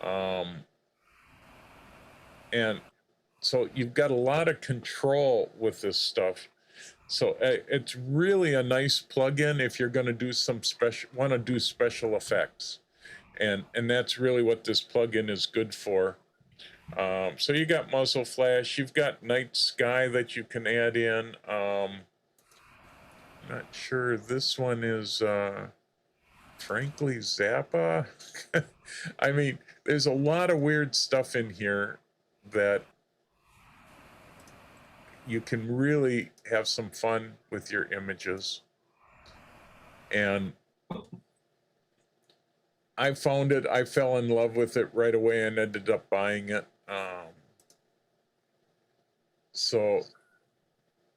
[SPEAKER 3] And so you've got a lot of control with this stuff. So it's really a nice plugin if you're going to do want to do special effects, and that's really what this plugin is good for. So you got muzzle flash, you've got night sky that you can add in. Not sure this one is frankly Zappa. I mean, there's a lot of weird stuff in here that you can really have some fun with your images. And I found it, I fell in love with it right away and ended up buying it. So,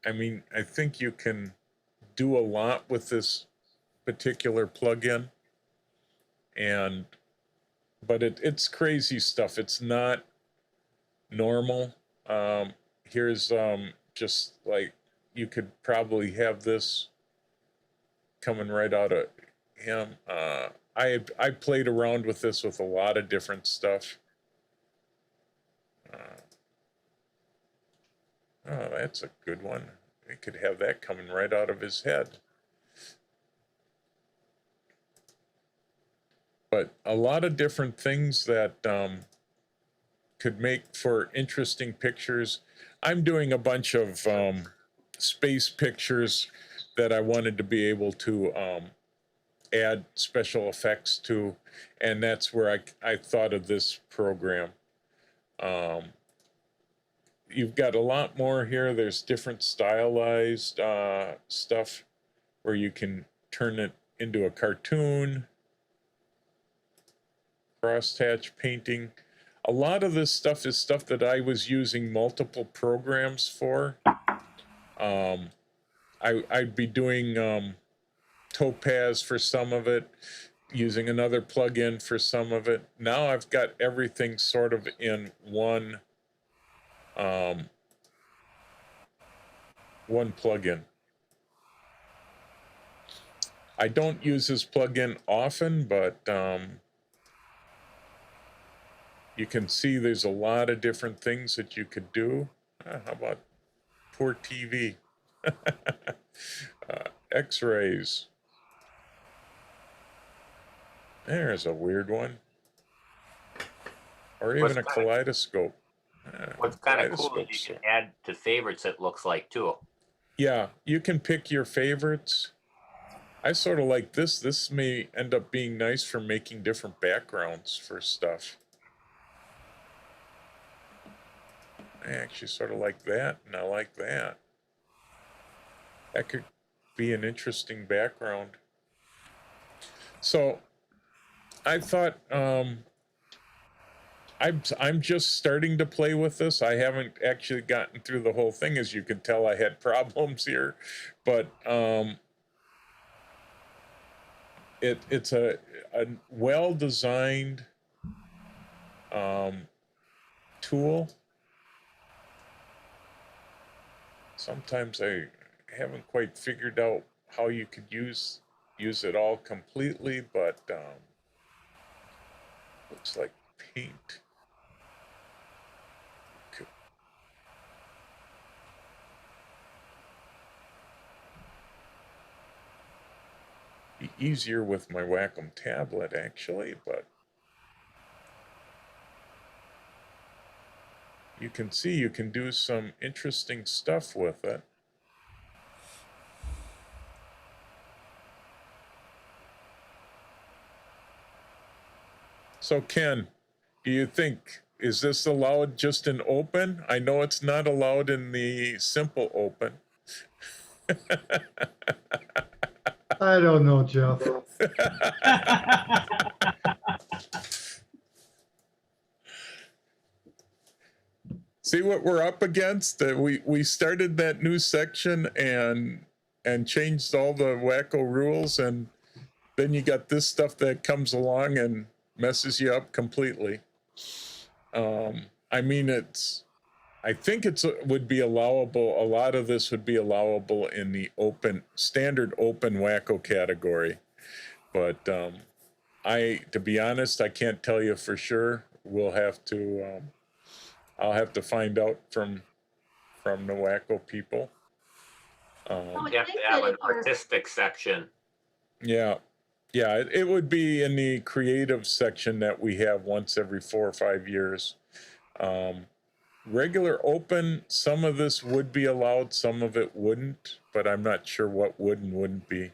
[SPEAKER 3] I mean, I think you can do a lot with this particular plugin. But it's crazy stuff. It's not normal. Here's just like, you could probably have this coming right out of him. I played around with this with a lot of different stuff. Oh, that's a good one. We could have that coming right out of his head. But a lot of different things that could make for interesting pictures. I'm doing a bunch of space pictures that I wanted to be able to add special effects to, and that's where I thought of this program. You've got a lot more here. There's different stylized stuff where you can turn it into a cartoon, crosshatch painting. A lot of this stuff is stuff that I was using multiple programs for. I'd be doing Topaz for some of it, using another plugin for some of it. Now I've got everything sort of in one plugin. I don't use this plugin often, but you can see there's a lot of different things that you could do. How about poor TV? X-rays. There's a weird one. Or even a kaleidoscope.
[SPEAKER 5] What's kind of cool is you can add to favorites, it looks like, too.
[SPEAKER 3] Yeah, you can pick your favorites. I sort of like this. This may end up being nice for making different backgrounds for stuff. I actually sort of like that, and I like that. That could be an interesting background. So I thought I'm just starting to play with this. I haven't actually gotten through the whole thing. As you can tell, I had problems here, but it's a well-designed tool. Sometimes I haven't quite figured out how you could use it all completely, but looks like paint. Be easier with my Wacom tablet, actually, but you can see you can do some interesting stuff with it. So Ken, do you think, is this allowed just in open? I know it's not allowed in the simple open.
[SPEAKER 6] I don't know, Jeff.
[SPEAKER 3] See what we're up against? We started that new section and changed all the wacko rules, and then you got this stuff that comes along and messes you up completely. I mean, I think would be allowable. A lot of this would be allowable in the standard open wacko category, but to be honest, I can't tell you for sure. We'll have to. I'll have to find out from the wacko people.
[SPEAKER 5] You have to have an artistic section.
[SPEAKER 3] Yeah, it would be in the creative section that we have once every 4 or 5 years. Regular open, some of this would be allowed, some of it wouldn't, but I'm not sure what would and wouldn't be.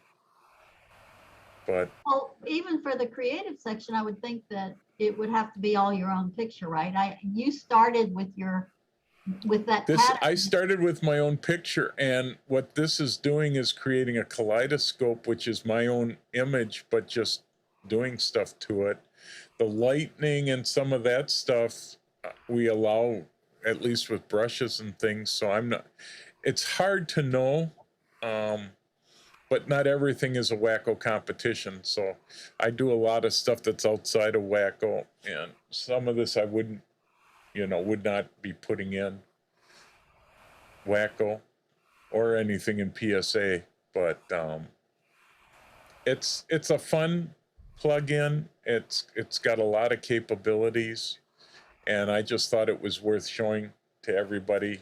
[SPEAKER 3] But
[SPEAKER 1] well, even for the creative section, I would think that it would have to be all your own picture, right? You started with that pattern.
[SPEAKER 3] I started with my own picture, and what this is doing is creating a kaleidoscope, which is my own image, but just doing stuff to it. The lightning and some of that stuff we allow, at least with brushes and things. So it's hard to know, but not everything is a wacko competition. So I do a lot of stuff that's outside of wacko, and some of this I would not be putting in wacko or anything in PSA, but it's a fun plugin. It's got a lot of capabilities, and I just thought it was worth showing to everybody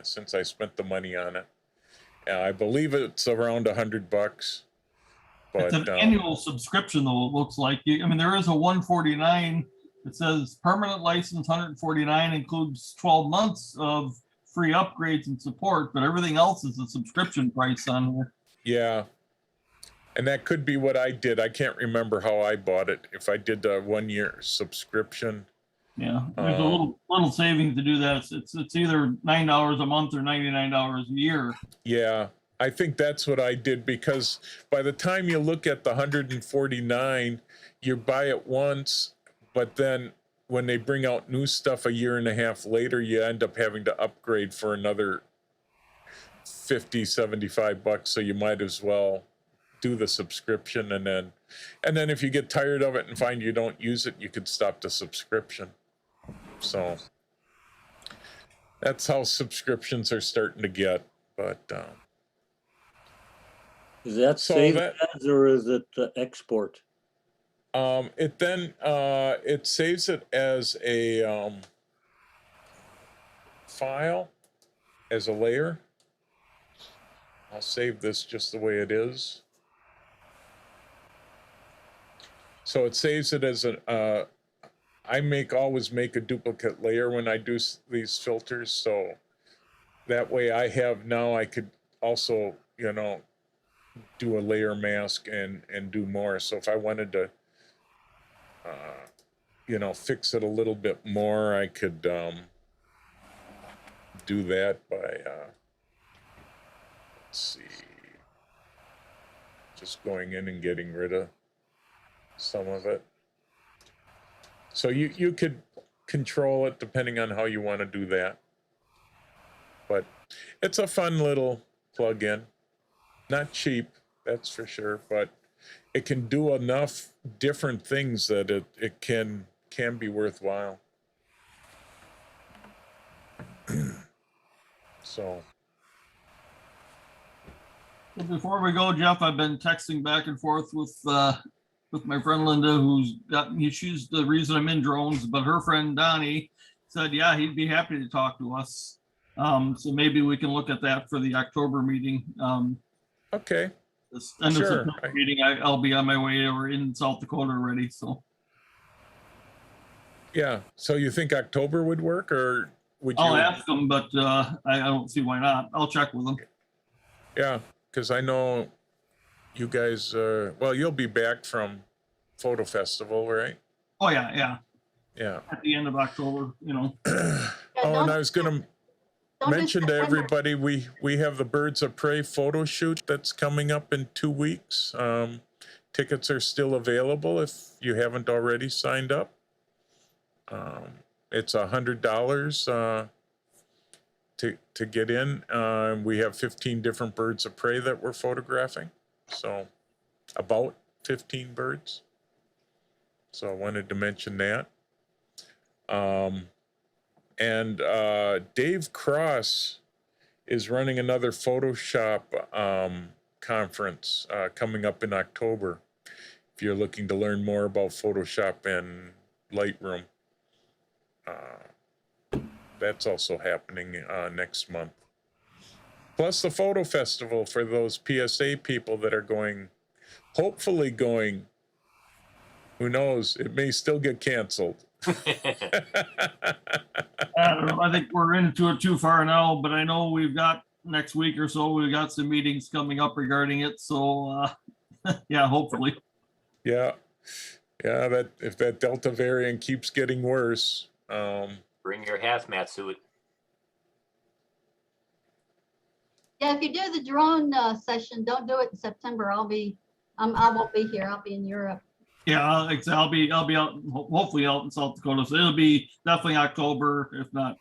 [SPEAKER 3] since I spent the money on it. I believe it's around $100,
[SPEAKER 2] It's
[SPEAKER 3] but
[SPEAKER 2] an annual subscription though, it looks like. I mean, there is a 149. It says permanent license 149 includes 12 months of free upgrades and support, but everything else is a subscription price on here.
[SPEAKER 3] yeah. And that could be what I did. I can't remember how I bought it. If I did a 1-year subscription.
[SPEAKER 2] Yeah, there's a little savings to do that. It's either $9 a month or $99 a year.
[SPEAKER 3] Yeah, I think that's what I did, because by the time you look at the 149, you buy it once, but then when they bring out new stuff a year and a half later, you end up having to upgrade for another $50, $75. So you might as well do the subscription, and then if you get tired of it and find you don't use it, you could stop the subscription. So that's how subscriptions are starting to get. But
[SPEAKER 12] Is that
[SPEAKER 3] so
[SPEAKER 12] save
[SPEAKER 3] that-
[SPEAKER 12] as or is it export?
[SPEAKER 3] it then it saves it as a file, as a layer. I'll save this just the way it is. So it saves it as a I always make a duplicate layer when I do these filters, so that way I could also, do a layer mask and do more. So if I wanted to, fix it a little bit more, I could do that by, let's see, just going in and getting rid of some of it. So you could control it depending on how you want to do that. But it's a fun little plug-in. Not cheap, that's for sure, but it can do enough different things that it can be worthwhile. So.
[SPEAKER 2] Well, before we go, Jeff, I've been texting back and forth with my friend Linda, she's the reason I'm in drones, but her friend Donnie said, yeah, he'd be happy to talk to us. So maybe we can look at that for the October meeting.
[SPEAKER 3] Okay.
[SPEAKER 2] This end
[SPEAKER 3] Sure.
[SPEAKER 2] of September meeting, I'll be on my way or in South Dakota already. So.
[SPEAKER 3] Yeah. So you think October would work, or would you?
[SPEAKER 2] I'll ask them, but I don't see why not. I'll check with them.
[SPEAKER 3] Yeah, because I know you guys. Well, you'll be back from Photo Festival, right?
[SPEAKER 2] Oh yeah.
[SPEAKER 3] Yeah.
[SPEAKER 2] At the end of October,
[SPEAKER 3] Oh, and I was gonna mention to everybody, we have the Birds of Prey photo shoot that's coming up in 2 weeks. Tickets are still available if you haven't already signed up. It's $100 to get in. We have 15 different birds of prey that we're photographing, so about 15 birds. So I wanted to mention that. And Dave Cross is running another Photoshop conference coming up in October. If you're looking to learn more about Photoshop and Lightroom, that's also happening next month. Plus the Photo Festival for those PSA people that are hopefully going. Who knows? It may still get canceled.
[SPEAKER 2] I don't know. I think we're into it too far now, but I know we've got next week or so, we've got some meetings coming up regarding it. So yeah, hopefully.
[SPEAKER 3] Yeah. That if that Delta variant keeps getting worse.
[SPEAKER 5] Bring your hazmat suit.
[SPEAKER 1] Yeah, if you do the drone session, don't do it in September. I won't be here. I'll be in Europe.
[SPEAKER 2] Yeah, I'll be out, hopefully out in South Dakota. So it'll be definitely October, if not,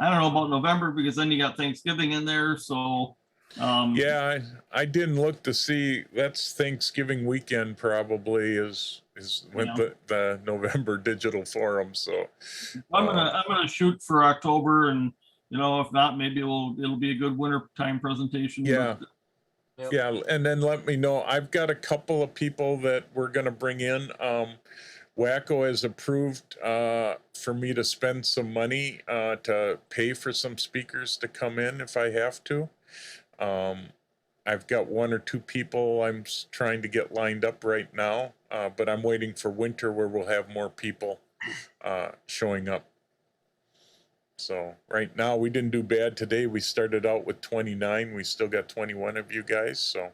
[SPEAKER 2] I don't know about November, because then you got Thanksgiving in there. So
[SPEAKER 3] yeah, I didn't look to see. That's Thanksgiving weekend probably is with the November digital forum. So
[SPEAKER 2] I'm gonna shoot for October, and if not, maybe it'll be a good winter time presentation.
[SPEAKER 3] Yeah.
[SPEAKER 5] Yep.
[SPEAKER 3] Yeah, and then let me know. I've got a couple of people that we're gonna bring in. Wacko has approved for me to spend some money to pay for some speakers to come in if I have to. I've got 1 or 2 people I'm trying to get lined up right now, but I'm waiting for winter where we'll have more people showing up. So right now we didn't do bad today. We started out with 29. We still got 21 of you guys, so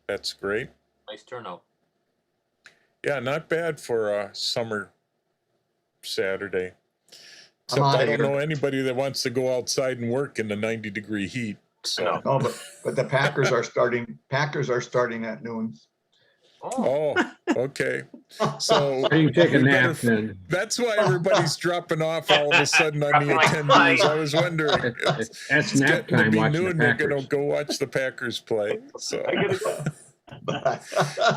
[SPEAKER 3] that's great.
[SPEAKER 5] Nice turnout.
[SPEAKER 3] Yeah, not bad for a summer Saturday.
[SPEAKER 8] I'm
[SPEAKER 3] Except
[SPEAKER 8] outta
[SPEAKER 3] I don't
[SPEAKER 8] here.
[SPEAKER 3] know anybody that wants to go outside and work in the 90-degree heat. So,
[SPEAKER 8] No, but the Packers are starting. Packers are starting at noon.
[SPEAKER 5] Oh,
[SPEAKER 3] oh, okay. So
[SPEAKER 10] You can take a
[SPEAKER 3] we better
[SPEAKER 10] nap then.
[SPEAKER 3] that's why everybody's dropping off all of a sudden on the
[SPEAKER 5] Dropping like
[SPEAKER 3] attendees.
[SPEAKER 5] flies.
[SPEAKER 3] I was wondering.
[SPEAKER 10] That's
[SPEAKER 3] It's
[SPEAKER 10] nap
[SPEAKER 3] getting to
[SPEAKER 10] time
[SPEAKER 3] be
[SPEAKER 10] watching the
[SPEAKER 3] noon. They're gonna
[SPEAKER 10] Packers.
[SPEAKER 3] go watch the Packers play. So,
[SPEAKER 5] I gotta go.
[SPEAKER 4] All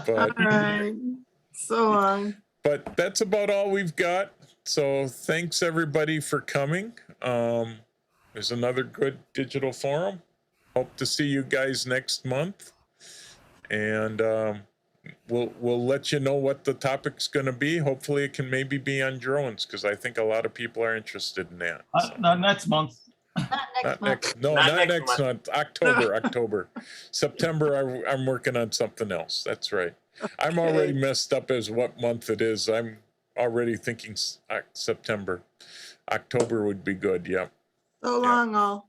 [SPEAKER 3] but
[SPEAKER 4] right. So long.
[SPEAKER 3] but that's about all we've got. So thanks everybody for coming. There's another good digital forum. Hope to see you guys next month, and we'll let you know what the topic's going to be. Hopefully, it can maybe be on drones because I think a lot of people are interested in that. So.
[SPEAKER 2] Not next month.
[SPEAKER 1] Not next month.
[SPEAKER 3] Not next month. October. September. I'm working on something else. That's right. I'm already messed up as what month it is. I'm already thinking September. October would be good. Yeah.
[SPEAKER 4] So long, all.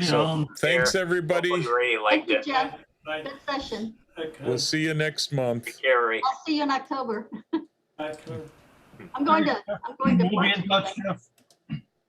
[SPEAKER 3] So thanks everybody.
[SPEAKER 5] Hopefully Ray
[SPEAKER 1] Thank
[SPEAKER 5] liked
[SPEAKER 1] you,
[SPEAKER 5] it.
[SPEAKER 1] Jeff.
[SPEAKER 9] Bye.
[SPEAKER 1] Good session.
[SPEAKER 9] Okay.
[SPEAKER 3] We'll see you next month.
[SPEAKER 5] Take care, Ray.
[SPEAKER 1] I'll see you in October.
[SPEAKER 9] Okay.
[SPEAKER 1] I'm going to
[SPEAKER 2] We'll be
[SPEAKER 1] watch
[SPEAKER 2] in touch, Jeff.